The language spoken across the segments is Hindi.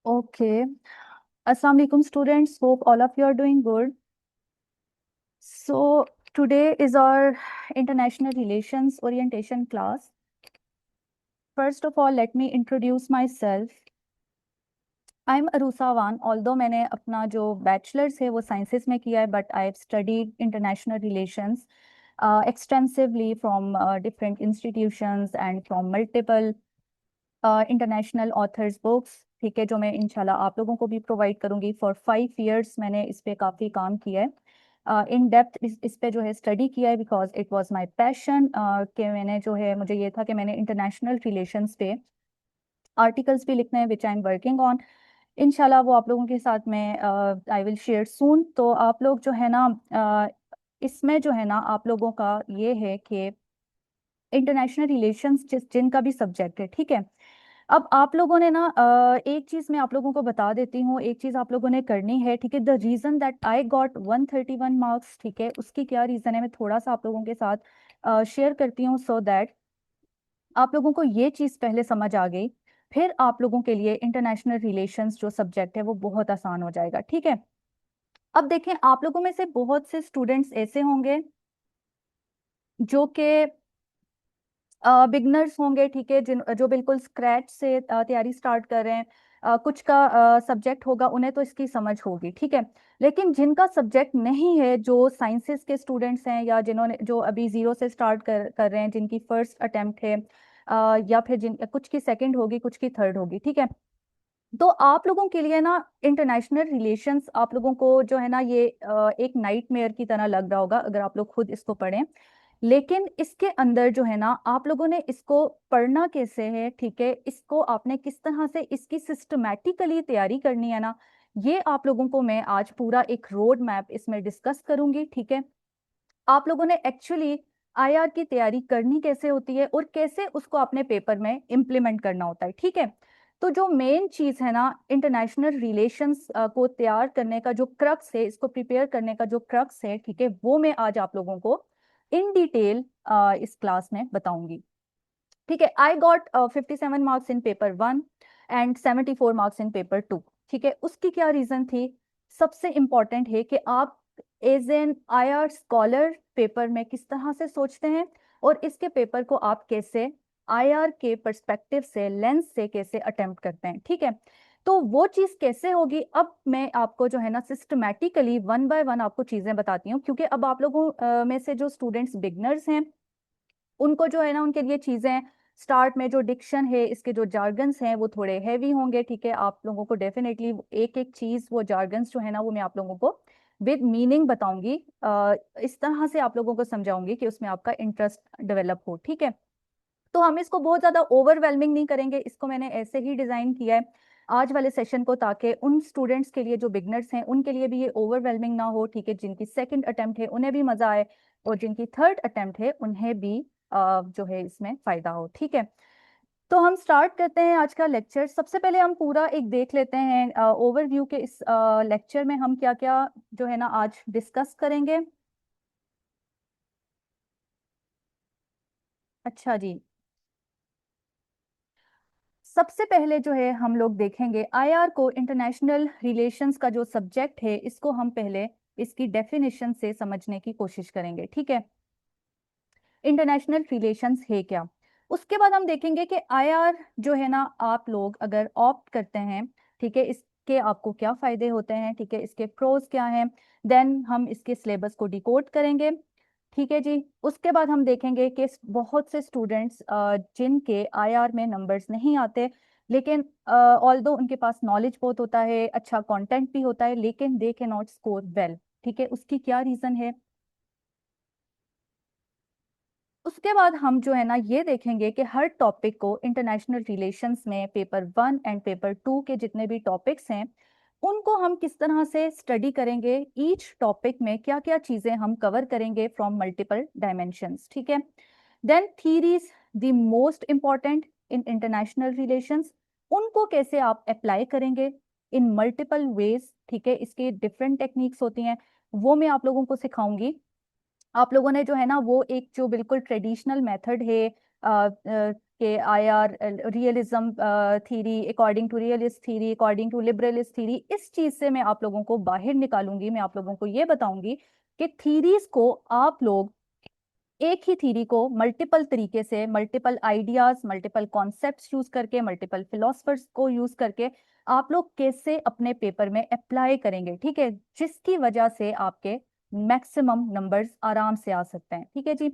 Okay. Assalamu alaikum students. Hope all of you are doing good. So today is our international relations orientation class. First of all, let me introduce myself. I'm Arusa Wan. Although मैंने अपना जो बैचलर्स है वो साइंसेस में किया है, but I've studied international relations extensively from different institutions and from multiple international authors books. ठीक है, जो मैं इंशाल्लाह आप लोगों को भी प्रोवाइड करूंगी। फॉर 5 years मैंने इस पे काफ़ी काम किया है, इन डेप्थ इस पे जो है स्टडी किया है, because it was my passion. कि मैंने जो है मुझे ये था कि मैंने इंटरनेशनल रिलेशंस पे आर्टिकल्स भी लिखने हैं, विच आई एम वर्किंग ऑन। इंशाल्लाह वो आप लोगों के साथ में आई विल शेयर सून। तो आप लोग जो है ना, इसमें जो है ना आप लोगों का ये है कि इंटरनेशनल रिलेशंस जिनका भी सब्जेक्ट है, ठीक है। अब आप लोगों ने ना एक चीज मैं आप लोगों को बता देती हूँ, एक चीज आप लोगों ने करनी है, ठीक है। The reason that I got 131 marks, ठीक है, उसकी क्या रीजन है मैं थोड़ा सा आप लोगों के साथ शेयर करती हूँ, सो दैट आप लोगों को ये चीज पहले समझ आ गई, फिर आप लोगों के लिए इंटरनेशनल रिलेशंस जो सब्जेक्ट है वो बहुत आसान हो जाएगा, ठीक है। अब देखें, आप लोगों में से बहुत से स्टूडेंट्स ऐसे होंगे जो कि बिगनर्स होंगे, ठीक है, जिन जो बिल्कुल स्क्रैच से तैयारी स्टार्ट कर रहे हैं। कुछ का सब्जेक्ट होगा उन्हें तो इसकी समझ होगी, ठीक है। लेकिन जिनका सब्जेक्ट नहीं है, जो साइंसेस के स्टूडेंट्स हैं या जिन्होंने जो अभी जीरो से स्टार्ट कर रहे हैं, जिनकी फर्स्ट अटेम्प्ट है, या फिर जिन कुछ की सेकंड होगी, कुछ की थर्ड होगी, ठीक है। तो आप लोगों के लिए ना इंटरनेशनल रिलेशंस आप लोगों को जो है ना ये एक नाइटमेयर की तरह लग रहा होगा अगर आप लोग खुद इसको पढ़ें। लेकिन इसके अंदर जो है ना आप लोगों ने इसको पढ़ना कैसे है, ठीक है, इसको आपने किस तरह से इसकी सिस्टमैटिकली तैयारी करनी है ना, ये आप लोगों को मैं आज पूरा एक रोड मैप इसमें डिस्कस करूंगी, ठीक है। आप लोगों ने एक्चुअली आईआर की तैयारी करनी कैसे होती है और कैसे उसको अपने पेपर में इम्प्लीमेंट करना होता है, ठीक है। तो जो मेन चीज है ना इंटरनेशनल रिलेशंस को तैयार करने का जो क्रक्स है, इसको प्रिपेयर करने का जो क्रक्स है, ठीक है, वो मैं आज आप लोगों को इन डिटेल इस क्लास में बताऊंगी, ठीक है। I got 57 marks in paper 1 and 74 marks in paper 2, ठीक है। उसकी क्या रीजन थी? सबसे इंपॉर्टेंट है कि आप as an IR scholar paper में किस तरह से सोचते हैं और इसके पेपर को आप कैसे आईआर के पर्सपेक्टिव से, लेंस से कैसे अटेम्प्ट करते हैं, ठीक है। तो वो चीज कैसे होगी, अब मैं आपको जो है ना सिस्टमैटिकली वन बाय वन आपको चीजें बताती हूँ, क्योंकि अब आप लोगों में से जो स्टूडेंट्स बिगनर्स हैं उनको जो है ना उनके लिए चीजें स्टार्ट में जो डिक्शन है, इसके जो जार्गन्स हैं वो थोड़े हैवी होंगे, ठीक है। आप लोगों को डेफिनेटली एक एक चीज, वो जार्गन्स जो है ना वो मैं आप लोगों को विद मीनिंग बताऊंगी, इस तरह से आप लोगों को समझाऊंगी कि उसमें आपका इंटरेस्ट डेवलप हो, ठीक है। तो हम इसको बहुत ज्यादा ओवरवेलमिंग नहीं करेंगे, इसको मैंने ऐसे ही डिजाइन किया है आज वाले सेशन को, ताकि उन स्टूडेंट्स के लिए जो बिगनर्स हैं उनके लिए भी ये ओवरवेलमिंग ना हो, ठीक है। जिनकी सेकंड अटेम्प्ट है उन्हें भी मजा आए और जिनकी थर्ड अटेम्प्ट है उन्हें भी जो है इसमें फायदा हो, ठीक है। तो हम स्टार्ट करते हैं आज का लेक्चर। सबसे पहले हम पूरा एक देख लेते हैं ओवरव्यू के इस लेक्चर में हम क्या क्या जो है ना आज डिस्कस करेंगे। अच्छा जी, सबसे पहले जो है हम लोग देखेंगे आईआर को, इंटरनेशनल रिलेशंस का जो सब्जेक्ट है इसको हम पहले इसकी डेफिनेशन से समझने की कोशिश करेंगे, ठीक है। इंटरनेशनल रिलेशंस है क्या, उसके बाद हम देखेंगे कि आईआर जो है ना आप लोग अगर ऑप्ट करते हैं, ठीक है, इसके आपको क्या फायदे होते हैं, ठीक है, इसके प्रोज क्या हैं। देन हम इसके सिलेबस को डिकोड करेंगे, ठीक है जी। उसके बाद हम देखेंगे कि बहुत से स्टूडेंट्स जिनके आईआर में नंबर्स नहीं आते, लेकिन ऑल्दो उनके पास नॉलेज बहुत होता है, अच्छा कंटेंट भी होता है, लेकिन they can not score well, ठीक है, उसकी क्या रीजन है। उसके बाद हम जो है ना ये देखेंगे कि हर टॉपिक को इंटरनेशनल रिलेशंस में पेपर 1 एंड पेपर 2 के जितने भी टॉपिक्स हैं उनको हम किस तरह से स्टडी करेंगे, ईच टॉपिक में क्या क्या चीजें हम कवर करेंगे फ्रॉम मल्टीपल डायमेंशंस, ठीक है। Then theories the most important in international relations, उनको कैसे आप अप्लाई करेंगे इन मल्टीपल वेज, ठीक है, इसके डिफरेंट टेक्निक्स होती हैं, वो मैं आप लोगों को सिखाऊंगी। आप लोगों ने जो है ना वो एक जो बिल्कुल ट्रेडिशनल मेथड है के IR realism theory, according to realist theory, according to liberalist theory, इस चीज से मैं आप लोगों को बाहर निकालूंगी। मैं आप लोगों को ये बताऊंगी कि थीरीज को आप लोग, एक ही थीरी को मल्टीपल तरीके से, multiple ideas, multiple concepts use करके, मल्टीपल फिलोसफर्स को यूज करके आप लोग कैसे अपने पेपर में अप्लाई करेंगे, ठीक है, जिसकी वजह से आपके मैक्सिमम नंबर्स आराम से आ सकते हैं, ठीक है जी।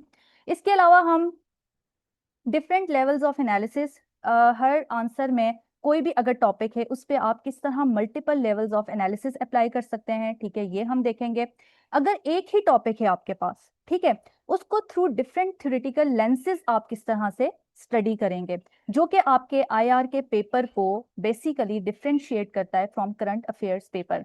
इसके अलावा हम different levels of analysis, her answer में कोई भी अगर टॉपिक है उस पे आप किस तरह multiple levels of analysis apply कर सकते हैं, ठीक है, ये हम देखेंगे। अगर एक ही टॉपिक है आपके पास, ठीक है, उसको थ्रू डिफरेंट थ्योरेटिकल लेंसेज आप किस तरह से स्टडी करेंगे, जो कि आपके IR के पेपर को बेसिकली डिफरेंशिएट करता है फ्रॉम करंट अफेयर्स पेपर।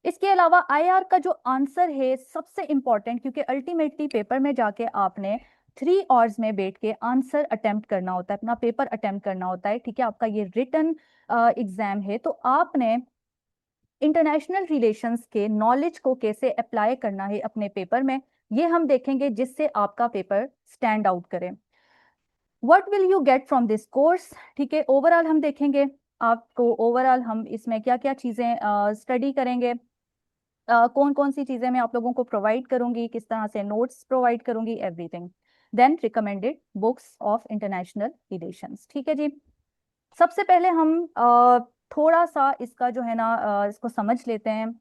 इसके अलावा IR का जो आंसर है सबसे इंपॉर्टेंट, क्योंकि अल्टीमेटली पेपर में जाके आपने 3 आवर्स में बैठ के आंसर अटेम्प्ट करना होता है, अपना पेपर अटेम्प्ट करना होता है, ठीक है, आपका ये रिटन एग्जाम है, तो आपने इंटरनेशनल रिलेशंस के नॉलेज को कैसे अप्लाई करना है अपने पेपर में, ये हम देखेंगे, जिससे आपका पेपर स्टैंड आउट करे। What will you get from this course, ठीक है, ओवरऑल हम देखेंगे आपको, ओवरऑल हम इसमें क्या क्या चीजें स्टडी करेंगे, कौन कौन सी चीजें मैं आप लोगों को प्रोवाइड करूंगी, किस तरह से नोट्स प्रोवाइड करूंगी, everything. Then recommended books of international relations, ठीक है जी। सबसे पहले हम थोड़ा सा इसका जो है ना इसको समझ लेते हैं,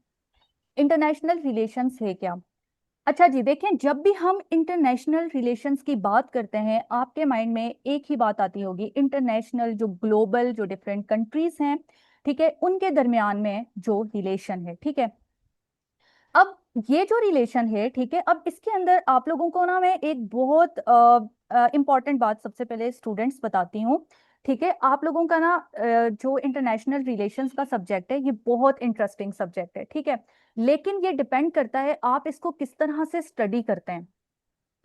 इंटरनेशनल रिलेशंस है क्या। अच्छा जी, देखें, जब भी हम इंटरनेशनल रिलेशंस की बात करते हैं आपके माइंड में एक ही बात आती होगी, इंटरनेशनल, जो ग्लोबल, जो डिफरेंट कंट्रीज हैं, ठीक है, उनके दरमियान में जो रिलेशन है, ठीक है। अब ये जो रिलेशन है, ठीक है, अब इसके अंदर आप लोगों को ना मैं एक बहुत इंपॉर्टेंट बात सबसे पहले स्टूडेंट्स बताती हूँ, ठीक है। आप लोगों का ना जो इंटरनेशनल रिलेशंस का सब्जेक्ट है ये बहुत इंटरेस्टिंग सब्जेक्ट है, ठीक है, लेकिन ये डिपेंड करता है आप इसको किस तरह से स्टडी करते हैं,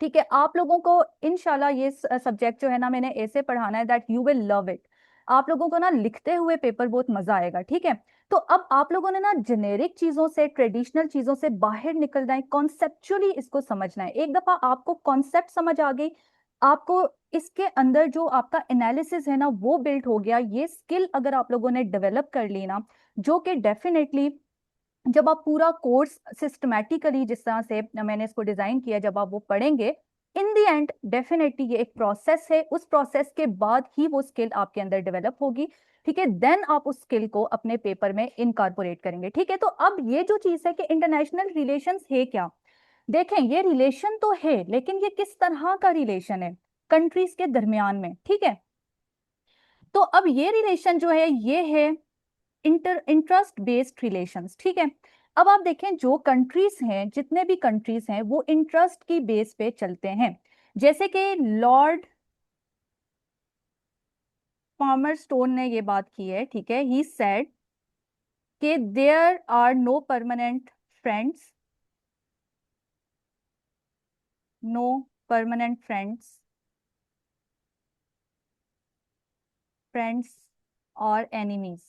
ठीक है। आप लोगों को इंशाल्लाह ये सब्जेक्ट जो है ना मैंने ऐसे पढ़ाना है that you will love it, आप लोगों को ना लिखते हुए पेपर बहुत मजा आएगा, ठीक है। तो अब आप लोगों ने ना जेनेरिक चीजों से, ट्रेडिशनल चीजों से बाहर निकलना है, कॉन्सेप्चुअली इसको समझना है। एक दफा आपको कॉन्सेप्ट समझ आ गई, आपको इसके अंदर जो आपका एनालिसिस है ना वो बिल्ड हो गया, ये स्किल अगर आप लोगों ने डेवलप कर ली ना, जो कि डेफिनेटली जब आप पूरा कोर्स सिस्टमैटिकली, जिस तरह से मैंने इसको डिजाइन किया, जब आप वो पढ़ेंगे, इन दी एंड डेफिनेटली ये एक प्रोसेस है, उस प्रोसेस के बाद ही वो स्किल आपके अंदर डेवलप होगी, ठीक है, देन आप उस स्किल को अपने पेपर में इनकॉर्पोरेट करेंगे, ठीक है। तो अब ये जो चीज है कि इंटरनेशनल रिलेशंस है क्या, देखें, ये रिलेशन तो है, लेकिन ये किस तरह का रिलेशन है, कंट्रीज के दरमियान में, ठीक है। तो अब ये रिलेशन जो है ये है इंटरेस्ट बेस्ड रिलेशंस, ठीक है। अब आप देखें, जो कंट्रीज हैं, जितने भी कंट्रीज हैं, वो इंटरेस्ट की बेस पे चलते हैं, जैसे कि लॉर्ड पामर स्टोन ने ये बात की है, ठीक है, ही सेड कि there are no permanent friends, no permanent friends और एनिमीज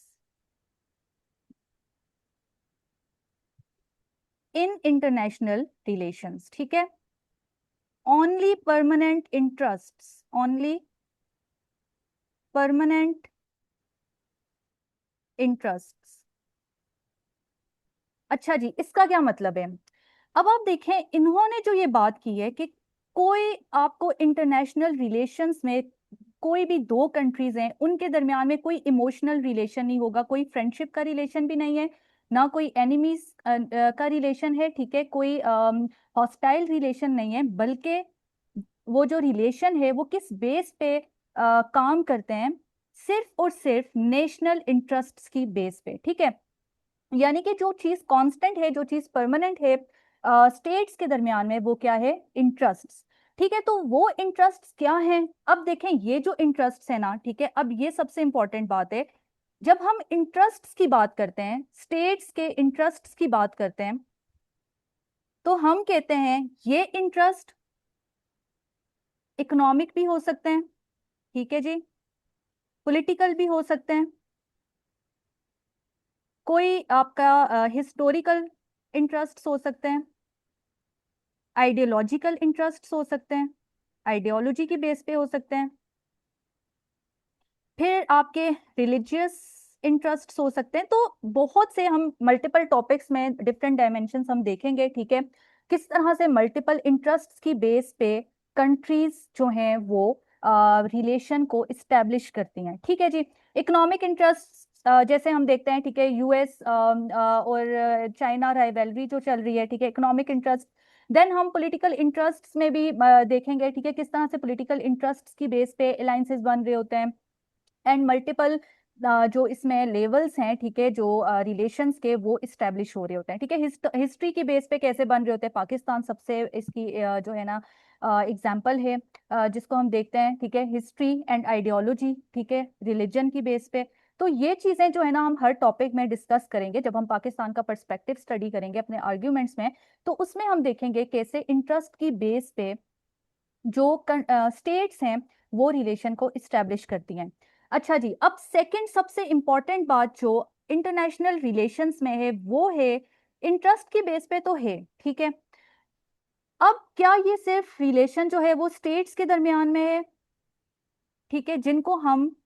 इन इंटरनेशनल रिलेशंस, ठीक है। Only permanent interests, only permanent interests. अच्छा जी, इसका क्या मतलब है। अब आप देखें, इन्होंने जो ये बात की है कि कोई आपको इंटरनेशनल रिलेशंस में, कोई भी दो कंट्रीज हैं उनके दरमियान में कोई इमोशनल रिलेशन नहीं होगा, कोई फ्रेंडशिप का रिलेशन भी नहीं है, ना कोई एनिमीज का रिलेशन है, ठीक है, कोई हॉस्टाइल रिलेशन नहीं है, बल्कि वो जो रिलेशन है वो किस बेस पे काम करते हैं, सिर्फ और सिर्फ नेशनल इंटरेस्ट्स की बेस पे, ठीक है। यानी कि जो चीज कांस्टेंट है, जो चीज परमानेंट है स्टेट्स के दरमियान में, वो क्या है, इंटरेस्ट्स, ठीक है। तो वो इंटरेस्ट्स क्या हैं, अब देखें, ये जो इंटरेस्ट्स है ना, ठीक है, अब ये सबसे इंपॉर्टेंट बात है, जब हम इंटरेस्ट्स की बात करते हैं, स्टेट्स के इंटरेस्ट्स की बात करते हैं, तो हम कहते हैं ये इंटरेस्ट इकोनॉमिक भी हो सकते हैं, ठीक है जी, पॉलिटिकल भी हो सकते हैं, कोई आपका हिस्टोरिकल इंटरेस्ट हो सकते हैं, आइडियोलॉजिकल इंटरेस्ट हो सकते हैं, आइडियोलॉजी की बेस पे हो सकते हैं, फिर आपके रिलीजियस इंटरेस्ट हो सकते हैं। तो बहुत से हम मल्टीपल टॉपिक्स में डिफरेंट डायमेंशंस हम देखेंगे, ठीक है, किस तरह से मल्टीपल इंटरेस्ट्स की बेस पे कंट्रीज जो हैं वो रिलेशन को इस्टेब्लिश करती हैं, ठीक है जी। इकोनॉमिक इंटरेस्ट जैसे हम देखते हैं, ठीक है, यूएस और चाइना राइवलरी जो चल रही है, ठीक है, इकोनॉमिक इंटरेस्ट। देन हम पॉलिटिकल इंटरेस्ट्स में भी देखेंगे, ठीक है, किस तरह से पॉलिटिकल इंटरेस्ट्स की बेस पे अलायंसेस बन रहे होते हैं। एंड मल्टीपल जो इसमें लेवल्स हैं, ठीक है, जो रिलेशंस के वो इस्टेब्लिश हो रहे होते हैं, ठीक है। हिस्ट्री की बेस पे कैसे बन रहे होते हैं, पाकिस्तान सबसे इसकी जो है ना एग्जाम्पल है, जिसको हम देखते हैं, ठीक है, हिस्ट्री एंड आइडियोलॉजी, ठीक है, रिलीजन की बेस पे। तो ये चीजें जो है ना हम हर टॉपिक में डिस्कस करेंगे जब हम पाकिस्तान का पर्सपेक्टिव स्टडी करेंगे अपने आर्ग्यूमेंट्स में। तो उसमें हम देखेंगे कैसे इंटरेस्ट की बेस पे जो स्टेट्स हैं वो रिलेशन को इस्टेब्लिश करती हैं। अच्छा जी, अब सेकंड सबसे इंपॉर्टेंट बात जो इंटरनेशनल रिलेशंस में है वो है इंटरेस्ट की बेस पे तो है, ठीक है। अब क्या ये सिर्फ रिलेशन जो है वो स्टेट्स के दरमियान में है, ठीक है, जिनको हम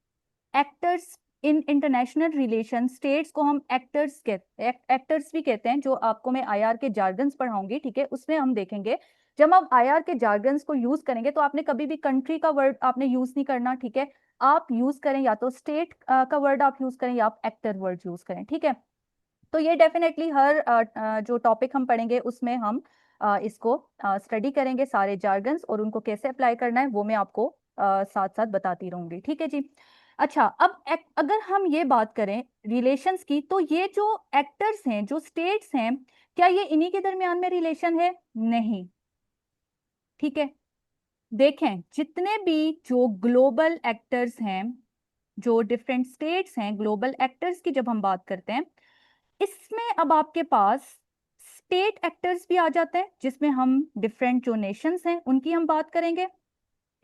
actors in international relation, states को हम एक्टर्स भी कहते हैं, जो आपको मैं आईआर के जार्गन्स पढ़ाऊंगी, ठीक है, उसमें हम देखेंगे। जब आप आईआर के जार्गन्स को यूज करेंगे तो आपने कभी भी कंट्री का वर्ड आपने यूज नहीं करना, ठीक है। आप यूज करें या तो स्टेट का वर्ड आप यूज करें या आप एक्टर वर्ड यूज करें, ठीक है। तो ये डेफिनेटली हर जो टॉपिक हम पढ़ेंगे उसमें हम इसको स्टडी करेंगे, सारे जार्गन्स, और उनको कैसे अप्लाई करना है वो मैं आपको साथ साथ बताती रहूंगी, ठीक है जी। अच्छा, अब अगर हम ये बात करें रिलेशंस की, तो ये जो एक्टर्स हैं, जो स्टेट्स हैं, क्या ये इन्हीं के दरमियान में रिलेशन है? नहीं, ठीक है। देखें, जितने भी जो ग्लोबल एक्टर्स हैं, जो डिफरेंट स्टेट्स हैं, ग्लोबल एक्टर्स की जब हम बात करते हैं, इसमें अब आपके पास स्टेट एक्टर्स भी आ जाते हैं, जिसमें हम डिफरेंट जो नेशंस हैं उनकी हम बात करेंगे,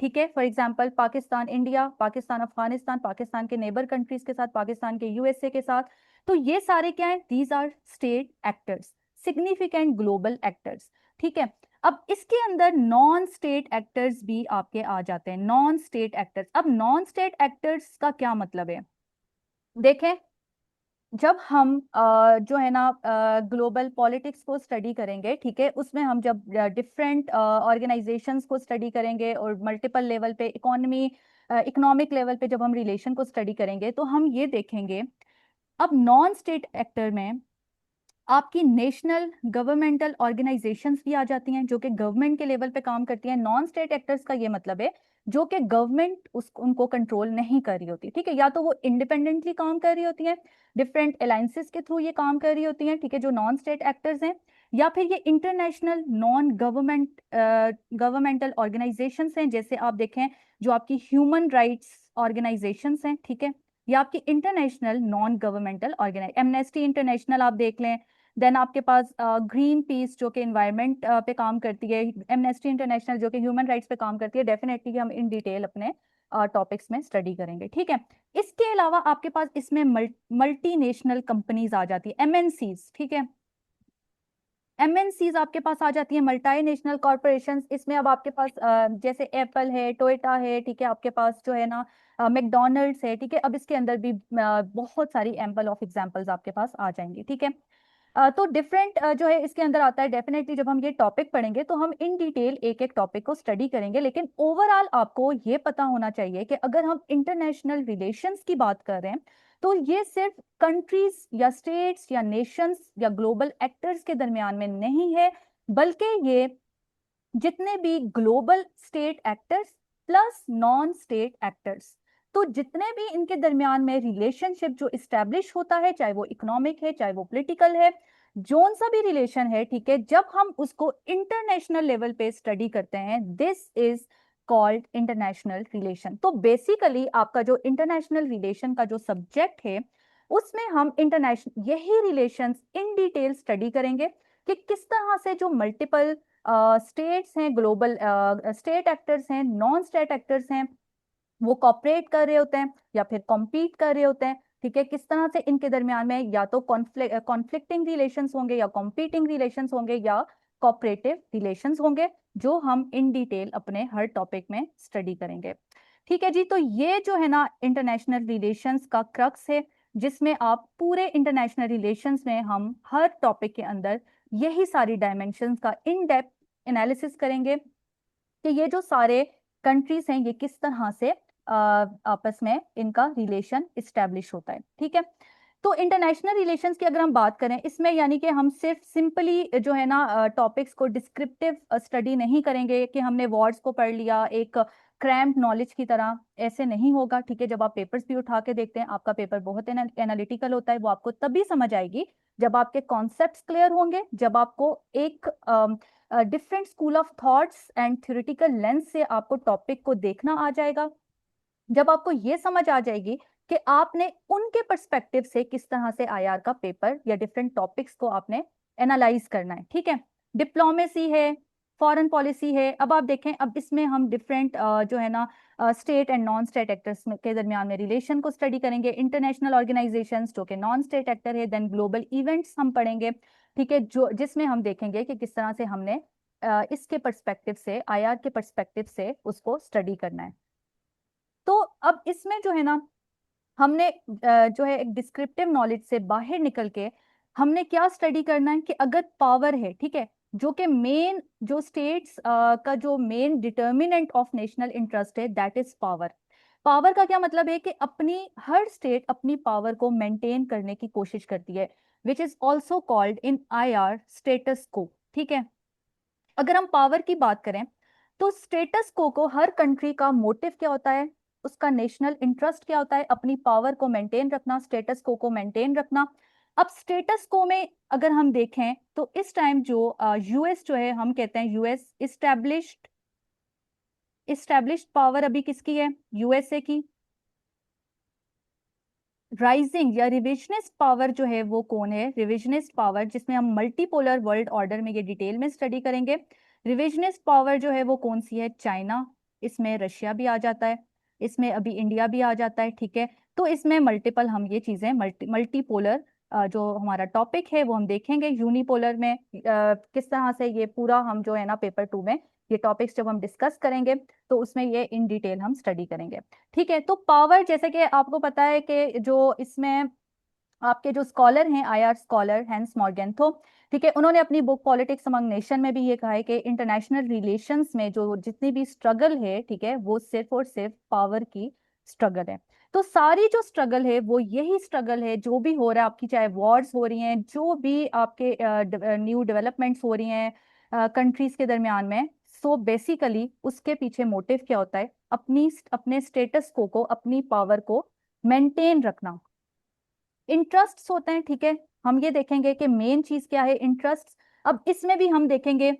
ठीक है। For example Pakistan India, Pakistan Afghanistan, Pakistan के नेबर कंट्रीज के साथ, पाकिस्तान के यूएसए के साथ। तो ये सारे क्या हैं? These are state actors, significant global actors, ठीक है। अब इसके अंदर नॉन स्टेट एक्टर्स भी आपके आ जाते हैं, नॉन स्टेट एक्टर्स। अब नॉन स्टेट एक्टर्स का क्या मतलब है? देखें, जब हम जो है ना ग्लोबल पॉलिटिक्स को स्टडी करेंगे, ठीक है, उसमें हम जब डिफरेंट ऑर्गेनाइजेशंस को स्टडी करेंगे और मल्टीपल लेवल पे इकोनॉमिक लेवल पे जब हम रिलेशन को स्टडी करेंगे तो हम ये देखेंगे, अब नॉन स्टेट एक्टर में आपकी नेशनल गवर्नमेंटल ऑर्गेनाइजेशंस भी आ जाती हैं, जो कि गवर्नमेंट के लेवल पे काम करती हैं। नॉन स्टेट एक्टर्स का ये मतलब है जो कि गवर्नमेंट उनको कंट्रोल नहीं कर रही होती, ठीक है, या तो वो इंडिपेंडेंटली काम कर रही होती हैं, डिफरेंट अलायंसेस के थ्रू ये काम कर रही होती हैं, ठीक है, जो नॉन स्टेट एक्टर्स हैं, या फिर ये इंटरनेशनल नॉन गवर्नमेंटल ऑर्गेनाइजेशंस हैं, जैसे आप देखें जो आपकी ह्यूमन राइट्स ऑर्गेनाइजेशंस हैं, ठीक है, या आपकी international non governmental organize, Amnesty International आप देख लें। देन आपके पास ग्रीन पीस जो कि एनवायरनमेंट पे काम करती है, एमनेस्टी इंटरनेशनल जो कि ह्यूमन राइट्स पे काम करती है। डेफिनेटली हम इन डिटेल अपने टॉपिक्स में स्टडी करेंगे, ठीक है। इसके अलावा आपके पास इसमें मल्टीनेशनल कंपनीज आ जाती है, एमएनसीज, ठीक है, एमएनसीज आपके पास आ जाती है, मल्टीनेशनल कॉर्पोरेशंस। इसमें अब आपके पास जैसे एप्पल है, टोयोटा है, ठीक है, आपके पास जो है ना मैकडोनल्ड्स है, ठीक है। अब इसके अंदर भी बहुत सारी एम्पल ऑफ एग्जांपल्स आपके पास आ जाएंगी, ठीक है। तो डिफरेंट जो है इसके अंदर आता है। डेफिनेटली जब हम ये टॉपिक पढ़ेंगे तो हम इन डिटेल एक एक टॉपिक को स्टडी करेंगे, लेकिन ओवरऑल आपको ये पता होना चाहिए कि अगर हम इंटरनेशनल रिलेशंस की बात कर रहे हैं तो ये सिर्फ कंट्रीज या स्टेट्स या नेशंस या ग्लोबल एक्टर्स के दरमियान में नहीं है, बल्कि ये जितने भी global state actors plus non state actors, तो जितने भी इनके दरमियान में रिलेशनशिप जो इस्टेब्लिश होता है, चाहे वो इकोनॉमिक है चाहे वो पॉलिटिकल है, जोन सा भी रिलेशन है, ठीक है, जब हम उसको इंटरनेशनल लेवल पे स्टडी करते हैं, this is called international relation. तो बेसिकली आपका जो इंटरनेशनल रिलेशन का जो सब्जेक्ट है उसमें हम इंटरनेशनल यही रिलेशंस इन डिटेल स्टडी करेंगे कि किस तरह से जो मल्टीपल स्टेट्स हैं, ग्लोबल स्टेट एक्टर्स हैं, नॉन स्टेट एक्टर्स हैं, वो कॉपरेट कर रहे होते हैं या फिर कॉम्पीट कर रहे होते हैं, ठीक है। किस तरह से इनके दरमियान में या तो कॉन्फ्लिक्टिंग रिलेशंस होंगे या कॉम्पीटिंग रिलेशंस होंगे या कॉपरेटिव रिलेशंस होंगे, जो हम इन डिटेल अपने हर टॉपिक में स्टडी करेंगे। ठीक है जी, तो ये जो है ना इंटरनेशनल रिलेशंस का क्रक्स है, जिसमें आप पूरे इंटरनेशनल रिलेशंस में हम हर टॉपिक के अंदर यही सारी डायमेंशंस का इन डेप्थ एनालिसिस करेंगे कि ये जो सारे कंट्रीज हैं ये किस तरह से आपस में इनका रिलेशन इस्टेब्लिश होता है। ठीक है, तो इंटरनेशनल रिलेशंस की अगर हम बात करें, इसमें यानी कि हम सिर्फ सिंपली जो है ना टॉपिक्स को डिस्क्रिप्टिव स्टडी नहीं करेंगे कि हमने वर्ड्स को पढ़ लिया एक क्रैम्ड नॉलेज की तरह, ऐसे नहीं होगा। ठीक है, जब आप पेपर्स भी उठा के देखते हैं, आपका पेपर बहुत एनालिटिकल होता है, वो आपको तभी समझ आएगी जब आपके कॉन्सेप्ट्स क्लियर होंगे, जब आपको एक different school of thoughts and theoretical lens से आपको टॉपिक को देखना आ जाएगा, जब आपको ये समझ आ जाएगी कि आपने उनके पर्सपेक्टिव से किस तरह से आईआर का पेपर या डिफरेंट टॉपिक्स को आपने एनालाइज करना है। ठीक है, डिप्लोमेसी है, फॉरेन पॉलिसी है। अब आप देखें, अब इसमें हम डिफरेंट जो है ना state and non state actors के दरमियान में रिलेशन को स्टडी करेंगे, इंटरनेशनल ऑर्गेनाइजेशंस जो कि नॉन स्टेट एक्टर है, देन ग्लोबल इवेंट्स हम पढ़ेंगे। ठीक है, जो जिसमें हम देखेंगे कि किस तरह से हमने इसके पर्सपेक्टिव से, आईआर के पर्सपेक्टिव से उसको स्टडी करना है। तो अब इसमें जो है ना हमने जो है एक डिस्क्रिप्टिव नॉलेज से बाहर निकल के हमने क्या स्टडी करना है कि अगर पावर है, ठीक है, जो कि मेन जो स्टेट्स का जो main determinant of national interest है, दैट इज पावर। पावर का क्या मतलब है कि अपनी हर स्टेट अपनी पावर को मेंटेन करने की कोशिश करती है, which is also called in IR status को। ठीक है, अगर हम पावर की बात करें तो स्टेटस को हर कंट्री का मोटिव क्या होता है, उसका नेशनल इंटरेस्ट क्या होता है, अपनी पावर को मेंटेन रखना, स्टेटस को मेंटेन रखना। अब स्टेटस को में अगर हम देखें तो इस टाइम जो यूएस जो है, हम कहते हैं यूएस इस्टेब्लिश्ड पावर अभी किसकी है, यूएसए की। राइजिंग या रिविजनिस्ट पावर जो है वो कौन है, रिविजनिस्ट पावर, जिसमें हम मल्टीपोलर वर्ल्ड ऑर्डर में ये डिटेल में स्टडी करेंगे। रिविजनिस्ट पावर जो है वो कौन सी है, चाइना, इसमें रशिया भी आ जाता है, इसमें अभी इंडिया भी आ जाता है। ठीक है, तो इसमें मल्टीपल हम ये चीजें मल्टीपोलर जो हमारा टॉपिक है वो हम देखेंगे। यूनिपोलर में किस तरह से ये पूरा हम जो है ना पेपर 2 में ये टॉपिक्स जब हम डिस्कस करेंगे तो उसमें ये इन डिटेल हम स्टडी करेंगे। ठीक है, तो पावर जैसे कि आपको पता है कि जो इसमें आपके जो स्कॉलर हैं, आईआर स्कॉलर हैंस मॉर्गेंथो, ठीक है, उन्होंने अपनी बुक पॉलिटिक्स अमंग नेशन में भी ये कहा है कि इंटरनेशनल रिलेशंस में जो जितनी भी स्ट्रगल है, ठीक है, वो सिर्फ और सिर्फ पावर की स्ट्रगल है। तो सारी जो स्ट्रगल है वो यही स्ट्रगल है, जो भी हो रहा है आपकी, चाहे वॉर्स हो रही हैं, जो भी आपके न्यू डेवलपमेंट्स हो रही हैं कंट्रीज के दरमियान में, सो बेसिकली उसके पीछे मोटिव क्या होता है, अपने स्टेटस को अपनी पावर को मेंटेन रखना। इंटरेस्ट्स होते हैं, ठीक है, हम ये देखेंगे कि मेन चीज क्या है, इंटरेस्ट्स। अब इसमें भी हम देखेंगे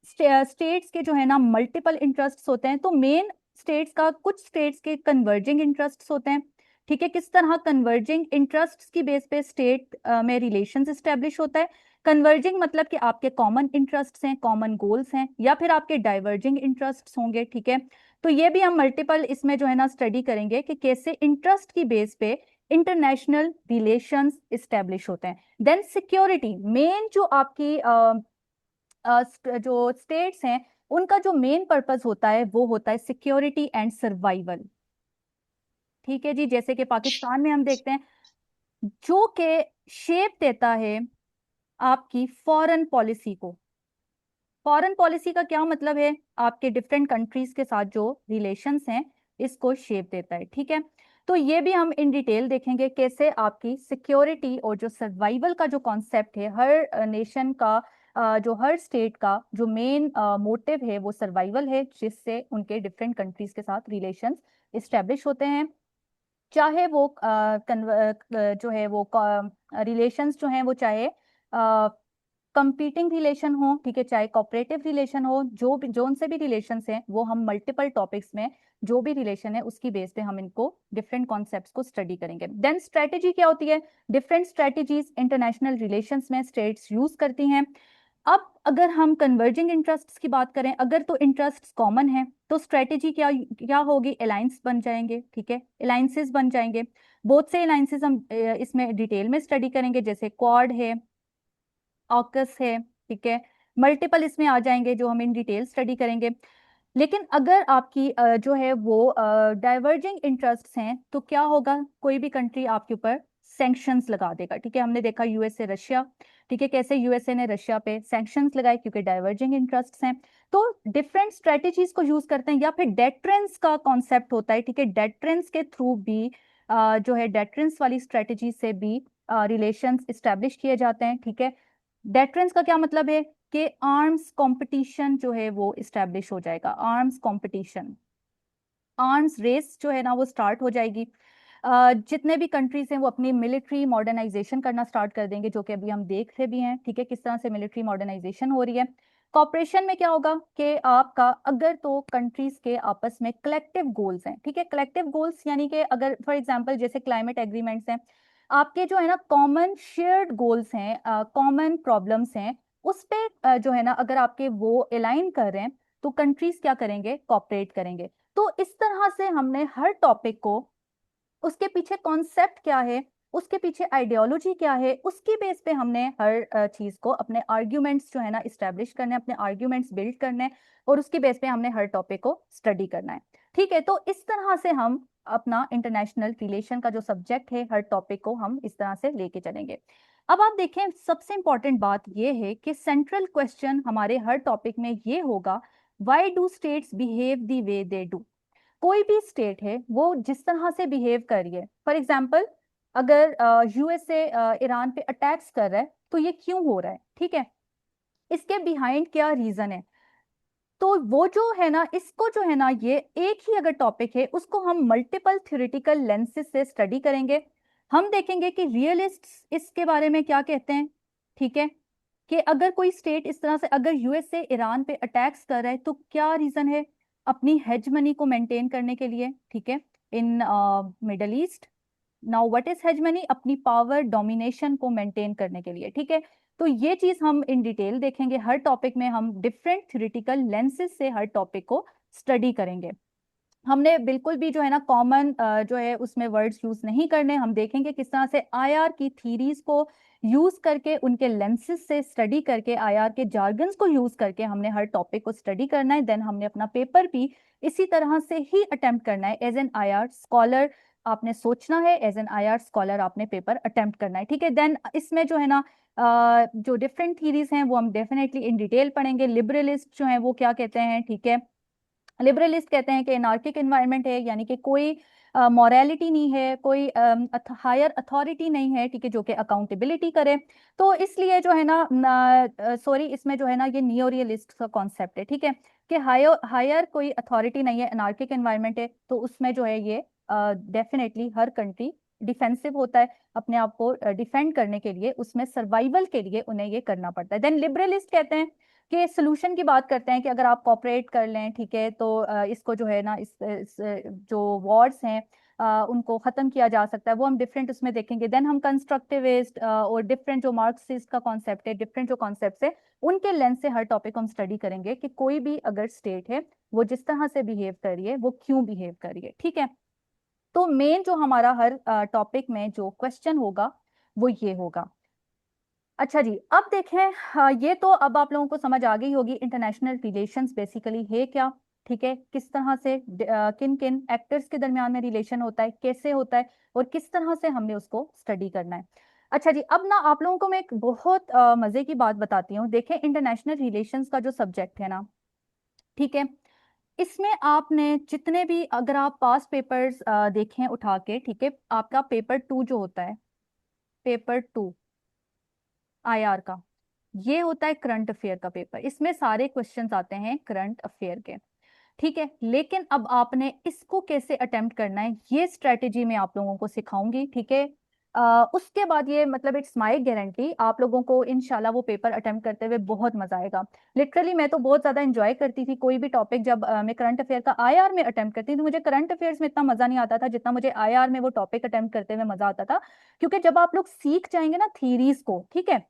स्टेट्स के जो है ना मल्टीपल इंटरेस्ट्स होते हैं, तो मेन स्टेट्स का, कुछ स्टेट्स के कन्वर्जिंग इंटरेस्ट्स होते हैं। ठीक है, किस तरह कन्वर्जिंग इंटरेस्ट्स की बेस पे स्टेट में रिलेशंस एस्टेब्लिश होता है। कन्वर्जिंग मतलब कि आपके कॉमन इंटरेस्ट्स हैं, कॉमन गोल्स हैं, या फिर आपके डाइवर्जिंग इंटरेस्ट्स होंगे। ठीक है, तो ये भी हम मल्टीपल इसमें जो है ना स्टडी करेंगे कि कैसे इंटरेस्ट की बेस पे इंटरनेशनल रिलेशंस इस्टेब्लिश होते हैं। देन सिक्योरिटी, मेन जो आपकी जो स्टेट्स हैं उनका जो मेन पर्पस होता है वो होता है सिक्योरिटी एंड सर्वाइवल। ठीक है जी, जैसे कि पाकिस्तान में हम देखते हैं जो कि शेप देता है आपकी फॉरेन पॉलिसी को। फॉरेन पॉलिसी का क्या मतलब है, आपके डिफरेंट कंट्रीज के साथ जो रिलेशंस हैं इसको शेप देता है। ठीक है, तो ये भी हम इन डिटेल देखेंगे कैसे आपकी सिक्योरिटी और जो सर्वाइवल का जो कॉन्सेप्ट है, हर नेशन का जो हर स्टेट का जो मेन मोटिव है वो सर्वाइवल है, जिससे उनके डिफरेंट कंट्रीज के साथ रिलेशंस इस्टेब्लिश होते हैं। चाहे वो जो है वो रिलेशंस जो हैं वो चाहे कंपीटिंग रिलेशन हो, ठीक है, चाहे कोऑपरेटिव रिलेशन हो, जो भी जो उनसे भी रिलेशंस हैं वो हम मल्टीपल टॉपिक्स में जो भी रिलेशन है उसकी बेस पे हम इनको डिफरेंट कॉन्सेप्ट्स को स्टडी करेंगे। देन स्ट्रेटेजी क्या होती है, डिफरेंट स्ट्रेटेजीज इंटरनेशनल रिलेशंस में स्टेट्स यूज करती हैं। अब अगर हम कन्वर्जिंग इंटरेस्ट्स की बात करें, अगर तो इंटरेस्ट्स कॉमन है तो स्ट्रेटेजी क्या क्या होगी, अलायंस बन जाएंगे। ठीक है, अलायंसेस बन जाएंगे, बहुत से अलायंसेस हम इसमें डिटेल में स्टडी करेंगे, जैसे क्वाड है, ऑकस है। ठीक है, मल्टीपल इसमें आ जाएंगे जो हम इन डिटेल स्टडी करेंगे। लेकिन अगर आपकी जो है वो डाइवर्जिंग इंटरेस्ट्स हैं तो क्या होगा, कोई भी कंट्री आपके ऊपर सैंक्शंस लगा देगा। ठीक है, हमने देखा यूएसए रशिया, ठीक है, कैसे यूएसए ने रशिया पे सैंक्शंस लगाए क्योंकि डाइवर्जिंग इंटरेस्ट्स हैं। तो डिफरेंट स्ट्रेटेजीज को यूज करते हैं, या फिर डेटरेंस का कॉन्सेप्ट होता है। ठीक है, डेटरेंस के थ्रू भी जो है डेटरेंस वाली स्ट्रेटेजी से भी रिलेशंस इस्टेब्लिश किए जाते हैं। ठीक है, डेटरेंस का क्या मतलब है कि आर्म्स कंपटीशन जो है वो इस्टेब्लिश हो जाएगा, आर्म्स कंपटीशन, आर्म्स रेस जो है ना वो स्टार्ट हो जाएगी। जितने भी कंट्रीज हैं वो अपनी मिलिट्री मॉडर्नाइजेशन करना स्टार्ट कर देंगे, जो कि अभी हम देख रहे भी हैं। ठीक है, किस तरह से मिलिट्री मॉडर्नाइजेशन हो रही है। कॉपरेशन में क्या होगा कि आपका अगर तो कंट्रीज के आपस में कलेक्टिव गोल्स हैं, ठीक है, कलेक्टिव गोल्स यानी कि अगर फॉर एग्जांपल जैसे क्लाइमेट एग्रीमेंट्स हैं, आपके जो है ना कॉमन शेयर्ड गोल्स हैं, कॉमन प्रॉब्लम्स हैं, उस पे जो है ना अगर आपके वो अलाइन कर रहे हैं तो कंट्रीज क्या करेंगे, कॉपरेट करेंगे। तो इस तरह से हमने हर टॉपिक को, उसके पीछे कॉन्सेप्ट क्या है, उसके पीछे आइडियोलॉजी क्या है, उसकी बेस पे हमने हर चीज को, अपने आर्ग्यूमेंट्स जो है ना इस्टेब्लिश करने, अपने आर्ग्यूमेंट्स बिल्ड करने, और उसकी बेस पे हमने हर टॉपिक को स्टडी करना है। ठीक है, तो इस तरह से हम अपना इंटरनेशनल रिलेशन का जो सब्जेक्ट है, हर टॉपिक को हम इस तरह से लेके चलेंगे। अब आप देखें, सबसे इंपॉर्टेंट बात यह है कि सेंट्रल क्वेश्चन हमारे हर टॉपिक में ये होगा, why do states behave the way they do. कोई भी स्टेट है वो जिस तरह से बिहेव कर रही है, फॉर एग्जाम्पल अगर यूएसए ईरान पे अटैक्स कर रहा है तो ये क्यों हो रहा है, ठीक है, इसके बिहाइंड क्या रीजन है। तो वो जो है ना, इसको जो है ना, ये एक ही अगर टॉपिक है उसको हम मल्टीपल थ्योरेटिकल लेंसेज से स्टडी करेंगे। हम देखेंगे कि रियलिस्ट्स इसके बारे में क्या कहते हैं। ठीक है, कि अगर कोई स्टेट इस तरह से, अगर यूएसए ईरान पे अटैक्स कर रहा है तो क्या रीजन है, अपनी हेजमनी को मेंटेन करने के लिए। ठीक है, in middle east. Now what is hegemony, अपनी पावर डोमिनेशन को मेंटेन करने के लिए। ठीक है, तो ये चीज हम इन डिटेल देखेंगे, हर टॉपिक में हम डिफरेंट थ्योरेटिकल लेंसेज से हर टॉपिक को स्टडी करेंगे। हमने बिल्कुल भी जो है ना कॉमन जो है उसमें वर्ड्स यूज नहीं करने, हम देखेंगे किस तरह से आईआर की थीरीज को यूज करके, उनके लेंसेज से स्टडी करके, आईआर के जार्गन्स को यूज करके हमने हर टॉपिक को स्टडी करना है। देन हमने अपना पेपर भी इसी तरह से ही अटेम्प्ट करना है। एज एन आईआर स्कॉलर आपने सोचना है, एज एन आईआर स्कॉलर आपने पेपर अटेम्प्ट करना है। ठीक है, देन इसमें जो है ना जो डिफरेंट थीरीज हैं वो हम डेफिनेटली इन डिटेल पढ़ेंगे। लिबरलिस्ट जो है वो क्या कहते हैं, ठीक है, लिबरलिस्ट कहते हैं कि एनार्किक एनवायरनमेंट है, यानी कि कोई मॉरेलिटी नहीं है, कोई हायर अथॉरिटी नहीं है, ठीक है, जो कि अकाउंटेबिलिटी करे। तो इसलिए जो है ना सॉरी, इसमें जो है ना ये नियो रियलिस्ट का कॉन्सेप्ट है। ठीक है, कि हायर हायर कोई अथॉरिटी नहीं है, एनार्किक एनवायरनमेंट है, तो उसमें जो है ये डेफिनेटली हर कंट्री डिफेंसिव होता है, अपने आप को डिफेंड करने के लिए, उसमें सर्वाइवल के लिए उन्हें ये करना पड़ता है। देन लिबरलिस्ट कहते हैं कि सोल्यूशन की बात करते हैं कि अगर आप कॉपरेट कर लें, ठीक है, तो इसको जो है ना इस जो वॉर्स हैं उनको खत्म किया जा सकता है, वो हम डिफरेंट उसमें देखेंगे। देन हम कंस्ट्रक्टिविस्ट और डिफरेंट जो मार्क्सिस्ट का कॉन्सेप्ट है, डिफरेंट जो कॉन्सेप्ट है, उनके लेंस से हर टॉपिक हम स्टडी करेंगे कि कोई भी अगर स्टेट है वो जिस तरह से बिहेव कर रही है वो क्यों बिहेव कर रही है। ठीक है, तो मेन जो हमारा हर टॉपिक में जो क्वेश्चन होगा वो ये होगा। अच्छा जी, अब देखें, ये तो अब आप लोगों को समझ आ गई होगी इंटरनेशनल रिलेशंस बेसिकली है क्या। ठीक है, किस तरह से किन किन एक्टर्स के दरमियान में रिलेशन होता है, कैसे होता है, और किस तरह से हमने उसको स्टडी करना है। अच्छा जी, अब ना आप लोगों को मैं एक बहुत मजे की बात बताती हूँ। देखें, इंटरनेशनल रिलेशंस का जो सब्जेक्ट है ना, ठीक है, इसमें आपने जितने भी, अगर आप पास पेपर्स देखें उठा के, ठीक है, आपका पेपर 2 जो होता है, पेपर 2 आईआर का, ये होता है करंट अफेयर का पेपर। इसमें सारे क्वेश्चंस आते हैं करंट अफेयर के। ठीक है, लेकिन अब आपने इसको कैसे अटेम्प्ट करना है, ये स्ट्रेटेजी मैं आप लोगों को सिखाऊंगी। ठीक है, उसके बाद ये मतलब इट्स माय गारंटी, आप लोगों को इंशाल्लाह वो पेपर अटेम्प्ट करते हुए बहुत मजा आएगा। लिटरली मैं तो बहुत ज्यादा इंजॉय करती थी कोई भी टॉपिक, जब मैं करंट अफेयर का आईआर में अटेम्प्ट करती थी तो मुझे करंट अफेयर्स में इतना मजा नहीं आता था जितना मुझे आईआर में वो टॉपिक अटेम्प्ट करते हुए मजा आता था। क्योंकि जब आप लोग सीख जाएंगे ना थीरीज को, ठीक है,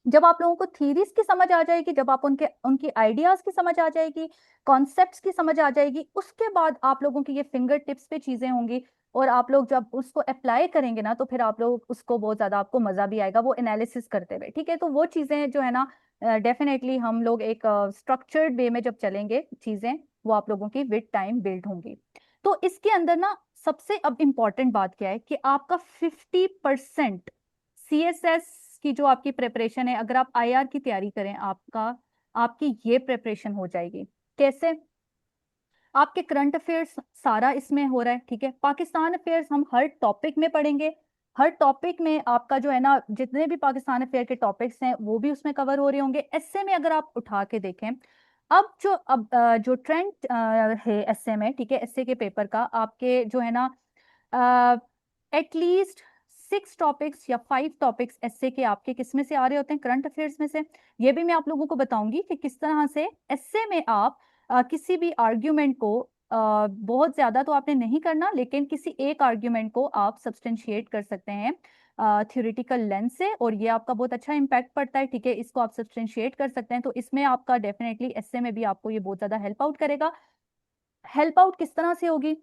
जब आप लोगों को थीरीज की समझ आ जाएगी, जब आप उनके उनकी आइडियाज की समझ आ जाएगी, कॉन्सेप्ट्स की समझ आ जाएगी, उसके बाद आप लोगों की ये फिंगर टिप्स पे चीजें होंगी, और आप लोग जब उसको अप्लाई करेंगे ना तो फिर आप लोग उसको बहुत ज्यादा, आपको मजा भी आएगा वो एनालिसिस करते हुए। ठीक है, तो वो चीजें जो है ना डेफिनेटली हम लोग एक स्ट्रक्चर्ड वे में जब चलेंगे चीजें, वो आप लोगों की विद टाइम बिल्ड होंगी। तो इसके अंदर ना सबसे अब इम्पॉर्टेंट बात क्या है कि आपका 50% CSS की जो आपकी प्रिपरेशन है, अगर आप IR की तैयारी करें, आपकी ये प्रिपरेशन हो जाएगी। कैसे? आपके करंट अफेयर्स सारा इसमें हो रहा है, ठीक है। पाकिस्तान अफेयर्स हम हर टॉपिक में पढ़ेंगे, हर टॉपिक में आपका जो है ना जितने भी पाकिस्तान अफेयर के टॉपिक्स हैं वो भी उसमें कवर हो रहे होंगे। एसए में अगर आप उठा के देखें, जो ट्रेंड है एसए में, ठीक है, एसए के पेपर का आपके जो है ना एटलीस्ट 6 टॉपिक्स या 5 टॉपिक्स एसए के आपके किस में से आ रहे होते हैं? करंट अफेयर्स में से। ये भी मैं आप लोगों को बताऊंगी कि किस तरह से एसए में आप किसी भी आर्ग्यूमेंट को बहुत ज्यादा तो आपने नहीं करना, लेकिन किसी एक आर्ग्यूमेंट को आप सब्सटेंशिएट कर सकते हैं थ्योरेटिकल लेंस से, और ये आपका बहुत अच्छा इंपैक्ट पड़ता है, ठीक है। इसको आप सब्सटेंशिएट कर सकते हैं, तो इसमें आपका डेफिनेटली एसए में भी आपको ये बहुत ज्यादा हेल्प आउट करेगा। हेल्प आउट किस तरह से होगी?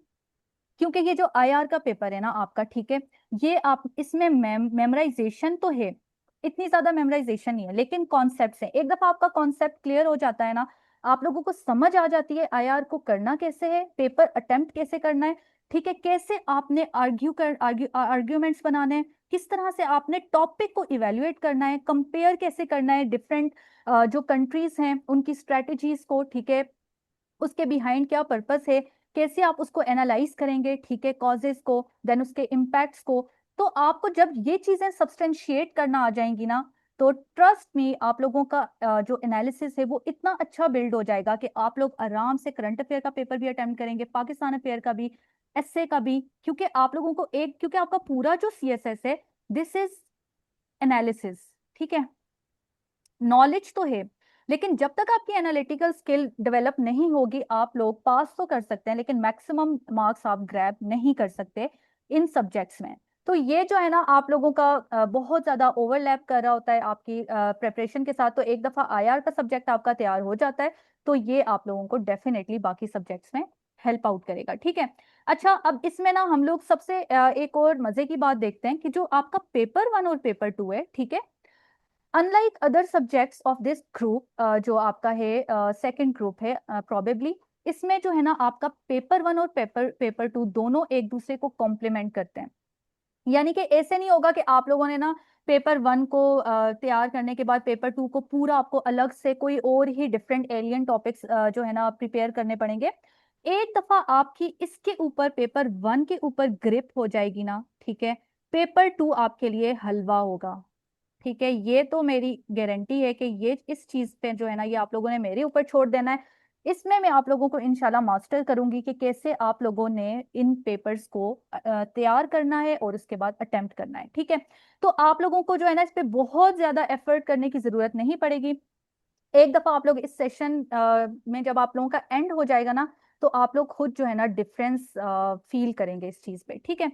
क्योंकि ये जो आईआर का पेपर है ना आपका, ठीक है, ये आप इसमें मेमोराइजेशन तो है, इतनी ज्यादा मेमोराइजेशन नहीं है, लेकिन कॉन्सेप्ट है। एक दफा आपका कॉन्सेप्ट क्लियर हो जाता है ना, आप लोगों को समझ आ जाती है आईआर को करना कैसे है, पेपर अटेम्प्ट कैसे करना है, ठीक है, कैसे आपने आर्ग्यूमेंट्स बनाने हैं, किस तरह से आपने टॉपिक को इवेल्युएट करना है, कंपेयर कैसे करना है डिफरेंट जो कंट्रीज हैं उनकी स्ट्रेटेजीज को, ठीक है, उसके बिहाइंड क्या पर्पस है, कैसे आप उसको एनालाइज करेंगे, ठीक है, कॉजेस को, देन उसके इम्पैक्ट्स को। तो आपको जब ये चीजें सब्सटेंशिएट करना आ जाएंगी ना, तो ट्रस्ट मी आप लोगों का जो एनालिसिस है वो इतना अच्छा बिल्ड हो जाएगा कि आप लोग आराम से करंट अफेयर का पेपर भी अटेम्प्ट करेंगे, पाकिस्तान अफेयर का भी, एसए का भी, क्योंकि आप लोगों को क्योंकि आपका पूरा जो सीएसएस है, दिस इज एनालिसिस, ठीक है, नॉलेज तो है, लेकिन जब तक आपकी एनालिटिकल स्किल डेवलप नहीं होगी, आप लोग पास तो कर सकते हैं लेकिन मैक्सिमम मार्क्स आप ग्रैब नहीं कर सकते इन सब्जेक्ट्स में। तो ये जो है ना आप लोगों का बहुत ज्यादा ओवरलैप कर रहा होता है आपकी प्रेपरेशन के साथ। तो एक दफा आईआर का सब्जेक्ट आपका तैयार हो जाता है, तो ये आप लोगों को डेफिनेटली बाकी सब्जेक्ट्स में हेल्प आउट करेगा, ठीक है। अच्छा, अब इसमें ना हम लोग सबसे एक और मजे की बात देखते हैं कि जो आपका पेपर 1 और पेपर 2 है, ठीक है, unlike other subjects of this group, जो आपका है सेकंड ग्रुप है प्रोबेबली, इसमें जो है ना आपका पेपर 1 और पेपर 2 दोनों एक दूसरे को कॉम्प्लीमेंट करते हैं। यानी कि ऐसे नहीं होगा कि आप लोगों ने ना पेपर 1 को तैयार करने के बाद पेपर 2 को पूरा आपको अलग से कोई और ही डिफरेंट एलियन टॉपिक्स जो है ना प्रिपेयर करने पड़ेंगे। एक दफा आपकी इसके ऊपर पेपर 1 के ऊपर ग्रिप हो जाएगी ना, ठीक है, पेपर 2 आपके लिए हलवा होगा, ठीक है। ये तो मेरी गारंटी है कि ये इस चीज पे जो है ना ये आप लोगों ने मेरे ऊपर छोड़ देना है। इसमें मैं आप लोगों को इंशाल्लाह मास्टर करूंगी कि कैसे आप लोगों ने इन पेपर्स को तैयार करना है और उसके बाद अटेम्प्ट करना है, ठीक है। तो आप लोगों को जो है ना इस पे बहुत ज्यादा एफर्ट करने की जरूरत नहीं पड़ेगी। एक दफा आप लोग इस सेशन में जब आप लोगों का एंड हो जाएगा ना, तो आप लोग खुद जो है ना डिफरेंस फील करेंगे इस चीज पे, ठीक है।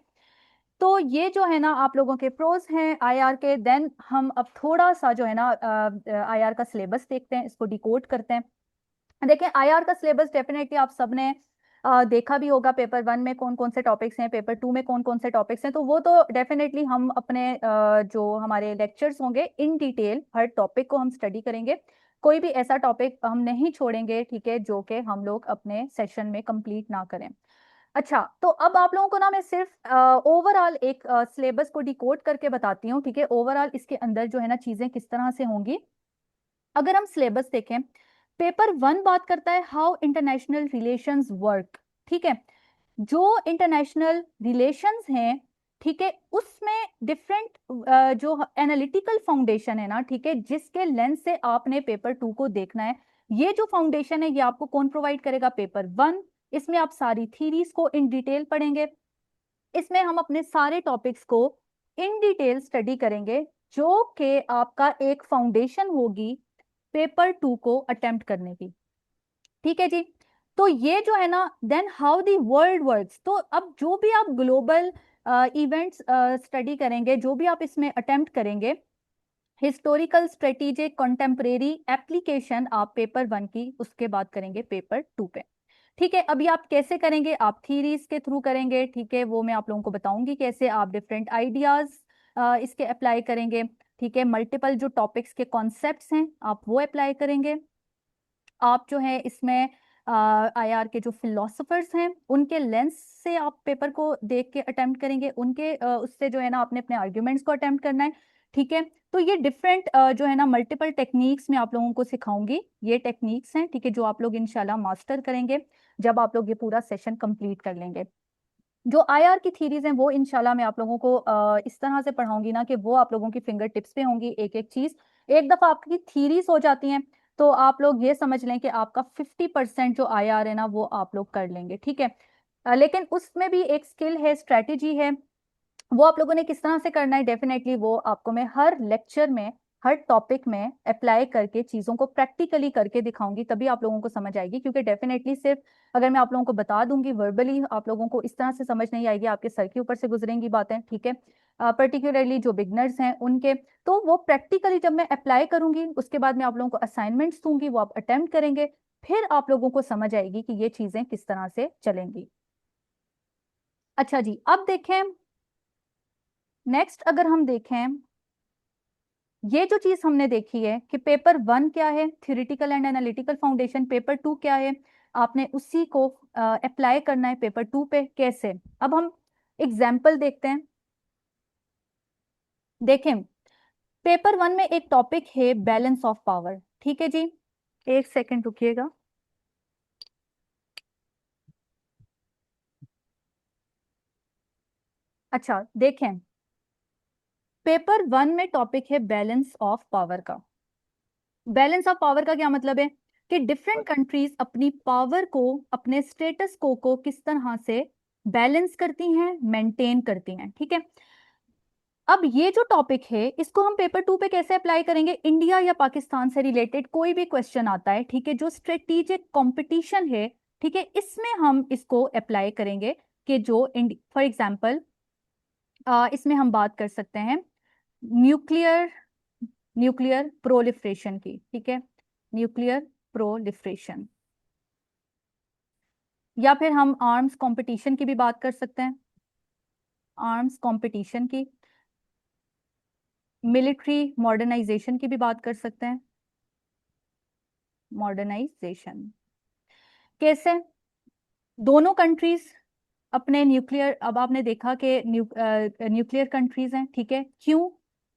तो ये जो है ना आप लोगों के प्रोज हैं आईआर के। देन हम अब थोड़ा सा जो है ना आईआर का सिलेबस देखते हैं, इसको डिकोड करते हैं। देखिए, आईआर का सिलेबस डेफिनेटली आप सबने देखा भी होगा, पेपर 1 में कौन कौन से टॉपिक्स हैं, पेपर 2 में कौन कौन से टॉपिक्स हैं, तो वो तो डेफिनेटली हम अपने जो हमारे लेक्चर्स होंगे इन डिटेल हर टॉपिक को हम स्टडी करेंगे। कोई भी ऐसा टॉपिक हम नहीं छोड़ेंगे, ठीक है, जो कि हम लोग अपने सेशन में कंप्लीट ना करें। अच्छा, तो अब आप लोगों को ना मैं सिर्फ ओवरऑल एक सिलेबस को डिकोड करके बताती हूँ, ठीक है। ओवरऑल इसके अंदर जो है ना चीजें किस तरह से होंगी। अगर हम सिलेबस देखें, पेपर 1 बात करता है हाउ इंटरनेशनल रिलेशंस वर्क, ठीक है। जो इंटरनेशनल रिलेशंस हैं, ठीक है, उसमें डिफरेंट जो एनालिटिकल फाउंडेशन है ना, ठीक है, जिसके लेंस से आपने पेपर 2 को देखना है, ये जो फाउंडेशन है ये आपको कौन प्रोवाइड करेगा? पेपर 1। इसमें आप सारी थीरीज को इन डिटेल पढ़ेंगे, इसमें हम अपने सारे टॉपिक्स को इन डिटेल स्टडी करेंगे, जो कि आपका एक फाउंडेशन होगी पेपर 2 को अटेम्प्ट करने की, ठीक है जी। तो ये जो है ना, then how the world works, तो अब जो भी आप ग्लोबल इवेंट्स स्टडी करेंगे, जो भी आप इसमें अटेम्प्ट करेंगे, हिस्टोरिकल, स्ट्रेटेजिक, कंटेम्परेरी एप्लीकेशन आप पेपर 1 की उसके बाद करेंगे पेपर 2 पे, ठीक है। अभी आप कैसे करेंगे? आप थीरीज के थ्रू करेंगे, ठीक है, वो मैं आप लोगों को बताऊंगी कैसे आप डिफरेंट आइडियाज इसके अप्लाई करेंगे, ठीक है। मल्टीपल जो टॉपिक्स के कॉन्सेप्ट्स हैं आप वो अप्लाई करेंगे। आप जो है इसमें आईआर के जो फिलोसफर्स हैं उनके लेंस से आप पेपर को देख के अटेम्प्ट करेंगे, उनके उससे जो है ना आपने अपने आर्ग्यूमेंट्स को अटेम्प्ट करना है। ठीक है, तो ये डिफरेंट जो है ना मल्टीपल टेक्निक्स में आप लोगों को सिखाऊंगी, ये टेक्निक्स हैं, ठीक है, जो आप लोग इंशाल्लाह मास्टर करेंगे जब आप लोग ये पूरा सेशन कंप्लीट कर लेंगे। जो आईआर की थीरीज हैं वो इंशाल्लाह मैं आप लोगों को इस तरह से पढ़ाऊंगी ना कि वो आप लोगों की फिंगर टिप्स पे होंगी, एक एक चीज। एक दफा आपकी थीरीज हो जाती हैं तो आप लोग ये समझ लें कि आपका 50% जो आईआर है ना वो आप लोग कर लेंगे, ठीक है। लेकिन उसमें भी एक स्किल है, स्ट्रेटेजी है, वो आप लोगों ने किस तरह से करना है, डेफिनेटली वो आपको मैं हर लेक्चर में, हर टॉपिक में अप्लाई करके चीजों को प्रैक्टिकली करके दिखाऊंगी, तभी आप लोगों को समझ आएगी। क्योंकि डेफिनेटली सिर्फ अगर मैं आप लोगों को बता दूंगी वर्बली, आप लोगों को इस तरह से समझ नहीं आएगी, आपके सर के ऊपर से गुजरेंगी बातें, ठीक है। पर्टिकुलरली जो बिगनर्स हैं उनके, तो वो प्रैक्टिकली जब मैं अप्लाई करूंगी उसके बाद मैं आप लोगों को असाइनमेंट्स दूंगी, वो आप अटेम्प्ट करेंगे, फिर आप लोगों को समझ आएगी कि ये चीजें किस तरह से चलेंगी। अच्छा जी, अब देखें नेक्स्ट, अगर हम देखें ये जो चीज हमने देखी है कि पेपर 1 क्या है, theoretical and analytical foundation, paper 2 क्या है, आपने उसी को अप्लाई करना है पेपर 2 पे, कैसे। अब हम एग्जाम्पल देखते हैं। देखें, पेपर 1 में एक टॉपिक है बैलेंस ऑफ पावर, ठीक है जी, एक सेकंड रुकिएगा। अच्छा देखें, पेपर 1 में टॉपिक है बैलेंस ऑफ पावर का। बैलेंस ऑफ पावर का क्या मतलब है कि डिफरेंट कंट्रीज अपनी पावर को, अपने स्टेटस को किस तरह से बैलेंस करती हैं, मेंटेन करती हैं, ठीक है। अब ये जो टॉपिक है इसको हम पेपर 2 पे कैसे अप्लाई करेंगे, इंडिया या पाकिस्तान से रिलेटेड कोई भी क्वेश्चन आता है, ठीक है, जो स्ट्रेटेजिक कंपटीशन है, ठीक है, इसमें हम इसको अप्लाई करेंगे कि जो फॉर एग्जांपल इसमें हम बात कर सकते हैं न्यूक्लियर न्यूक्लियर प्रोलिफरेशन की, ठीक है, न्यूक्लियर प्रोलिफरेशन, या फिर हम आर्म्स कंपटीशन की भी बात कर सकते हैं, आर्म्स कंपटीशन की, मिलिट्री मॉडर्नाइजेशन की भी बात कर सकते हैं, मॉडर्नाइजेशन कैसे, दोनों कंट्रीज अपने न्यूक्लियर, अब आपने देखा कि न्यूक्लियर कंट्रीज हैं, ठीक है, क्यों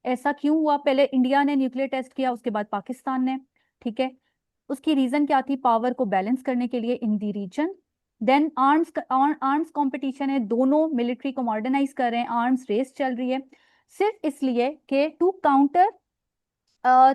ऐसा क्यों हुआ, पहले इंडिया ने न्यूक्लियर टेस्ट किया, उसके बाद पाकिस्तान ने, ठीक है, उसकी रीजन क्या थी, पावर को बैलेंस करने के लिए इन दी रीजन। देन आर्म्स कंपटीशन है, दोनों मिलिट्री को मॉडर्नाइज कर रहे हैं, आर्म्स रेस चल रही है, सिर्फ इसलिए कि to counter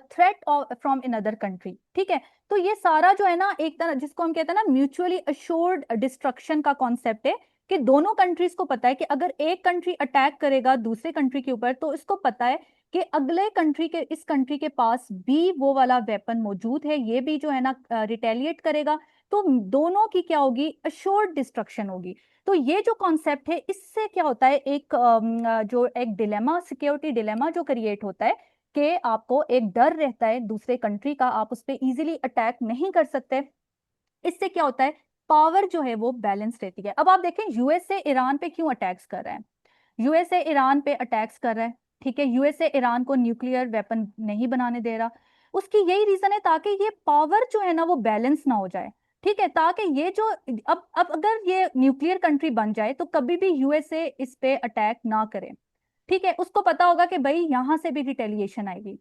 threat from another country, ठीक है। तो ये सारा जो है ना एक तरह जिसको हम कहते हैं ना म्यूचुअली अश्योर्ड डिस्ट्रक्शन का कॉन्सेप्ट है, कि दोनों कंट्रीज को पता है कि अगर एक कंट्री अटैक करेगा दूसरे कंट्री के ऊपर तो इसको पता है कि अगले कंट्री के, इस कंट्री के पास भी वो वाला वेपन मौजूद है, ये भी जो है ना रिटेलिएट करेगा, तो दोनों की क्या होगी, अश्योर्ड डिस्ट्रक्शन होगी। तो ये जो कॉन्सेप्ट है इससे क्या होता है, एक जो एक डिलेमा, सिक्योरिटी डिलेमा जो क्रिएट होता है कि आपको एक डर रहता है दूसरे कंट्री का, आप उस पर इजीली अटैक नहीं कर सकते। इससे क्या होता है, पावर जो है वो बैलेंस रहती है। अब आप देखें यूएसए ईरान पे क्यों अटैक्स कर रहा है, यूएसए ईरान पे अटैक्स कर रहा है, ठीक है, यूएसए ईरान को न्यूक्लियर वेपन नहीं बनाने दे रहा, उसकी यही रीजन है ताकि ये पावर जो है ना वो बैलेंस ना हो जाए, ठीक है, ताकि ये जो अब अगर ये न्यूक्लियर कंट्री बन जाए तो कभी भी यूएसए इस पे अटैक ना करे, ठीक है, उसको पता होगा कि भाई यहां से भी रिटेलिएशन आएगी।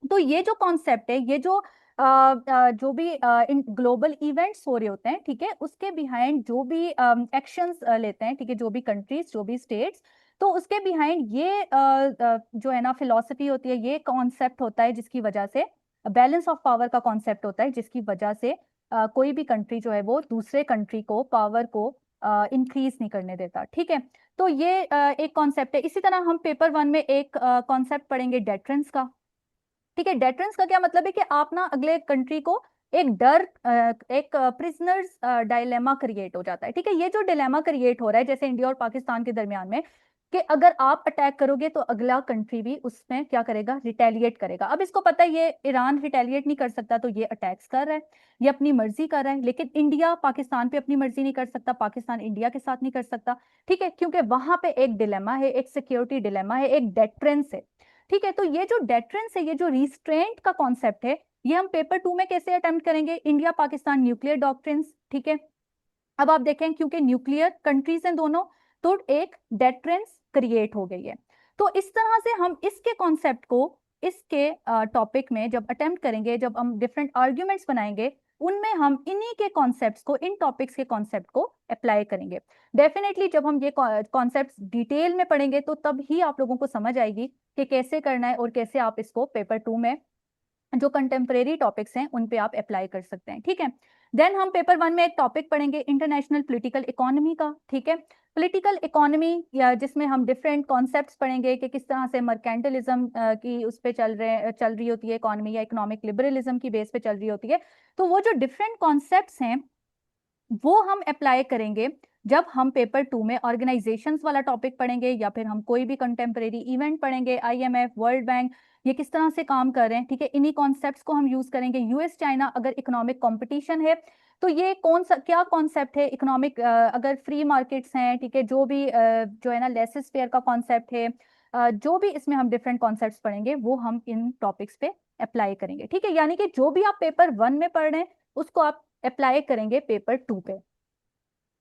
तो ये जो कॉन्सेप्ट है, ये जो जो भी इन ग्लोबल इवेंट्स हो रहे होते हैं, ठीक है, उसके बिहाइंड जो भी एक्शंस लेते हैं, ठीक है, जो भी कंट्रीज, जो भी स्टेट्स, तो उसके बिहाइंड ये जो है ना फिलॉसफी होती है, ये कॉन्सेप्ट होता है जिसकी वजह से बैलेंस ऑफ पावर का कॉन्सेप्ट होता है, जिसकी वजह से कोई भी कंट्री जो है वो दूसरे कंट्री को पावर को इंक्रीज नहीं करने देता, ठीक है। तो ये एक कॉन्सेप्ट है। इसी तरह हम पेपर 1 में एक कॉन्सेप्ट पढ़ेंगे डेटरेंस का, ठीक है। डेटरेंस का क्या मतलब है कि आप ना अगले कंट्री को एक डर, एक प्रिजनर्स डायलेमा क्रिएट हो जाता है, ठीक है। ये जो डिलेमा क्रिएट हो रहा है जैसे इंडिया और पाकिस्तान के दरमियान में, कि अगर आप अटैक करोगे तो अगला कंट्री भी उसमें क्या करेगा, रिटेलिएट करेगा। अब इसको पता है ये ईरान रिटेलिएट नहीं कर सकता तो ये अटैक्स कर रहा है, ये अपनी मर्जी कर रहा है, लेकिन इंडिया पाकिस्तान पे अपनी मर्जी नहीं कर सकता, पाकिस्तान इंडिया के साथ नहीं कर सकता, ठीक है, क्योंकि वहां पे एक डिलेमा है, एक सिक्योरिटी डिलेमा है, एक डेटरेंस है, ठीक है। तो ये जो डेटरेंस है, ये जो रिस्ट्रेंट का कॉन्सेप्ट है, ये हम पेपर 2 में कैसे अटेम्प्ट करेंगे, इंडिया पाकिस्तान न्यूक्लियर डॉक्ट्रिन्स, ठीक है। अब आप देखें क्योंकि न्यूक्लियर कंट्रीज हैं दोनों, तो एक डेटरेंस क्रिएट हो गई है। तो इस तरह से हम इसके कॉन्सेप्ट को इसके टॉपिक में जब अटेम्प्ट करेंगे, जब हम डिफरेंट आर्ग्यूमेंट्स बनाएंगे, उनमें हम इन्हीं के कॉन्सेप्ट्स को, इन टॉपिक्स के कॉन्सेप्ट को अप्लाई करेंगे। डेफिनेटली जब हम ये कॉन्सेप्ट्स डिटेल में पढ़ेंगे तो तब ही आप लोगों को समझ आएगी कि कैसे करना है और कैसे आप इसको पेपर 2 में जो कंटेम्परेरी टॉपिक्स हैं उन पे आप अप्लाई कर सकते हैं, ठीक है। देन हम पेपर 1 में एक टॉपिक पढ़ेंगे इंटरनेशनल पॉलिटिकल इकोनॉमी का, ठीक है। पॉलिटिकल इकोनॉमी या जिसमें हम डिफरेंट कॉन्सेप्ट्स पढ़ेंगे कि किस तरह से मर्केंटलिज्म की उस पे चल रही होती है इकोनॉमी, या इकोनॉमिक लिबरलिज्म की बेस पे चल रही होती है। तो वो जो डिफरेंट कॉन्सेप्ट्स हैं वो हम अप्लाई करेंगे जब हम पेपर 2 में ऑर्गेनाइजेशंस वाला टॉपिक पढ़ेंगे, या फिर हम कोई भी कंटेम्परेरी इवेंट पढ़ेंगे, आईएमएफ, वर्ल्ड बैंक, ये किस तरह से काम कर रहे हैं, ठीक है। इन्हीं कॉन्सेप्ट्स को हम यूज करेंगे। यूएस चाइना अगर इकोनॉमिक कंपटीशन है तो ये कौन सा क्या कॉन्सेप्ट है, इकोनॉमिक अगर फ्री मार्केट्स हैं, ठीक है, जो भी जो है ना लेसेस फेयर का कॉन्सेप्ट है, जो भी इसमें हम डिफरेंट कॉन्सेप्ट्स पढ़ेंगे वो हम इन टॉपिक्स पे अप्लाई करेंगे, ठीक है। यानी कि जो भी आप पेपर 1 में पढ़ रहे हैं उसको आप अप्लाई करेंगे पेपर 2 पे।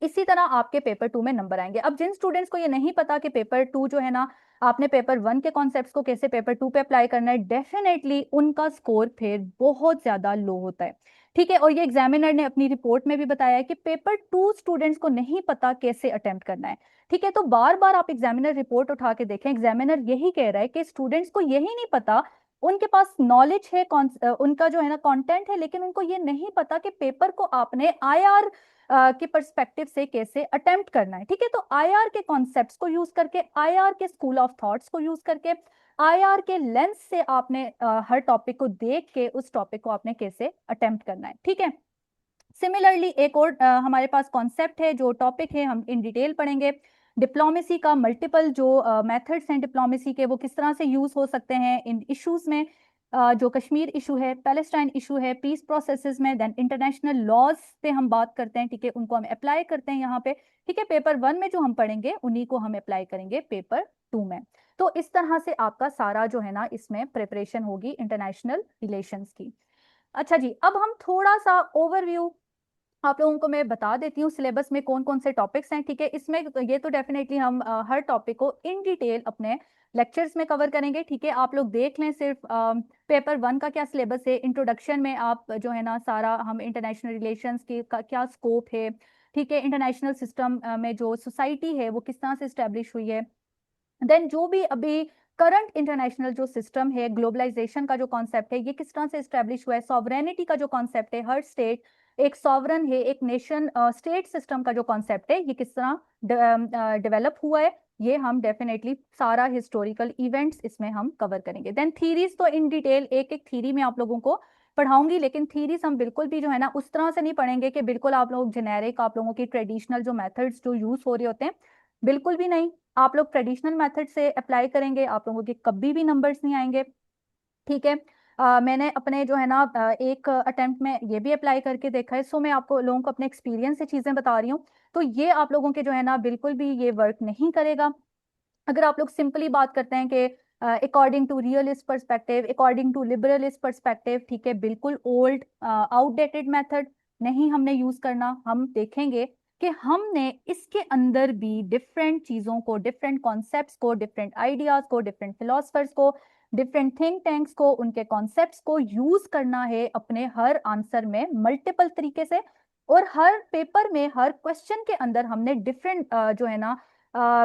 इसी तरह आपके पेपर 2 में नंबर आएंगे। अब जिन स्टूडेंट्स को ये नहीं पता कि पेपर 2 जो है ना, आपने पेपर 1 के कॉन्सेप्ट्स को कैसे पेपर 2 पे अप्लाई करना है, डेफिनेटली उनका स्कोर फिर बहुत ज्यादा लो होता है, ठीक है। और ये एग्जामिनर ने अपनी रिपोर्ट में भी बताया है कि पेपर 2 स्टूडेंट्स को नहीं पता कैसे अटेम्प्ट करना है, ठीक है। तो बार बार आप एग्जामिनर रिपोर्ट उठा के देखें, एग्जामिनर यही कह रहा है कि स्टूडेंट्स को यही नहीं पता, उनके पास नॉलेज है, उनका जो है ना कंटेंट है, लेकिन उनको ये नहीं पता कि पेपर को आपने आईआर के पर्सपेक्टिव से कैसे अटेम्प्ट करना है, ठीक है। तो आईआर के कॉन्सेप्ट्स को यूज करके, आईआर के स्कूल ऑफ थॉट्स को यूज करके, आईआर के लेंस से आपने हर टॉपिक को देख के उस टॉपिक को आपने कैसे अटेम्प्ट करना है, ठीक है। सिमिलरली एक और हमारे पास कॉन्सेप्ट है, जो टॉपिक है हम इन डिटेल पढ़ेंगे, डिप्लोमेसी का मल्टीपल जो मेथड्स हैं डिप्लोमेसी के, वो किस तरह से यूज हो सकते हैं इन इश्यूज में, जो कश्मीर इशू है, पैलेस्टाइन इशू है, पीस प्रोसेसेस में, देन इंटरनेशनल लॉज पे हम बात करते हैं, ठीक है, उनको हम अप्लाई करते हैं यहाँ पे, ठीक है। पेपर 1 में जो हम पढ़ेंगे उन्हीं को हम अप्लाई करेंगे पेपर 2 में। तो इस तरह से आपका सारा जो है ना इसमें प्रिपरेशन होगी इंटरनेशनल रिलेशंस की। अच्छा जी, अब हम थोड़ा सा ओवरव्यू आप लोगों को मैं बता देती हूँ सिलेबस में कौन कौन से टॉपिक्स हैं, ठीक है। इसमें ये तो डेफिनेटली हम हर टॉपिक को इन डिटेल अपने लेक्चर्स में कवर करेंगे, ठीक है। आप लोग देख लें सिर्फ पेपर 1 का क्या सिलेबस है, इंट्रोडक्शन में आप जो है ना सारा हम इंटरनेशनल रिलेशंस की का क्या स्कोप है, ठीक है, इंटरनेशनल सिस्टम में जो सोसाइटी है वो किस तरह से इस्टेब्लिश हुई है, देन जो भी अभी करंट इंटरनेशनल जो सिस्टम है, ग्लोबलाइजेशन का जो कॉन्सेप्ट है ये किस तरह से इस्टेब्लिश हुआ है, सॉवरेनिटी का जो कॉन्सेप्ट है, हर स्टेट एक सॉवरन है, एक नेशन स्टेट सिस्टम का जो कॉन्सेप्ट है ये किस तरह डेवलप हुआ है, ये हम डेफिनेटली सारा हिस्टोरिकल इवेंट्स इसमें हम कवर करेंगे। देन थीरीज तो इन डिटेल एक एक थीरी में आप लोगों को पढ़ाऊंगी, लेकिन थीरीज हम बिल्कुल भी जो है ना उस तरह से नहीं पढ़ेंगे कि बिल्कुल आप लोग जेनेरिक, आप लोगों की ट्रेडिशनल जो मेथड्स जो यूज हो रहे होते हैं, बिल्कुल भी नहीं। आप लोग ट्रेडिशनल मेथड से अप्लाई करेंगे, आप लोगों के कभी भी नंबर्स नहीं आएंगे, ठीक है। मैंने अपने जो है ना एक अटेम्प्ट में ये भी अप्लाई करके देखा है, सो मैं आपको लोगों को अपने एक्सपीरियंस से चीजें बता रही हूँ। तो ये आप लोगों के जो है ना बिल्कुल भी ये वर्क नहीं करेगा। अगर आप लोग सिंपली बात करते हैं कि according to realist perspective, according to liberalist perspective, ठीक है, बिल्कुल ओल्ड आउटडेटेड मेथड नहीं हमने यूज करना। हम देखेंगे कि हमने इसके अंदर भी डिफरेंट चीजों को, डिफरेंट कॉन्सेप्ट्स को, डिफरेंट आइडियाज को, डिफरेंट फिलोसफर्स को, डिफरेंट थिंक टैंक्स को, उनके कॉन्सेप्ट्स को यूज करना है अपने हर आंसर में मल्टीपल तरीके से। और हर पेपर में हर क्वेश्चन के अंदर हमने डिफरेंट जो है ना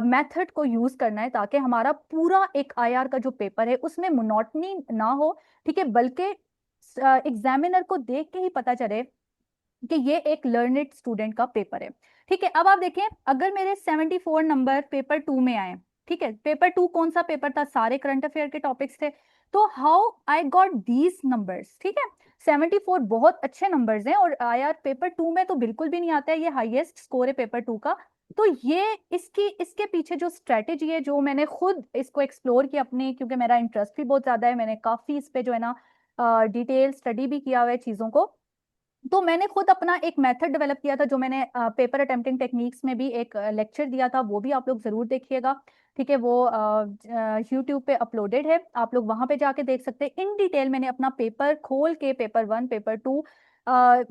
मेथड को यूज करना है, ताकि हमारा पूरा एक आईआर का जो पेपर है उसमें मोनोटनी ना हो, ठीक है, बल्कि एग्जामिनर को देख के ही पता चले कि ये एक लर्नेड स्टूडेंट का पेपर है, ठीक है। अब आप देखें, अगर मेरे 74 नंबर पेपर 2 में आए, ठीक है, पेपर 2 कौन सा पेपर था, सारे करंट अफेयर के टॉपिक्स थे, तो how I got these numbers, ठीक है। 74 बहुत अच्छे नंबर्स हैं, और आईआर पेपर 2 में तो बिल्कुल भी नहीं आता है, ये हाईएस्ट स्कोर है पेपर 2 का। तो ये इसके पीछे जो स्ट्रेटेजी है, जो मैंने खुद इसको एक्सप्लोर किया अपनी, क्योंकि मेरा इंटरेस्ट भी बहुत ज्यादा है, मैंने काफी इस पे जो है ना डिटेल स्टडी भी किया हुआ है चीजों को, तो मैंने खुद अपना एक मेथड डेवलप किया था, जो मैंने पेपर अटेम्प्टिंग टेक्निक्स में भी एक लेक्चर दिया था, वो भी आप लोग जरूर देखिएगा। ठीक है, वो यूट्यूब पे अपलोडेड है, आप लोग वहां पे जाके देख सकते हैं। इन डिटेल मैंने अपना पेपर खोल के पेपर 1 पेपर 2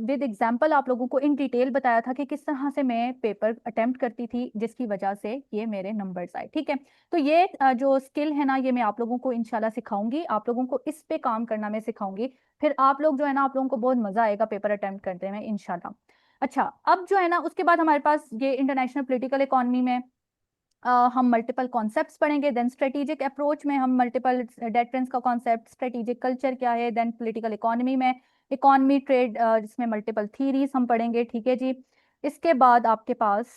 विद एग्जांपल आप लोगों को इन डिटेल बताया था कि किस तरह से मैं पेपर अटेम्प्ट करती थी, जिसकी वजह से ये मेरे नंबर्स आए। ठीक है, तो ये जो स्किल है ना, ये मैं आप लोगों को इंशाल्लाह सिखाऊंगी, आप लोगों को इस पे काम करना मैं सिखाऊंगी। फिर आप लोग जो है ना, आप लोगों को बहुत मजा आएगा पेपर अटेम्प्ट करते में इंशाल्लाह। अच्छा, अब जो है ना, उसके बाद हमारे पास ये इंटरनेशनल पॉलिटिकल इकोनॉमी में हम मल्टीपल कॉन्सेप्ट्स पढ़ेंगे। देन स्ट्रेटेजिक अप्रोच में हम मल्टीपल डेटरेंस का कॉन्सेप्ट, स्ट्रेटेजिक कल्चर क्या है। देन पॉलिटिकल इकोनॉमी में इकोनॉमी ट्रेड, जिसमें मल्टीपल थीरीज हम पढ़ेंगे। ठीक है जी। इसके बाद आपके पास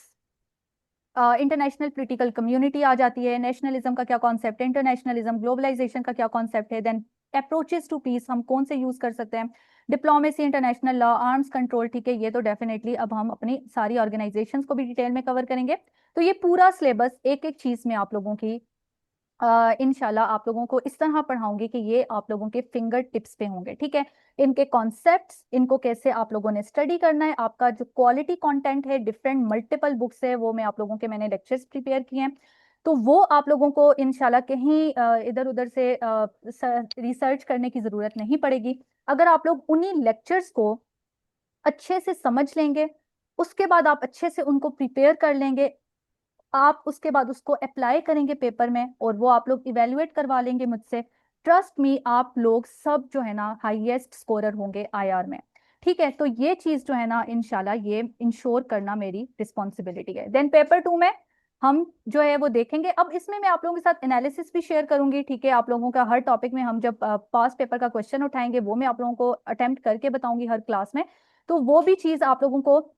इंटरनेशनल पॉलिटिकल कम्युनिटी आ जाती है। नेशनलिज्म का क्या कॉन्सेप्ट है, इंटरनेशनलिज्म, ग्लोबलाइजेशन का क्या कॉन्सेप्ट है। देन अप्रोचेस टू पीस हम कौन से यूज कर सकते हैं, diplomacy, international law, arms control. ठीक है, ये तो डेफिनेटली अब हम अपनी सारी ऑर्गेनाइजेशंस को भी डिटेल में कवर करेंगे। तो ये पूरा सिलेबस एक एक चीज में आप लोगों की इंशाल्लाह आप लोगों को इस तरह पढ़ाऊंगी कि ये आप लोगों के फिंगर टिप्स पे होंगे। ठीक है, इनके कॉन्सेप्ट्स, इनको कैसे आप लोगों ने स्टडी करना है, आपका जो क्वालिटी कंटेंट है, डिफरेंट मल्टीपल बुक्स है, वो मैं आप लोगों के मैंने लेक्चर्स प्रिपेयर किए हैं। तो वो आप लोगों को इंशाल्लाह कहीं इधर उधर से रिसर्च करने की जरूरत नहीं पड़ेगी। अगर आप लोग उन्हीं लेक्चर्स को अच्छे से समझ लेंगे, उसके बाद आप अच्छे से उनको प्रिपेयर कर लेंगे, आप उसके बाद उसको अप्लाई करेंगे पेपर में, और वो आप लोग इवेलुएट करवा लेंगे मुझसे। ट्रस्ट मी, आप लोग सब जो है ना हाईएस्ट स्कोरर होंगे आईआर में। ठीक है, तो ये चीज जो है ना इंशाल्लाह ये इंश्योर करना मेरी रिस्पॉन्सिबिलिटी है। देन पेपर 2 में हम जो है वो देखेंगे। अब इसमें मैं आप लोगों के साथ एनालिसिस भी शेयर करूंगी। ठीक है, आप लोगों का हर टॉपिक में हम जब पास पेपर का क्वेश्चन उठाएंगे, वो मैं आप लोगों को अटेम्प्ट करके बताऊंगी हर क्लास में। तो वो भी चीज आप लोगों को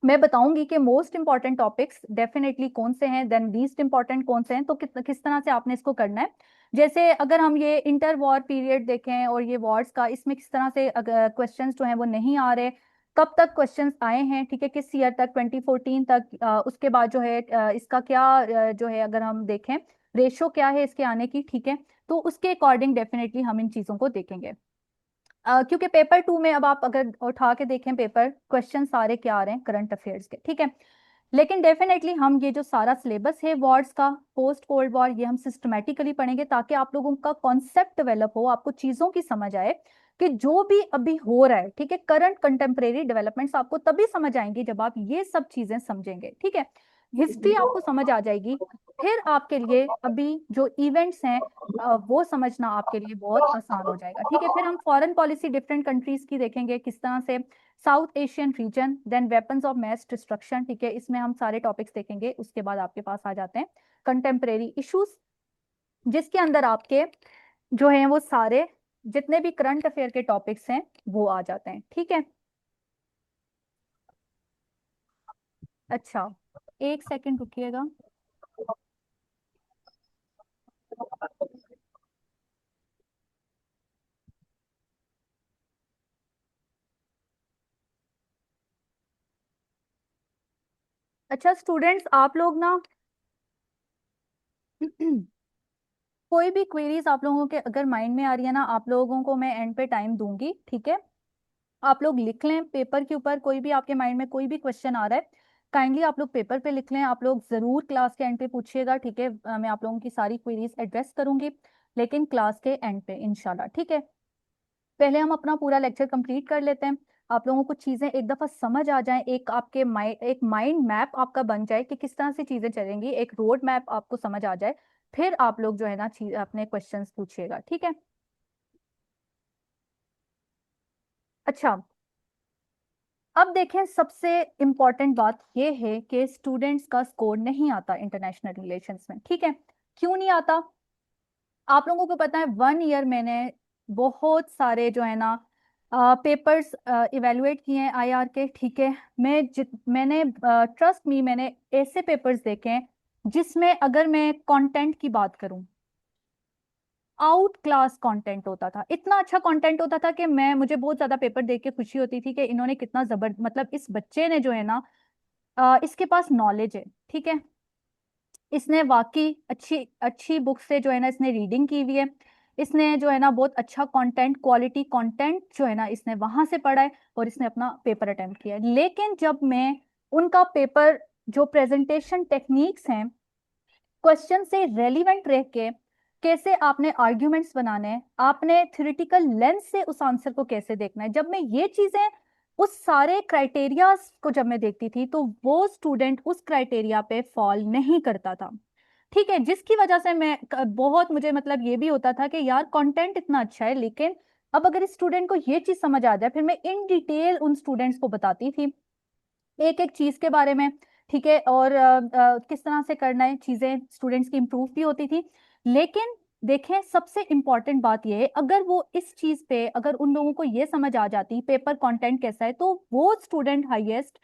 मैं बताऊंगी कि मोस्ट इंपॉर्टेंट टॉपिक्स डेफिनेटली कौन से हैं, देन लीस्ट इंपॉर्टेंट कौन से हैं, तो किस तरह से आपने इसको करना है। जैसे अगर हम ये इंटर वॉर पीरियड देखें और ये वॉर्स का, इसमें किस तरह से क्वेश्चंस जो हैं वो नहीं आ रहे, कब तक क्वेश्चंस आए हैं। ठीक है, किस ईयर तक, 2014 तक। उसके बाद जो है इसका क्या जो है अगर हम देखें रेशो क्या है इसके आने की। ठीक है, तो उसके अकॉर्डिंग डेफिनेटली हम इन चीजों को देखेंगे। क्योंकि पेपर 2 में अब आप अगर उठा के देखें पेपर, क्वेश्चन सारे क्या आ रहे हैं, करंट अफेयर्स के। ठीक है, लेकिन डेफिनेटली हम ये जो सारा सिलेबस है वॉर्स का, पोस्ट कोल्ड वॉर, ये हम सिस्टमेटिकली पढ़ेंगे, ताकि आप लोगों का कॉन्सेप्ट डेवलप हो, आपको चीजों की समझ आए कि जो भी अभी हो रहा है। ठीक है, करंट कंटेम्प्रेरी डेवलपमेंट्स आपको तभी समझ आएंगी जब आप ये सब चीजें समझेंगे। ठीक है, हिस्ट्री आपको समझ आ जाएगी, फिर आपके लिए अभी जो इवेंट्स हैं वो समझना आपके लिए बहुत आसान हो जाएगा। ठीक है, फिर हम फॉरेन पॉलिसी डिफरेंट कंट्रीज की देखेंगे किस तरह से, South Asian region, then weapons of mass destruction. ठीक है, इसमें हम सारे टॉपिक्स देखेंगे। उसके बाद आपके पास आ जाते हैं कंटेम्प्रेरी इश्यूज, जिसके अंदर आपके जो है वो सारे जितने भी करंट अफेयर के टॉपिक्स हैं वो आ जाते हैं। ठीक है, अच्छा, एक सेकंड रुकिएगा। अच्छा स्टूडेंट्स, आप लोग ना कोई भी क्वेरीज आप लोगों के अगर माइंड में आ रही है ना, आप लोगों को मैं एंड पे टाइम दूंगी। ठीक है, आप लोग लिख लें पेपर के ऊपर, कोई भी आपके माइंड में कोई भी क्वेश्चन आ रहा है, काइंडली आप लोग पेपर पे लिख लें। आप लोग जरूर क्लास के एंड पे पूछिएगा। ठीक है, मैं आप लोगों की सारी क्वेरीज एड्रेस करूंगी, लेकिन क्लास के एंड पे इंशाल्लाह। ठीक है, पहले हम अपना पूरा लेक्चर कंप्लीट कर लेते हैं, आप लोगों को चीजें एक दफा समझ आ जाए, एक आपके माइंड, एक माइंड मैप आपका बन जाए कि किस तरह से चीजें चलेंगी, एक रोड मैप आपको समझ आ जाए। फिर आप लोग जो है ना चीज अपने क्वेश्चंस पूछिएगा। ठीक है, अच्छा, अब देखें सबसे इम्पॉर्टेंट बात यह है कि स्टूडेंट्स का स्कोर नहीं आता इंटरनेशनल रिलेशंस में। ठीक है, क्यों नहीं आता, आप लोगों को पता है 1 ईयर मैंने बहुत सारे जो है ना पेपर्स इवेलुएट किए हैं आईआर के। ठीक है, मैंने ट्रस्ट मी, मैंने ऐसे पेपर्स देखे हैं जिसमें अगर मैं कंटेंट की बात करूं, आउट क्लास कंटेंट होता था, इतना अच्छा कंटेंट होता था कि मैं, मुझे बहुत ज्यादा पेपर देख के खुशी होती थी कि इन्होंने कितना जबर, मतलब इस बच्चे ने जो है ना इसके पास नॉलेज है। ठीक है, इसने वाकई अच्छी अच्छी बुक से जो है ना इसने रीडिंग की हुई है, इसने जो है ना बहुत अच्छा कंटेंट, क्वालिटी कंटेंट जो है ना इसने वहां से पढ़ा है और इसने अपना पेपर अटेम्प्ट किया है। लेकिन जब मैं उनका पेपर, जो प्रेजेंटेशन टेक्निक्स हैं, क्वेश्चन से रेलिवेंट रह के कैसे आपने आर्ग्यूमेंट्स बनाने हैं, आपने थ्योरेटिकल लेंस से उस आंसर को कैसे देखना है, जब मैं ये चीजें, उस सारे क्राइटेरियाज को जब मैं देखती थी, तो वो स्टूडेंट उस क्राइटेरिया पे फॉल नहीं करता था। ठीक है, जिसकी वजह से मैं बहुत, मुझे मतलब ये भी होता था कि यार कंटेंट इतना अच्छा है, लेकिन अब अगर इस स्टूडेंट को ये चीज समझ आ जाए, फिर मैं इन डिटेल उन स्टूडेंट्स को बताती थी एक एक चीज के बारे में। ठीक है, और किस तरह से करना है, चीजें स्टूडेंट्स की इंप्रूव भी होती थी। लेकिन देखें, सबसे इंपॉर्टेंट बात यह है, अगर वो इस चीज पे, अगर उन लोगों को ये समझ आ जाती पेपर कंटेंट कैसा है, तो वो स्टूडेंट हाईएस्ट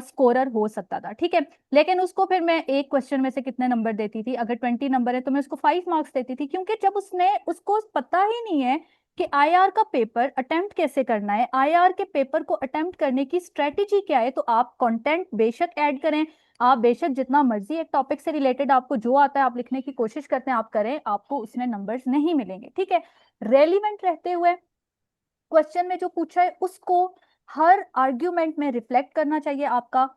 स्कोरर हो सकता था। ठीक है, लेकिन उसको फिर मैं एक क्वेश्चन में से कितने नंबर देती थी, अगर 20 नंबर है तो मैं उसको 5 मार्क्स देती थी, क्योंकि जब उसने, उसको पता ही नहीं है कि आईआर का पेपर अटेम्प्ट कैसे करना है, आईआर के पेपर को अटेम्प्ट करने की स्ट्रेटेजी क्या है। तो आप कंटेंट बेशक ऐड करें, आप बेशक जितना मर्जी एक टॉपिक से रिलेटेड आपको जो आता है आप लिखने की कोशिश करते हैं, आप करें, आपको उसमें नंबर्स नहीं मिलेंगे। ठीक है, रेलिवेंट रहते हुए क्वेश्चन में जो पूछा है उसको हर आर्ग्यूमेंट में रिफ्लेक्ट करना चाहिए आपका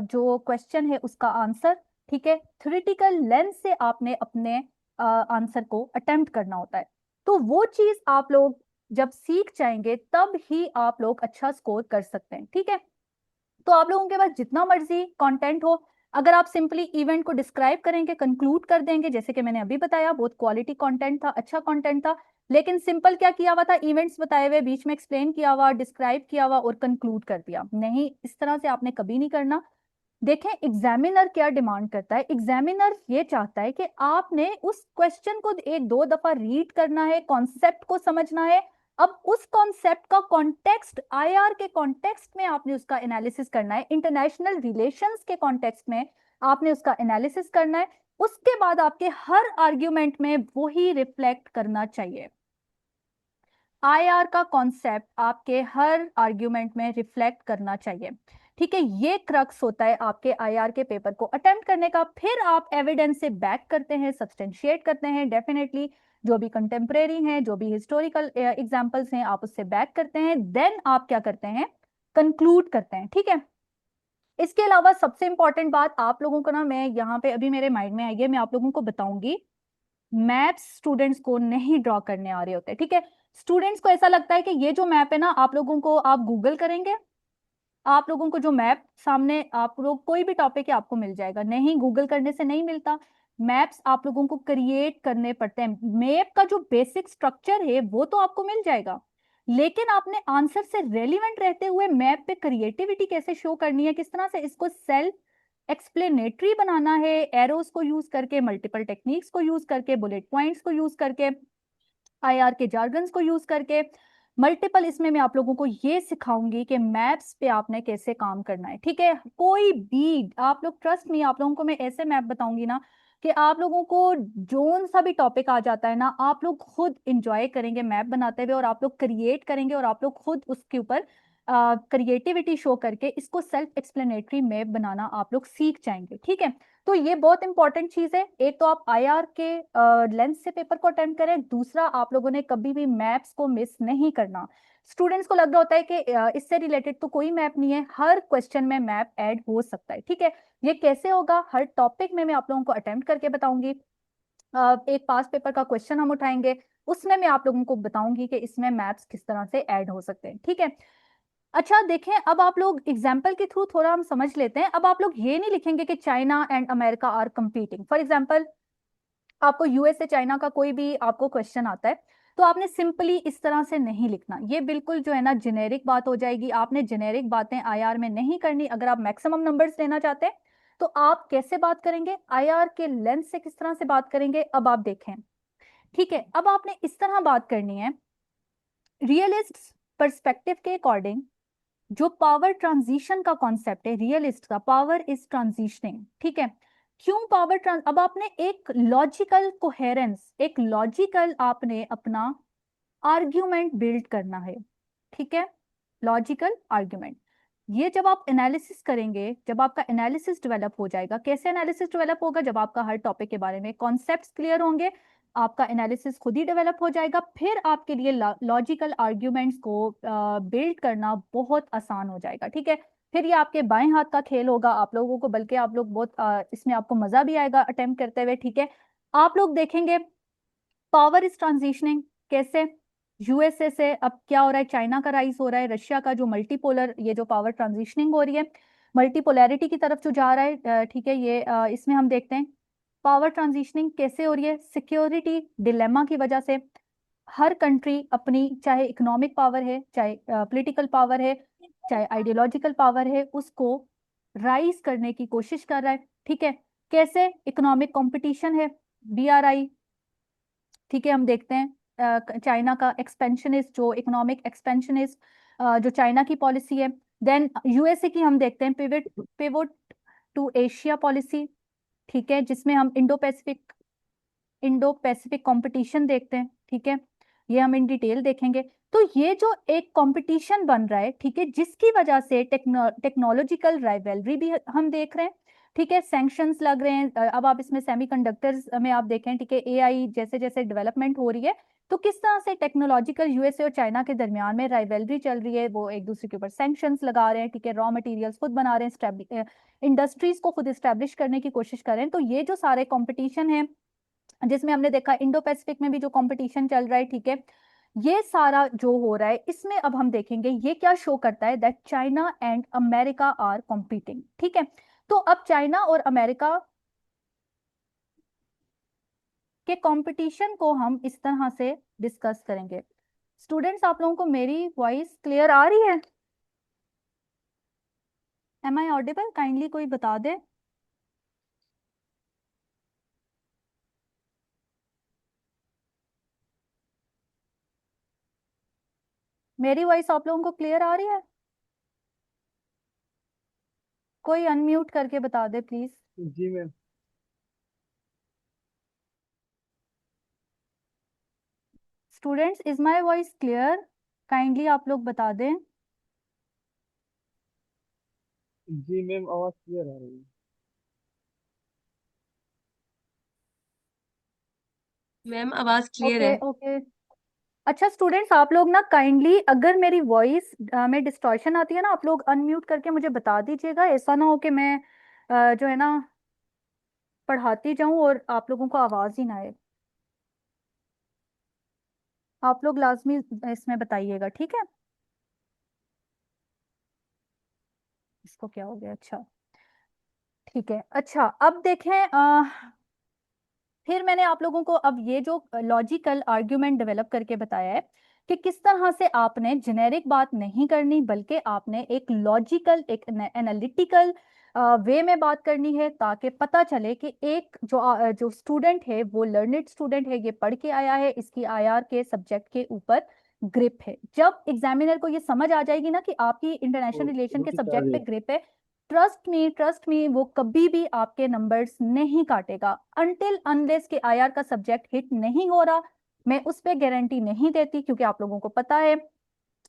जो क्वेश्चन है उसका आंसर। ठीक है, थ्योरेटिकल लेंस से आपने अपने आंसर को अटेम्प्ट करना होता है। तो वो चीज आप लोग जब सीख जाएंगे तब ही आप लोग अच्छा स्कोर कर सकते हैं। ठीक है, तो आप लोगों के पास जितना मर्जी कंटेंट हो, अगर आप सिंपली इवेंट को डिस्क्राइब करेंगे, कंक्लूड कर देंगे, जैसे कि मैंने अभी बताया बहुत क्वालिटी कंटेंट था, अच्छा कंटेंट था, लेकिन सिंपल क्या किया हुआ था, इवेंट्स बताए हुए, बीच में एक्सप्लेन किया हुआ, डिस्क्राइब किया हुआ और कंक्लूड कर दिया, नहीं, इस तरह से आपने कभी नहीं करना। देखें एग्जामिनर क्या डिमांड करता है, एग्जामिनर ये चाहता है कि आपने उस क्वेश्चन को एक दो दफा रीड करना है, कॉन्सेप्ट को समझना है। अब उस कॉन्सेप्ट का कॉन्टेक्स्ट, आईआर के कॉन्टेक्स्ट में आपने उसका एनालिसिस करना है, इंटरनेशनल रिलेशंस के कॉन्टेक्स्ट में आपने उसका एनालिसिस करना है। उसके बाद आपके हर आर्ग्यूमेंट में वही रिफ्लेक्ट करना चाहिए, आईआर का कॉन्सेप्ट आपके हर आर्ग्यूमेंट में रिफ्लेक्ट करना चाहिए। ठीक है, ये क्रक्स होता है आपके आईआर के पेपर को अटेम्प्ट करने का। फिर आप एविडेंस से बैक करते हैं, सब्सटेंशिएट करते हैं, डेफिनेटली जो भी कंटेम्प्रेरी हैं, जो भी हिस्टोरिकल एग्जांपल्स हैं, आप उससे बैक करते हैं, देन आप क्या करते हैं, कंक्लूड करते हैं। ठीक है, इसके अलावा सबसे इंपॉर्टेंट बात आप लोगों को ना, मैं यहाँ पे अभी मेरे माइंड में आई है, मैं आप लोगों को बताऊंगी, मैप्स स्टूडेंट्स को नहीं ड्रॉ करने आ रहे होते। ठीक है, स्टूडेंट्स को ऐसा लगता है कि ये जो मैप है ना, आप लोगों को, आप गूगल करेंगे, आप लोगों को जो मैप सामने, आप लोग कोई भी टॉपिक है आपको मिल जाएगा, नहीं, गूगल करने से नहीं मिलता। मैप्स आप लोगों को क्रिएट करने पड़ते हैं, मैप का जो बेसिक स्ट्रक्चर है वो तो आपको मिल जाएगा, लेकिन आपने आंसर से रेलिवेंट रहते हुए मैप पे क्रिएटिविटी कैसे शो करनी है, किस तरह से इसको सेल्फ एक्सप्लेनेटरी बनाना है, एरोस को यूज करके, मल्टीपल टेक्निक्स को यूज करके, बुलेट पॉइंट्स को यूज करके, आईआर के जार्गन्स को यूज करके, मल्टीपल, इसमें मैं आप लोगों को ये सिखाऊंगी कि मैप्स पे आपने कैसे काम करना है। ठीक है, कोई भी, आप लोग ट्रस्ट मी, आप लोगों को मैं ऐसे मैप बताऊंगी ना कि आप लोगों को जोन सा भी टॉपिक आ जाता है ना, आप लोग खुद इंजॉय करेंगे मैप बनाते हुए, और आप लोग क्रिएट करेंगे, और आप लोग खुद उसके ऊपर क्रिएटिविटी शो करके इसको सेल्फ एक्सप्लेनेटरी मैप बनाना आप लोग सीख जाएंगे। ठीक है, तो ये बहुत इंपॉर्टेंट चीज है, एक तो आप आईआर के लेंस से पेपर को अटेम्प्ट करें, दूसरा आप लोगों ने कभी भी मैप्स को मिस नहीं करना। स्टूडेंट्स को लग रहा होता है कि इससे रिलेटेड तो कोई मैप नहीं है, हर क्वेश्चन में मैप ऐड हो सकता है। ठीक है, ये कैसे होगा, हर टॉपिक में मैं आप लोगों को अटेम्प्ट करके बताऊंगी। एक पास पेपर का क्वेश्चन हम उठाएंगे, उसमें मैं आप लोगों को बताऊंगी कि इसमें मैप्स किस तरह से ऐड हो सकते हैं। ठीक है, अच्छा देखें, अब आप लोग एग्जाम्पल के थ्रू थोड़ा हम समझ लेते हैं। अब आप लोग ये नहीं लिखेंगे कि China and America are competing. For example, आपको यूएसए चाइना का कोई भी आपको क्वेश्चन आता है, तो आपने सिंपली इस तरह से नहीं लिखना, ये बिल्कुल जो है ना जेनेरिक बात हो जाएगी, आपने जेनेरिक बातें आईआर में नहीं करनी। अगर आप मैक्सिमम नंबर्स लेना चाहते हैं तो आप कैसे बात करेंगे, आईआर के लेंस से किस तरह से बात करेंगे, अब आप देखें। ठीक है, अब आपने इस तरह बात करनी है, रियलिस्ट पर्सपेक्टिव के अकॉर्डिंग, जो पावर ट्रांजिशन का कॉन्सेप्ट है, रियलिस्ट का, पावर इज ट्रांजिशनिंग। ठीक है, क्यों पावर ट्रांस, अब आपने एक लॉजिकल कोहेरेंस, एक लॉजिकल आपने अपना आर्ग्यूमेंट बिल्ड करना है। ठीक है, लॉजिकल आर्ग्यूमेंट, ये जब आप एनालिसिस करेंगे, जब आपका एनालिसिस डेवलप हो जाएगा, कैसे एनालिसिस डेवलप होगा, जब आपका हर टॉपिक के बारे में कॉन्सेप्ट्स क्लियर होंगे, आपका एनालिसिस खुद ही डेवलप हो जाएगा, फिर आपके लिए लॉजिकल आर्ग्यूमेंट्स को बिल्ड करना बहुत आसान हो जाएगा। ठीक है, फिर ये आपके बाएं हाथ का खेल होगा आप लोगों को, बल्कि आप लोग बहुत इसमें आपको मजा भी आएगा अटेम्प्ट करते हुए। ठीक है, आप लोग देखेंगे पावर इज ट्रांजिशनिंग कैसे, यूएसए से अब क्या हो रहा है, चाइना का राइज हो रहा है, रशिया का जो मल्टीपोलर, ये जो पावर ट्रांजिशनिंग हो रही है मल्टीपोलैरिटी की तरफ जो जा रहा है, ठीक है, ये इसमें हम देखते हैं पावर ट्रांजिशनिंग कैसे हो रही है, सिक्योरिटी डिलेमा की वजह से। हर कंट्री अपनी, चाहे इकोनॉमिक पावर है, चाहे पॉलिटिकल पावर है, चाहे आइडियोलॉजिकल पावर है, उसको राइज करने की कोशिश कर रहा है। ठीक है, कैसे, इकोनॉमिक कंपटीशन है, बीआरआई। ठीक है, हम देखते हैं चाइना का एक्सपेंशनिस्ट, जो इकोनॉमिक एक्सपेंशनिस्ट जो चाइना की पॉलिसी है। देन यूएसए की हम देखते हैं pivot pivot to Asia policy. ठीक है, जिसमें हम इंडो पैसिफिक कंपटीशन देखते हैं। ठीक है, ये हम इन डिटेल देखेंगे। तो ये जो एक कंपटीशन बन रहा है, ठीक है, जिसकी वजह से टेक्नोलॉजिकल राइवलरी भी हम देख रहे हैं। ठीक है, सैंक्शंस लग रहे हैं। अब आप इसमें सेमीकंडक्टर्स में आप देखें, ठीक है, एआई जैसे जैसे डेवलपमेंट हो रही है, तो किस तरह से टेक्नोलॉजिकल यूएसए और चाइना के दरमियान में राइवलरी चल रही है, वो एक दूसरे के ऊपर सैंक्शंस लगा रहे हैं। ठीक है, रॉ मटेरियल्स खुद बना रहे हैं, इंडस्ट्रीज को खुद इस्टेब्लिश करने की कोशिश कर रहे हैं। तो ये जो सारे कॉम्पिटिशन है, जिसमें हमने देखा इंडो पैसिफिक में भी जो कंपटीशन चल रहा है, ठीक है, ये सारा जो हो रहा है, इसमें अब हम देखेंगे ये क्या शो करता है, that China and America are competing. ठीक है, तो अब चाइना और अमेरिका के कंपटीशन को हम इस तरह से डिस्कस करेंगे। स्टूडेंट्स, आप लोगों को मेरी वॉइस क्लियर आ रही है? M I audible? काइंडली कोई बता दे। मेरी वॉइस आप लोगों को क्लियर आ रही है? कोई अनम्यूट करके बता दे प्लीज। जी ma'am. Students, is my voice clear? Kindly आप लोग बता दें। जी मैम, आवाज क्लियर आ रही है। मैम आवाज क्लियर ओके है। ओके। अच्छा स्टूडेंट्स, आप लोग ना काइंडली, अगर मेरी वॉइस में डिस्टॉर्शन आती है ना, आप लोग अनम्यूट करके मुझे बता दीजिएगा। ऐसा ना हो कि मैं जो है ना पढ़ाती जाऊं और आप लोगों को आवाज ही ना आए। आप लोग लाजमी इसमें बताइएगा, ठीक है। इसको क्या हो गया? अच्छा, ठीक है। अच्छा, अब देखें, फिर मैंने आप लोगों को अब ये जो लॉजिकल आर्ग्यूमेंट डेवलप करके बताया है कि किस तरह से आपने जेनेरिक बात नहीं करनी, बल्कि आपने एक लॉजिकल, एक एनालिटिकल वे में बात करनी है, ताकि पता चले कि एक जो स्टूडेंट है वो लर्नेड स्टूडेंट है, ये पढ़ के आया है, इसकी आईआर के सब्जेक्ट के ऊपर ग्रिप है। जब एग्जामिनर को ये समझ आ जाएगी ना कि आपकी इंटरनेशनल रिलेशन के रोटी चार सब्जेक्ट पे है। ग्रिप है, ट्रस्ट मी वो कभी भी आपके नंबर्स नहीं काटेगा अनटिल अनलेस के आईआर का सब्जेक्ट हिट नहीं हो रहा। मैं उस पे गारंटी नहीं देती, क्योंकि आप लोगों को पता है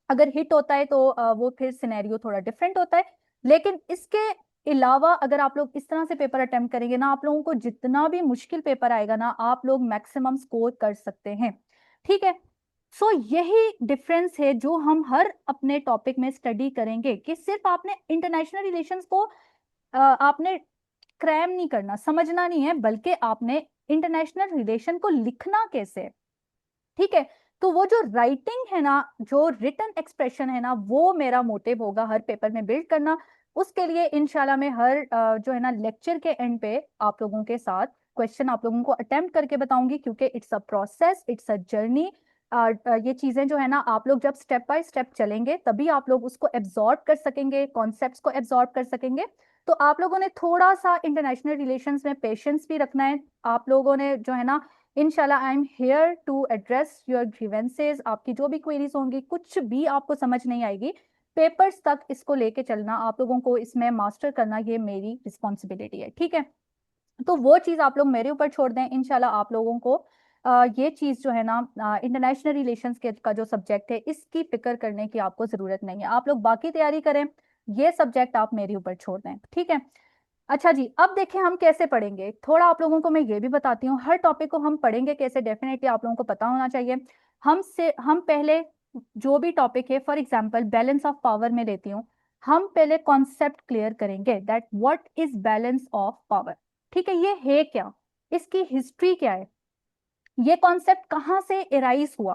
अगर हिट होता है तो वो फिर सिनेरियो थोड़ा डिफरेंट होता है। लेकिन इसके अलावा अगर आप लोग इस तरह से पेपर अटेम्प्ट करेंगे ना, आप लोगों को जितना भी मुश्किल पेपर आएगा ना, आप लोग मैक्सिमम स्कोर कर सकते हैं। ठीक है, सो यही डिफरेंस है जो हम हर अपने टॉपिक में स्टडी करेंगे, कि सिर्फ आपने इंटरनेशनल रिलेशंस को आपने क्रैम नहीं करना, समझना नहीं है, बल्कि आपने इंटरनेशनल रिलेशन को लिखना कैसे है। ठीक है, तो वो जो राइटिंग है ना, जो रिटन एक्सप्रेशन है ना, वो मेरा मोटिव होगा हर पेपर में बिल्ड करना। उसके लिए इंशाल्लाह मैं हर जो है ना लेक्चर के एंड पे आप लोगों के साथ क्वेश्चन आप लोगों को अटेम्प्ट करके बताऊंगी, क्योंकि it's a process, it's a journey. ये चीजें जो है ना, आप लोग जब स्टेप बाय स्टेप चलेंगे तभी आप लोग उसको एब्जॉर्ब कर सकेंगे, कॉन्सेप्ट्स को एब्जॉर्ब कर सकेंगे। तो आप लोगों ने थोड़ा सा इंटरनेशनल रिलेशंस में पेशेंस भी रखना है। आप लोगों ने जो है ना, इंशाल्लाह I am here to address your grievances. आपकी जो भी क्वेरीज होंगी, कुछ भी आपको समझ नहीं आएगी, पेपर्स तक इसको लेके चलना, आप लोगों को इसमें मास्टर करना, ये मेरी रिस्पॉन्सिबिलिटी है। ठीक है, तो वो चीज आप लोग मेरे ऊपर छोड़ दें। इंशाल्लाह आप लोगों को ये चीज जो है ना, इंटरनेशनल रिलेशंस के का जो सब्जेक्ट है, इसकी फिक्र करने की आपको जरूरत नहीं है। आप लोग बाकी तैयारी करें, ये सब्जेक्ट आप मेरे ऊपर छोड़ दें। ठीक है, अच्छा जी, अब देखिए हम कैसे पढ़ेंगे, थोड़ा आप लोगों को मैं ये भी बताती हूँ, हर टॉपिक को हम पढ़ेंगे कैसे, डेफिनेटली आप लोगों को पता होना चाहिए। हम पहले जो भी टॉपिक है, for example balance of power में लेती हूँ, हम पहले कॉन्सेप्ट क्लियर करेंगे that what is balance of power. ठीक है, ये है क्या, इसकी हिस्ट्री क्या है, ये कॉन्सेप्ट कहाँ से एराइज हुआ,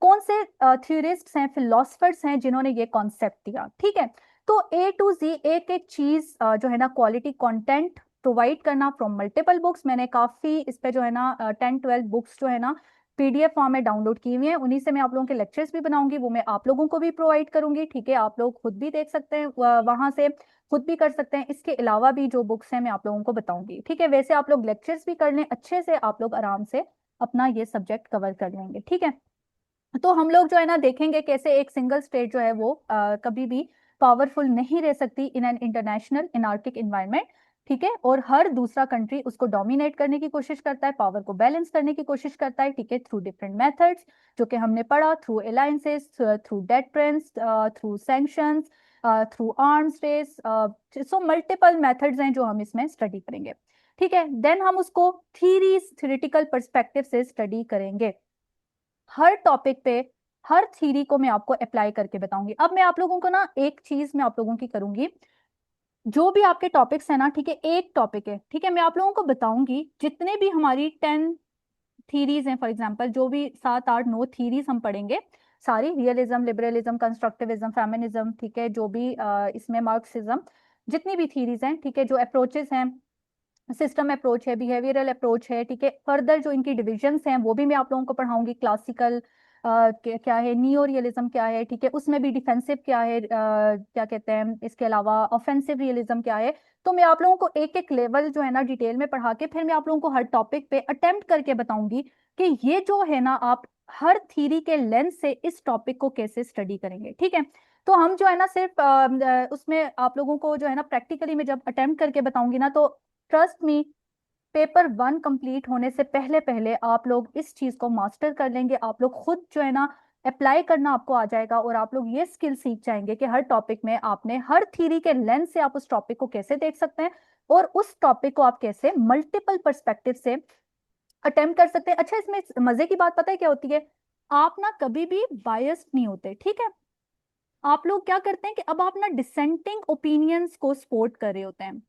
कौन से थ्योरिस्ट्स हैं, फिलोसफर्स हैं जिन्होंने ये कॉन्सेप्ट दिया। ठीक है, तो ए टू जी एक एक चीज जो है ना, क्वालिटी कंटेंट प्रोवाइड करना फ्रॉम मल्टीपल बुक्स, मैंने काफी इस पे जो है ना 10-12 बुक्स जो है ना पीडीएफ फॉर्म में डाउनलोड की हुई है, उन्हीं से मैं आप लोगों के लेक्चर्स भी बनाऊंगी, वो मैं आप लोगों को भी प्रोवाइड करूंगी। ठीक है, आप लोग खुद भी देख सकते हैं, वहां से खुद भी कर सकते हैं, इसके अलावा भी जो बुक्स हैं मैं आप लोगों को बताऊंगी। ठीक है, वैसे आप लोग लेक्चर्स भी कर लें अच्छे से, आप लोग आराम से अपना ये सब्जेक्ट कवर कर लेंगे। ठीक है, तो हम लोग जो है ना देखेंगे कैसे एक सिंगल स्टेट जो है वो कभी भी पावरफुल नहीं रह सकती इन एन इंटरनेशनल इनआर्किक इन्वायरमेंट। ठीक है, और हर दूसरा कंट्री उसको डोमिनेट करने की कोशिश करता है, पावर को बैलेंस करने की कोशिश करता है। ठीक है, थ्रू डिफरेंट मेथड्स जो कि हमने पढ़ा, through alliances, through deterrence, through sanctions, through arms race, so multiple methods हैं जो हम इसमें स्टडी करेंगे। ठीक है, देन हम उसको थ्योरेटिकल पर्सपेक्टिव से स्टडी करेंगे, हर टॉपिक पे हर थ्योरी को मैं आपको अप्लाई करके बताऊंगी। अब मैं आप लोगों को ना एक चीज मैं आप लोगों की करूंगी, जो भी आपके टॉपिक्स है ना, ठीक है, एक टॉपिक है, ठीक है, मैं आप लोगों को बताऊंगी जितने भी हमारी 10 थीरीज हैं, फॉर एग्जांपल जो भी 7-8-9 थीरीज हम पढ़ेंगे, सारी रियलिज्म, लिबरलिज्म, कंस्ट्रक्टिविज्म, फेमिनिज्म, ठीक है, जो भी इसमें मार्क्सिज्म, जितनी भी थीरीज हैं, ठीक है, जो अप्रोचेस हैं, सिस्टम अप्रोच है, बिहेवियरल अप्रोच है, ठीक है, फर्दर जो इनकी डिविजन्स हैं वो भी मैं आप लोगों को पढ़ाऊंगी, क्लासिकल क्या है, नियो रियलिज्म क्या है, ठीक है, उसमें भी डिफेंसिव क्या है, क्या कहते हैं, इसके अलावा ऑफेंसिव रियलिज्म क्या है। तो मैं आप लोगों को एक एक लेवल जो है ना डिटेल में पढ़ा के फिर मैं आप लोगों को हर टॉपिक पे अटेम्प्ट करके बताऊंगी कि ये जो है ना आप हर थीरी के लेंस से इस टॉपिक को कैसे स्टडी करेंगे। ठीक है, तो हम जो है ना सिर्फ उसमें आप लोगों को जो है ना प्रैक्टिकली मैं जब अटेम्प्ट करके बताऊंगी ना, तो ट्रस्ट मी, पेपर 1 कंप्लीट होने से पहले पहले आप लोग इस चीज को मास्टर कर लेंगे, आप लोग खुद जो है ना अप्लाई करना आपको आ जाएगा, और आप लोग ये स्किल सीख जाएंगे कि हर टॉपिक में आपने हर थ्योरी के लेंस से आप उस टॉपिक को कैसे देख सकते हैं, और उस टॉपिक को आप कैसे मल्टीपल पर्सपेक्टिव से अटेम्प्ट कर सकते हैं। अच्छा, इसमें मजे की बात पता है क्या होती है, आप ना कभी भी बायस्ड नहीं होते। ठीक है, आप लोग क्या करते हैं कि अब आप ना डिसेंटिंग ओपिनियंस को सपोर्ट कर रहे होते हैं,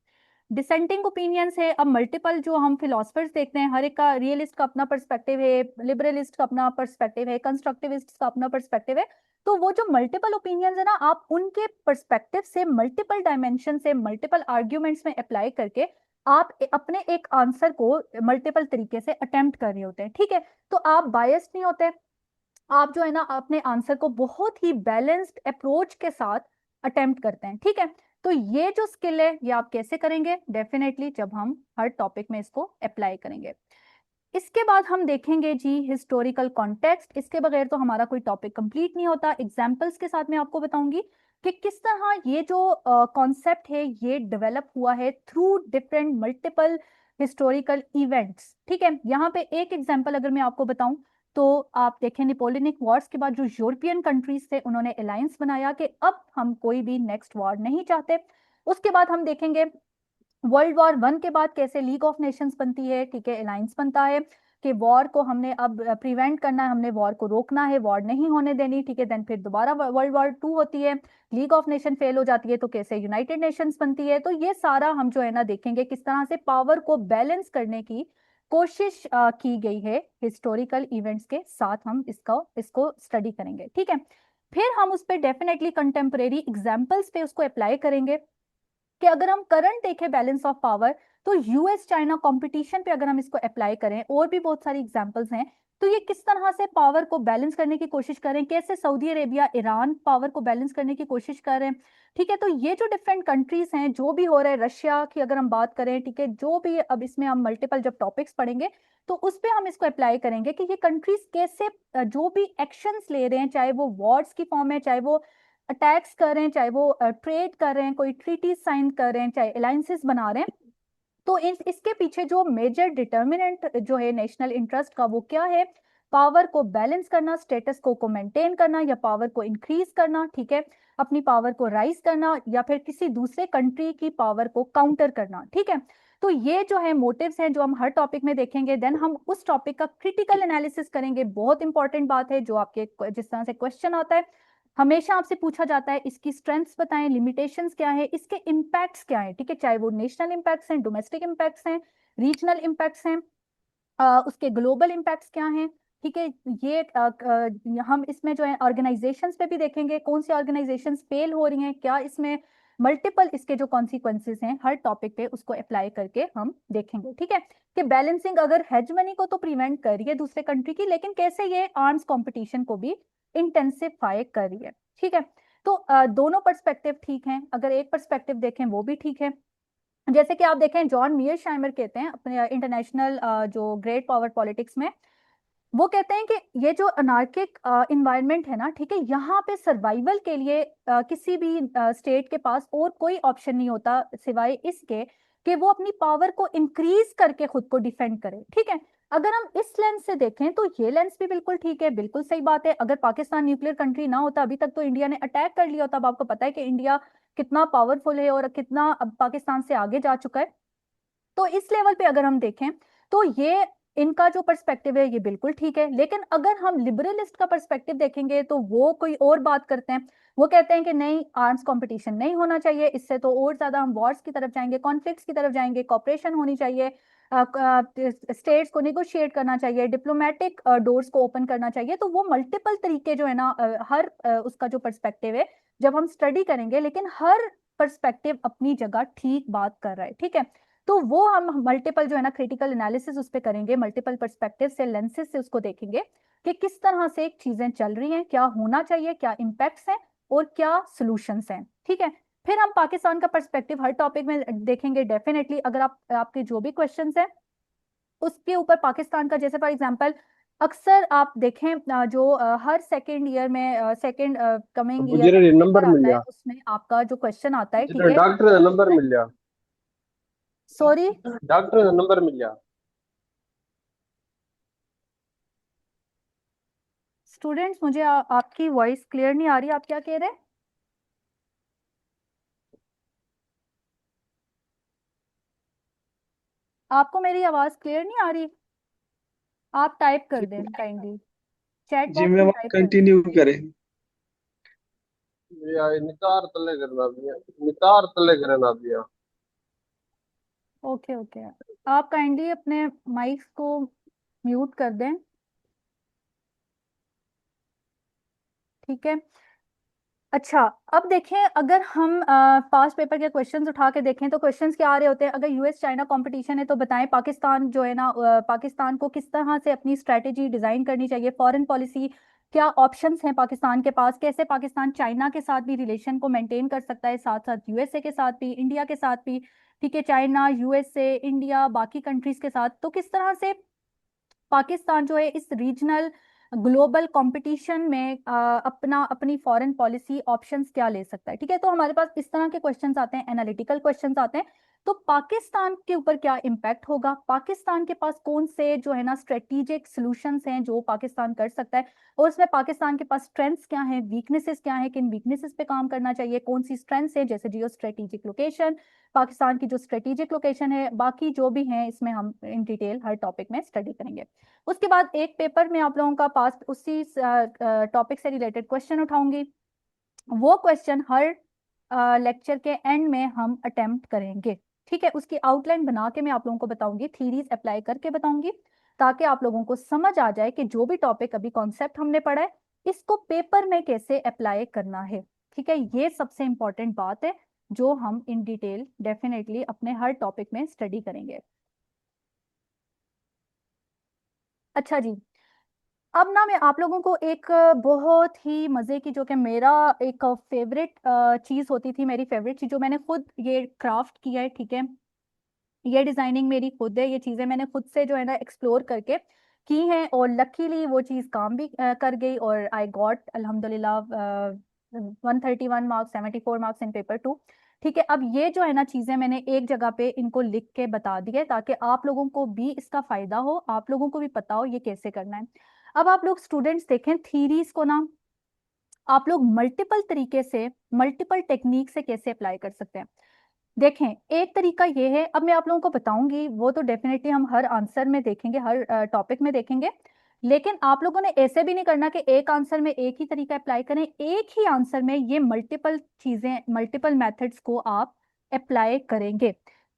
डिसेंटिंग ओपिनियंस है। अब मल्टीपल जो हम फिलोसफर्स देखते हैं, हर एक का, रियलिस्ट का अपना पर्सपेक्टिव है, लिबरलिस्ट का अपना पर्सपेक्टिव है, कंस्ट्रक्टिविस्ट का अपना पर्सपेक्टिव है। तो वो जो मल्टीपल ओपिनियंस है ना, आप उनके पर्सपेक्टिव से मल्टीपल डायमेंशन से मल्टीपल आर्ग्यूमेंट्स में अप्लाई करके आप अपने एक आंसर को मल्टीपल तरीके से अटेम्प्ट कर रहे होते हैं। ठीक है, तो आप बायस्ड नहीं होते, आप जो है ना अपने आंसर को बहुत ही बैलेंस्ड अप्रोच के साथ अटेम्प्ट करते हैं। ठीक है, तो ये जो स्किल है ये आप कैसे करेंगे, डेफिनेटली जब हम हर टॉपिक में इसको अप्लाई करेंगे। इसके बाद हम देखेंगे जी हिस्टोरिकल कॉन्टेक्स्ट, इसके बगैर तो हमारा कोई टॉपिक कंप्लीट नहीं होता। एग्जाम्पल्स के साथ मैं आपको बताऊंगी कि किस तरह ये जो कॉन्सेप्ट है ये डेवलप हुआ है through different multiple historical events. ठीक है, यहाँ पे एक एग्जाम्पल अगर मैं आपको बताऊं, तो आप देखें नेपोलियनिक वॉर्स के बाद जो यूरोपियन कंट्रीज थे उन्होंने अलायंस बनाया कि अब हम कोई भी नेक्स्ट वॉर नहीं चाहते। उसके बाद हम देखेंगे वर्ल्ड वॉर 1 के बाद कैसे लीग ऑफ नेशंस बनती है, ठीक है, अलायंस बनता है कि वॉर को हमने अब प्रिवेंट करना है, हमने वॉर को रोकना है, वॉर नहीं होने देनी। ठीक है, देन फिर दोबारा वर्ल्ड वॉर 2 होती है, लीग ऑफ नेशन फेल हो जाती है, तो कैसे यूनाइटेड नेशंस बनती है। तो ये सारा हम जो है ना देखेंगे किस तरह से पावर को बैलेंस करने की कोशिश की गई है हिस्टोरिकल इवेंट्स के साथ, हम इसको स्टडी करेंगे। ठीक है, फिर हम उस पर डेफिनेटली कंटेम्परेरी एग्जाम्पल्स पे उसको अप्लाई करेंगे कि अगर हम करंट देखें बैलेंस ऑफ पावर, तो यूएस चाइना कंपटीशन पे अगर हम इसको अप्लाई करें, और भी बहुत सारी एग्जांपल्स हैं, तो ये किस तरह से पावर को बैलेंस करने की कोशिश करें, कैसे सऊदी अरेबिया ईरान पावर को बैलेंस करने की कोशिश कर रहे हैं। ठीक है, तो ये जो डिफरेंट कंट्रीज हैं, जो भी हो रहा है, रशिया की अगर हम बात करें, ठीक है, जो भी, अब इसमें हम मल्टीपल जब टॉपिक्स पढ़ेंगे तो उस पे हम इसको अप्लाई करेंगे कि ये कंट्रीज कैसे जो भी एक्शंस ले रहे हैं, चाहे वो वॉर्स की फॉर्म है, चाहे वो अटैक्स कर रहे हैं, चाहे वो ट्रेड कर रहे हैं, कोई ट्रीटी साइन कर रहे हैं, चाहे अलायंसेस बना रहे हैं, तो इसके पीछे जो मेजर डिटर्मिनेंट जो है नेशनल इंटरेस्ट का वो क्या है, पावर को बैलेंस करना, स्टेटस को मेंटेन करना या पावर को इंक्रीज करना, ठीक है, अपनी पावर को राइज करना या फिर किसी दूसरे कंट्री की पावर को काउंटर करना, ठीक है। तो ये जो है मोटिव्स हैं जो हम हर टॉपिक में देखेंगे। देन हम उस टॉपिक का क्रिटिकल एनालिसिस करेंगे। बहुत इंपॉर्टेंट बात है जो आपके जिस तरह से क्वेश्चन आता है, हमेशा आपसे पूछा जाता है इसकी स्ट्रेंथ्स बताएं, लिमिटेशंस क्या है, इसके इम्पैक्ट्स क्या है, ठीक है, चाहे वो नेशनल इम्पैक्ट्स हैं, डोमेस्टिक इम्पैक्ट्स हैं, रीजनल इम्पैक्ट्स हैं, उसके ग्लोबल इम्पैक्ट्स क्या हैं, ठीक है। ये हम इसमें जो है ऑर्गेनाइजेशंस पे भी देखेंगे, कौन सी ऑर्गेनाइजेशंस फेल हो रही हैं, क्या इसमें मल्टीपल इसके जो कॉन्सिक्वेंसेस हैं हर टॉपिक पे उसको अप्लाई करके हम देखेंगे, ठीक है। कि बैलेंसिंग अगर हेजमनी को तो प्रिवेंट कर रही है दूसरे कंट्री की, लेकिन कैसे ये आर्म्स कंपटीशन को भी इंटेंसिफाई कर रही है, ठीक है। तो दोनों पर्सपेक्टिव ठीक हैं, अगर एक पर्सपेक्टिव देखें वो भी ठीक है। जैसे कि आप देखें जॉन मीयरशाइमर कहते हैं अपने इंटरनेशनल जो ग्रेट पावर पॉलिटिक्स में, वो कहते हैं कि ये जो अनार्किक इन्वायरमेंट है ना, ठीक है, यहाँ पे सर्वाइवल के लिए किसी भी स्टेट के पास और कोई ऑप्शन नहीं होता सिवाय इसके कि वो अपनी पावर को इंक्रीज करके खुद को डिफेंड करे, ठीक है। अगर हम इस लेंस से देखें तो ये लेंस भी बिल्कुल ठीक है, बिल्कुल सही बात है। अगर पाकिस्तान न्यूक्लियर कंट्री ना होता अभी तक तो इंडिया ने अटैक कर लिया होता। अब आपको पता है कि इंडिया कितना पावरफुल है और कितना अब पाकिस्तान से आगे जा चुका है। तो इस लेवल पे अगर हम देखें तो ये इनका जो पर्सपेक्टिव है ये बिल्कुल ठीक है। लेकिन अगर हम लिबरलिस्ट का पर्सपेक्टिव देखेंगे तो वो कोई और बात करते हैं। वो कहते हैं कि नहीं, आर्म्स कंपटीशन नहीं होना चाहिए, इससे तो और ज्यादा हम वॉर्स की तरफ जाएंगे, कॉन्फ्लिक्ट्स की तरफ जाएंगे, कॉपरेशन होनी चाहिए, स्टेट्स को निगोशिएट करना चाहिए, डिप्लोमेटिक डोर्स को ओपन करना चाहिए। तो वो मल्टीपल तरीके जो है ना हर उसका जो पर्सपेक्टिव है जब हम स्टडी करेंगे, लेकिन हर पर्सपेक्टिव अपनी जगह ठीक बात कर रहा है, ठीक है। तो वो हम मल्टीपल जो है ना क्रिटिकल एनालिसिस उस पे करेंगे, मल्टीपल पर्सपेक्टिव से, लेंसेज से उसको देखेंगे कि किस तरह से चीजें चल रही हैं, क्या होना चाहिए, क्या इम्पैक्ट्स हैं और क्या सॉल्यूशंस हैं, ठीक है। फिर हम पाकिस्तान का पर्सपेक्टिव हर टॉपिक में देखेंगे डेफिनेटली। अगर आपके जो भी क्वेश्चंस हैं उसके ऊपर पाकिस्तान का, जैसे फॉर एग्जांपल अक्सर आप देखें जो हर सेकेंड ईयर में सेकेंड कमिंग अब ईयर में मुझे जो नंबर पेपर मिल आता है गया। उसमें आपका जो क्वेश्चन आता है, ठीक मुझे है, डॉक्टर का तो नंबर उसमें मिल गया। सॉरी डॉक्टर का नंबर मिल गया। स्टूडेंट्स, मुझे आपकी वॉइस क्लियर नहीं आ रही, आप क्या कह रहे हैं? आपको मेरी आवाज क्लियर नहीं आ रही? आप टाइप कर दें काइंडली, चैट जी बॉक्स मैम, में आप टाइप कर दें। कंटिन्यू करें। यार नितार तले करना दिया, नितार तले करना दिया। ओके ओके, आप काइंडली अपने माइक्स को म्यूट कर दें, ठीक है। अच्छा, अब देखें अगर हम पास्ट पेपर के क्वेश्चंस उठा के देखें तो क्वेश्चंस क्या आ रहे होते हैं। अगर यूएस चाइना कंपटीशन है तो बताएं पाकिस्तान जो है ना पाकिस्तान को किस तरह से अपनी स्ट्रेटेजी डिजाइन करनी चाहिए, फॉरेन पॉलिसी क्या ऑप्शंस हैं पाकिस्तान के पास, कैसे पाकिस्तान चाइना के साथ भी रिलेशन को मेंटेन कर सकता है, साथ साथ यूएसए के साथ भी, इंडिया के साथ भी, ठीक है, चाइना, यूएसए, इंडिया, बाकी कंट्रीज के साथ, तो किस तरह से पाकिस्तान जो है इस रीजनल ग्लोबल कंपटीशन में अपना अपनी फॉरेन पॉलिसी ऑप्शंस क्या ले सकता है, ठीक है। तो हमारे पास इस तरह के क्वेश्चंस आते हैं, एनालिटिकल क्वेश्चंस आते हैं। तो पाकिस्तान के ऊपर क्या इम्पैक्ट होगा, पाकिस्तान के पास कौन से जो है ना स्ट्रेटेजिक सॉल्यूशंस हैं जो पाकिस्तान कर सकता है, और उसमें पाकिस्तान के पास स्ट्रेंथ्स क्या हैं, वीकनेसेस क्या हैं, किन वीकनेसेस पे काम करना चाहिए, कौन सी स्ट्रेंथ्स है, जैसे जियो स्ट्रेटेजिक लोकेशन, पाकिस्तान की जो स्ट्रेटेजिक लोकेशन है, बाकी जो भी हैं इसमें हम इन डिटेल हर टॉपिक में स्टडी करेंगे। उसके बाद एक पेपर में आप लोगों का पास उसी टॉपिक से रिलेटेड क्वेश्चन उठाऊंगी। वो क्वेश्चन हर लेक्चर के एंड में हम अटेम्प्ट करेंगे, ठीक है। उसकी आउटलाइन बना के मैं आप लोगों को बताऊंगी, थीरीज अप्लाई करके बताऊंगी, ताकि आप लोगों को समझ आ जाए कि जो भी टॉपिक अभी कॉन्सेप्ट हमने पढ़ा है इसको पेपर में कैसे अप्लाई करना है, ठीक है। ये सबसे इंपॉर्टेंट बात है जो हम इन डिटेल डेफिनेटली अपने हर टॉपिक में स्टडी करेंगे। अच्छा जी, अब ना मैं आप लोगों को एक बहुत ही मजे की, जो कि मेरा एक फेवरेट चीज होती थी, मेरी फेवरेट चीज जो मैंने खुद ये क्राफ्ट किया है, ठीक है, ये डिजाइनिंग मेरी खुद है, ये चीजें मैंने खुद से जो है ना एक्सप्लोर करके की हैं, और लकीली वो चीज काम भी कर गई, और आई गॉट अल्हम्दुलिल्लाह 131 मार्क्स, 74 मार्क्स इन पेपर 2, ठीक है। अब ये जो है ना चीजें मैंने एक जगह पे इनको लिख के बता दी है ताकि आप लोगों को भी इसका फायदा हो, आप लोगों को भी पता हो ये कैसे करना है। अब आप लोग स्टूडेंट्स देखें थीरीज को ना आप लोग मल्टीपल तरीके से, मल्टीपल टेक्निक से कैसे अप्लाई कर सकते हैं। देखें, एक तरीका ये है, अब मैं आप लोगों को बताऊंगी, वो तो डेफिनेटली हम हर आंसर में देखेंगे, हर टॉपिक में देखेंगे, लेकिन आप लोगों ने ऐसे भी नहीं करना कि एक आंसर में एक ही तरीका अप्लाई करें। एक ही आंसर में ये मल्टीपल चीजें, मल्टीपल मेथड्स को आप अप्लाई करेंगे।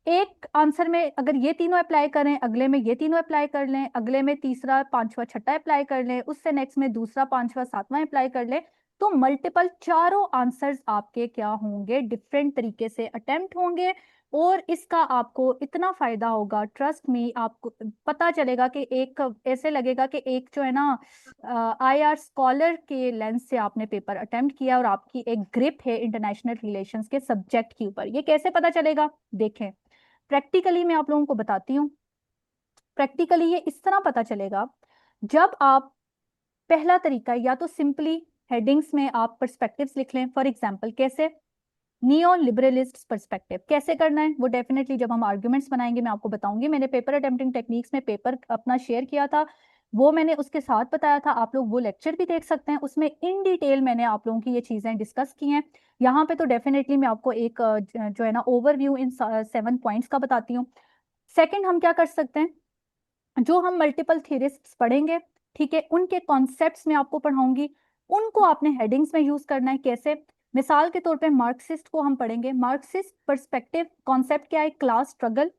एक आंसर में अगर ये तीनों अप्लाई करें, अगले में ये तीनों अप्लाई कर लें, अगले में तीसरा पांचवा छठा अप्लाई कर लें, उससे नेक्स्ट में दूसरा पांचवा सातवां अप्लाई कर लें, तो मल्टीपल चारों आंसर्स आपके क्या होंगे, डिफरेंट तरीके से अटेम्प्ट होंगे। और इसका आपको इतना फायदा होगा, ट्रस्ट मी, आपको पता चलेगा कि एक ऐसे लगेगा कि एक जो है ना आईआर स्कॉलर के लेंस से आपने पेपर अटेम्प्ट किया और आपकी एक ग्रिप है इंटरनेशनल रिलेशंस के सब्जेक्ट के ऊपर। ये कैसे पता चलेगा, देखें प्रैक्टिकली मैं आप लोगों को बताती हूँ। प्रैक्टिकली ये इस तरह पता चलेगा, जब आप पहला तरीका, या तो सिंपली हेडिंग्स में आप पर्सपेक्टिव्स लिख लें। फॉर एग्जांपल कैसे, नियो लिबरलिस्ट पर्सपेक्टिव कैसे करना है, वो डेफिनेटली जब हम आर्ग्यूमेंट्स बनाएंगे मैं आपको बताऊंगी। मैंने पेपर अटेम्प्टिंग टेक्निक्स में पेपर अपना शेयर किया था, वो मैंने उसके साथ बताया था, आप लोग वो लेक्चर भी देख सकते हैं, उसमें इन डिटेल मैंने आप लोगों की ये चीजें डिस्कस की हैं। यहाँ पे तो डेफिनेटली मैं आपको एक जो है ना ओवरव्यू इन 7 पॉइंट्स का बताती हूँ। सेकंड हम क्या कर सकते हैं, जो हम मल्टीपल थियरिस्ट्स पढ़ेंगे, ठीक है, उनके कॉन्सेप्ट्स में आपको पढ़ाऊंगी, उनको आपने हेडिंग्स में यूज करना है। कैसे, मिसाल के तौर पे मार्क्सिस्ट को हम पढ़ेंगे, मार्क्सिस्ट पर्सपेक्टिव कॉन्सेप्ट क्या है, क्लास स्ट्रगल,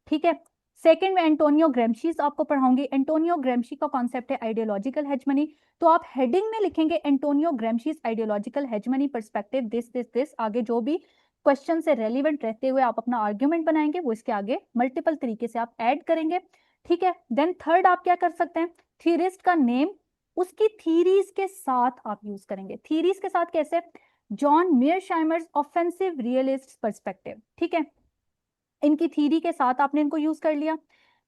ठीक है। सेकंड में एंटोनियो ग्रेम्शी आपको पढ़ाऊंगी, एंटोनियो ग्रेम्शी का कॉन्सेप्ट है आइडियोलॉजिकल हेजमनी, तो आप हेडिंग में लिखेंगे Antonio Gramsci ideological hegemony perspective this this this, आगे जो भी क्वेश्चन से रेलिवेंट रहते हुए आप अपना आर्ग्यूमेंट बनाएंगे, वो इसके आगे मल्टीपल तरीके से आप ऐड करेंगे, ठीक है। देन थर्ड आप क्या कर सकते हैं, थीरिस्ट का नेम उसकी थीरीज के साथ आप यूज करेंगे। थीरीज के साथ कैसे, जॉन मेयरशाइमर्स ऑफेंसिव रियलिस्ट पर्सपेक्टिव, ठीक है, इनकी थीरी के साथ आपने इनको यूज कर लिया।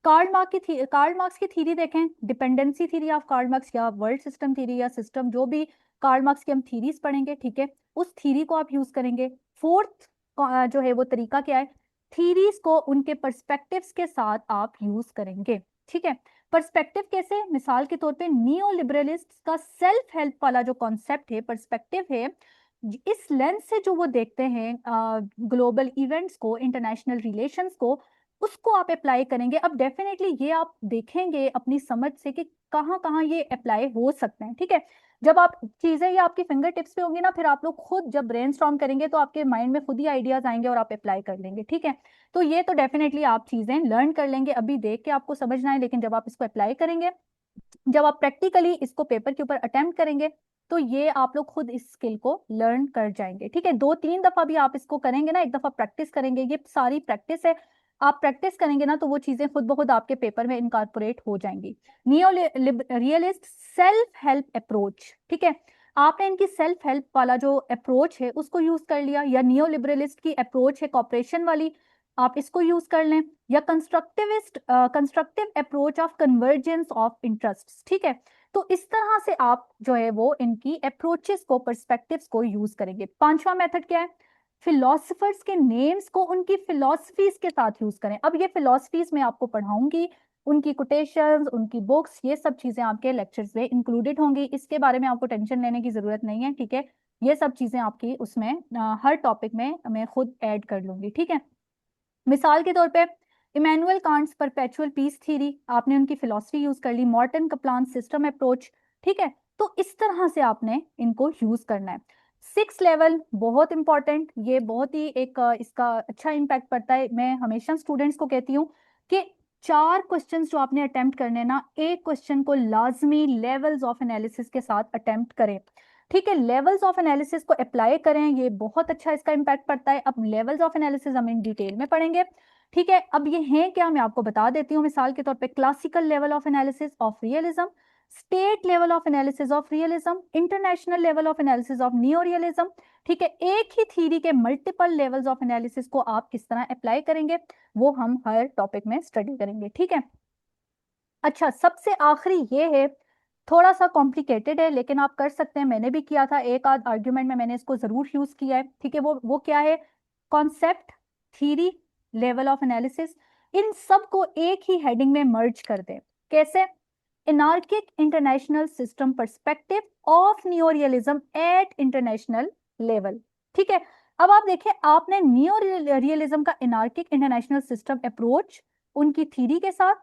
कार्ल मार्क्स की थीरी देखें, dependency theory of Karl Marx, या वर्ल्ड सिस्टम थीरी, या सिस्टम, जो भी कार्ल मार्क्स की हम थीरीज पढ़ेंगे, ठीक है, उस थीरी को आप यूज करेंगे। फोर्थ जो है वो तरीका क्या है, थीरीज को उनके पर्सपेक्टिव्स के साथ आप यूज करेंगे, ठीक है। पर्सपेक्टिव कैसे, मिसाल के तौर पे नियो लिबरलिस्ट का सेल्फ हेल्प वाला जो कॉन्सेप्ट है, पर्सपेक्टिव है, इस लेंस से जो वो देखते हैं ग्लोबल इवेंट्स को, इंटरनेशनल रिलेशंस को, उसको आप अप्लाई करेंगे। अब डेफिनेटली ये आप देखेंगे अपनी समझ से कि कहाँ कहाँ ये अप्लाई हो सकते हैं, ठीक है। जब आप चीजें ये आपकी फिंगर टिप्स पे होंगी ना, फिर आप लोग खुद जब ब्रेनस्टॉर्म करेंगे तो आपके माइंड में खुद ही आइडियाज आएंगे और आप अप्लाई कर लेंगे, ठीक है। तो ये तो डेफिनेटली आप चीजें लर्न कर लेंगे, अभी देख के आपको समझना है, लेकिन जब आप इसको अप्लाई करेंगे, जब आप प्रैक्टिकली इसको पेपर के ऊपर अटेम्प्ट करेंगे, तो ये आप लोग खुद इस स्किल को लर्न कर जाएंगे, ठीक है। 2-3 दफा भी आप इसको करेंगे ना, एक दफा प्रैक्टिस करेंगे, ये सारी प्रैक्टिस है, आप प्रैक्टिस करेंगे ना तो वो चीजें खुद ब खुद आपके पेपर में इनकॉर्पोरेट हो जाएंगी। Neo realist self help approach, ठीक है, आपने इनकी सेल्फ हेल्प वाला जो अप्रोच है उसको यूज कर लिया, या नियो लिबरलिस्ट की अप्रोच है कॉपरेशन वाली, आप इसको यूज कर लें, या constructive approach of convergence of interests, ठीक है। तो इस तरह से आप जो है वो इनकी अप्रोचेस को, पर्सपेक्टिव्स को यूज करेंगे। पांचवा मेथड क्या है, फिलोसफर्स के नेम्स को उनकी फिलोसफीज के साथ यूज करें। अब ये फिलोसफीज मैं आपको पढ़ाऊंगी, उनकी कोटेशंस, उनकी बुक्स, ये सब चीजें आपके लेक्चर्स में इंक्लूडेड होंगी, इसके बारे में आपको टेंशन लेने की जरूरत नहीं है, ठीक है। ये सब चीजें आपकी उसमें हर टॉपिक में मैं खुद ऐड कर लूंगी, ठीक है। मिसाल के तौर पे इमैनुअल कांट्स परपेचुअल पीस थ्योरी, आपने उनकी फिलॉसफी यूज कर ली, मॉर्टन कप्लान सिस्टम अप्रोच, ठीक है। तो इस तरह से आपने इनको यूज करना है। 6 लेवल बहुत इंपॉर्टेंट, ये बहुत ही एक इसका अच्छा इम्पैक्ट पड़ता है। मैं हमेशा स्टूडेंट्स को कहती हूँ कि 4 क्वेश्चंस जो आपने अटेम्प्ट करने हैं ना, एक क्वेश्चन को लाजमी लेवल्स ऑफ एनालिसिस के साथ अटेम्प्ट करें, ठीक है। लेवल्स ऑफ एनालिसिस को अप्लाई करें, ये बहुत अच्छा इसका इम्पैक्ट पड़ता है। अब लेवल्स ऑफ एनालिसिस हम इन डिटेल में पढ़ेंगे, ठीक है। अब ये हैं क्या, मैं आपको बता देती हूँ। मिसाल के तौर पे classical level of analysis of realism, state level of analysis of realism, international level of analysis of neo realism, ठीक है। एक ही थ्योरी के मल्टीपल लेवल्स ऑफ एनालिसिस को आप किस तरह अप्लाई करेंगे, वो हम हर टॉपिक में स्टडी करेंगे, ठीक है। अच्छा, सबसे आखिरी ये है, थोड़ा सा कॉम्प्लिकेटेड है लेकिन आप कर सकते हैं, मैंने भी किया था, एक आध आर्ग्यूमेंट में मैंने इसको जरूर यूज किया है, ठीक है। वो क्या है, concept, theory, level of analysis, इन सब को एक ही हेडिंग में मर्ज कर दें। कैसे, anarchic international system perspective of neorealism at international level। ठीक है, अब आप देखिए, आपने नियो रियलिज्म का एनार्किक इंटरनेशनल सिस्टम अप्रोच उनकी थ्योरी के साथ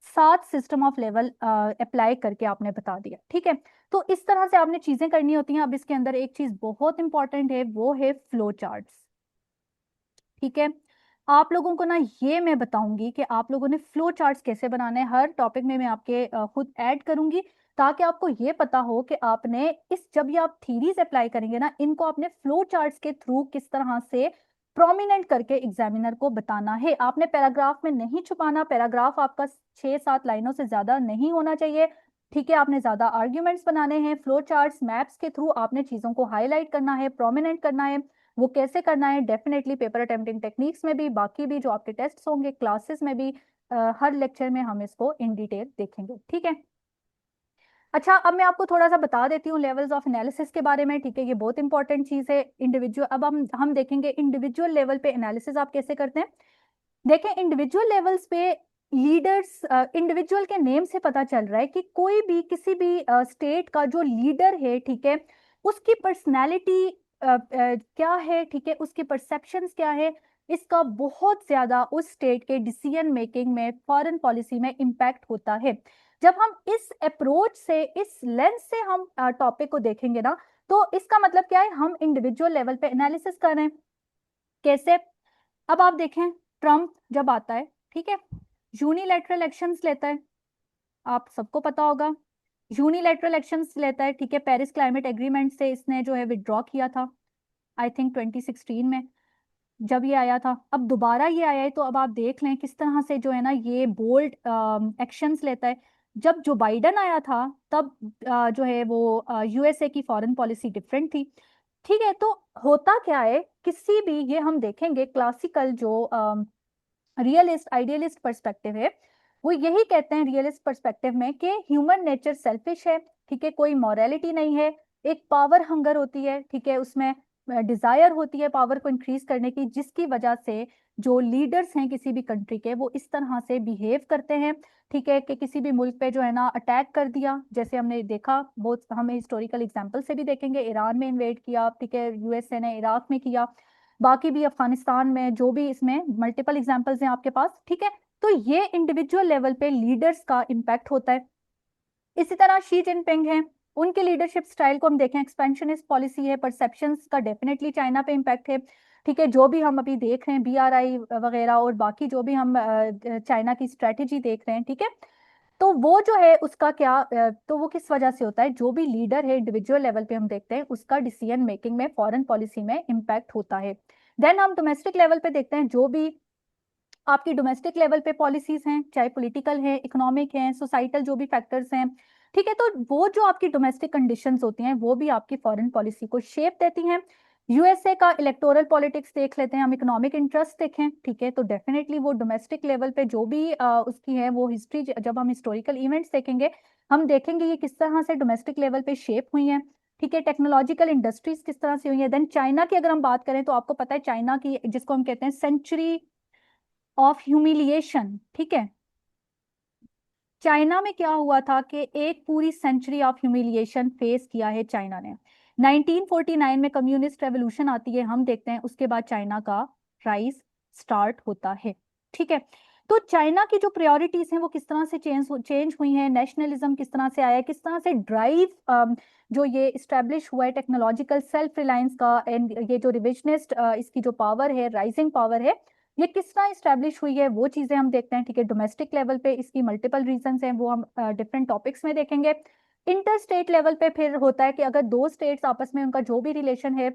सात सिस्टम ऑफ लेवल अप्लाई करके आपने बता दिया। ठीक है, तो इस तरह से आपने चीजें करनी होती हैं। अब इसके अंदर एक चीज बहुत इंपॉर्टेंट है, वो है फ्लो चार्ट्स। ठीक है, आप लोगों को ना ये मैं बताऊंगी कि आप लोगों ने फ्लो चार्ट्स कैसे बनाने हैं। हर टॉपिक में मैं आपके खुद ऐड करूंगी, ताकि आपको ये पता हो कि आपने इस जब ये आप थीरीज अप्लाई करेंगे ना, इनको आपने फ्लो चार्ट्स के थ्रू किस तरह से प्रोमिनेंट करके एग्जामिनर को बताना है। आपने पैराग्राफ में नहीं छुपाना, पैराग्राफ आपका 6-7 लाइनों से ज्यादा नहीं होना चाहिए। ठीक है, आपने ज्यादा आर्ग्यूमेंट्स बनाने हैं, फ्लो चार्ट्स मैप्स के थ्रू आपने चीजों को हाईलाइट करना है, प्रोमिनेंट करना है। वो कैसे करना है, डेफिनेटली पेपर अटेम्प्टिंग टेक्निक्स में भी, बाकी भी जो आपके टेस्ट होंगे क्लासेस में भी, हर लेक्चर में हम इसको इन डिटेल देखेंगे। ठीक है, अच्छा, अब मैं आपको थोड़ा सा बता देती हूँ लेवल्स ऑफ एनालिसिस के बारे में। ठीक है, ये बहुत इंपॉर्टेंट चीज है। इंडिविजुअल, अब हम देखेंगे इंडिविजुअल लेवल पे एनालिसिस आप कैसे करते हैं। देखें, इंडिविजुअल लेवल्स पे लीडर्स, इंडिविजुअल के नेम से पता चल रहा है कि कोई भी किसी भी स्टेट का जो लीडर है, ठीक है, उसकी पर्सनैलिटी क्या है, ठीक है, उसके परसेप्शंस क्या है, इसका बहुत ज्यादा उस स्टेट के डिसीजन मेकिंग में, फॉरेन पॉलिसी में इम्पैक्ट होता है। जब हम इस अप्रोच से, इस लेंस से हम टॉपिक को देखेंगे ना, तो इसका मतलब क्या है, हम इंडिविजुअल लेवल पे एनालिसिस कर रहे हैं। कैसे, अब आप देखें, ट्रम्प जब आता है, ठीक है, यूनिलैटरल एक्शंस लेता है, आप सबको पता होगा, यूनिलैटरल एक्शंस लेता है। ठीक है, पेरिस क्लाइमेट एग्रीमेंट से इसने जो है विड्रॉ किया था, आई थिंक 2016 में जब ये आया था। अब दोबारा ये आया है, तो अब आप देख लें किस तरह से जो है ना ये बोल्ड एक्शंस लेता है। जब जो बाइडन आया था, तब जो है वो यूएसए की फॉरेन पॉलिसी डिफरेंट थी। ठीक है, तो होता क्या है, किसी भी, ये हम देखेंगे क्लासिकल जो रियलिस्ट आइडियलिस्ट पर्सपेक्टिव है, वो यही कहते हैं रियलिस्ट पर्सपेक्टिव में कि ह्यूमन नेचर सेल्फिश है। ठीक है, कोई मॉरेलिटी नहीं है, एक पावर हंगर होती है। ठीक है, उसमें डिजायर होती है पावर को इंक्रीज करने की, जिसकी वजह से जो लीडर्स हैं किसी भी कंट्री के, वो इस तरह से बिहेव करते हैं। ठीक है, कि किसी भी मुल्क पे जो है ना अटैक कर दिया, जैसे हमने देखा, बहुत हमें हिस्टोरिकल एग्जांपल से भी देखेंगे, ईरान में इन्वेड किया, ठीक है, यूएसए ने इराक में किया, बाकी भी अफगानिस्तान में, जो भी, इसमें मल्टीपल एग्जांपल्स हैं आपके पास। ठीक है, तो ये इंडिविजुअल लेवल पे लीडर्स का इम्पैक्ट होता है। इसी तरह शी जिनपिंग है, उनके लीडरशिप स्टाइल को हम देखें, एक्सपेंशनिस्ट पॉलिसी है, परसेप्शंस का डेफिनेटली चाइना पे इम्पैक्ट है। ठीक है, जो भी हम अभी देख रहे हैं BRI वगैरह, और बाकी जो भी हम चाइना की स्ट्रेटेजी देख रहे हैं, ठीक है, तो वो जो है उसका क्या, तो वो किस वजह से होता है, जो भी लीडर है इंडिविजुअल लेवल पे हम देखते हैं, उसका डिसीजन मेकिंग में, फॉरेन पॉलिसी में इम्पैक्ट होता है। देन हम डोमेस्टिक लेवल पे देखते हैं, जो भी आपकी डोमेस्टिक लेवल पे पॉलिसीज हैं, चाहे पॉलिटिकल है, इकोनॉमिक हैं, सोसाइटल जो भी फैक्टर्स हैं, ठीक है, तो वो जो आपकी डोमेस्टिक कंडीशंस होती हैं, वो भी आपकी फॉरेन पॉलिसी को शेप देती हैं। यूएसए का इलेक्टोरल पॉलिटिक्स देख लेते हैं हम, इकोनॉमिक इंटरेस्ट देखें, ठीक है, तो डेफिनेटली वो डोमेस्टिक लेवल पे जो भी उसकी है वो हिस्ट्री, जब हम हिस्टोरिकल इवेंट्स देखेंगे, हम देखेंगे ये किस तरह से डोमेस्टिक लेवल पे शेप हुई हैं। ठीक है, टेक्नोलॉजिकल इंडस्ट्रीज किस तरह से हुई है। देन चाइना की अगर हम बात करें, तो आपको पता है चाइना की, जिसको हम कहते हैं सेंचुरी ऑफ ह्यूमिलिएशन, ठीक है, चाइना में क्या हुआ था कि एक पूरी सेंचुरी ऑफ ह्यूमिलिएशन फेस किया है चाइना ने। 1949 में कम्युनिस्ट रेवोल्यूशन आती है, हम देखते हैं उसके बाद चाइना का राइज स्टार्ट होता है। ठीक है, तो चाइना की जो प्रायोरिटीज हैं वो किस तरह से चेंज हुई हैं, नेशनलिज्म किस तरह से आया है, किस तरह से ड्राइव जो ये इस्टेब्लिश हुआ है टेक्नोलॉजिकल सेल्फ रिलायंस का, एंड ये जो रिविजनिस्ट इसकी जो पावर है, राइजिंग पावर है, ये किस तरह स्टैब्लिश हुई है, वो चीजें हम देखते हैं। ठीक है, डोमेस्टिक लेवल पे इसकी मल्टीपल रीजंस हैं, वो हम डिफरेंट टॉपिक्स में देखेंगे। इंटर स्टेट लेवल पे फिर होता है कि अगर दो स्टेट्स आपस में उनका जो भी रिलेशन है,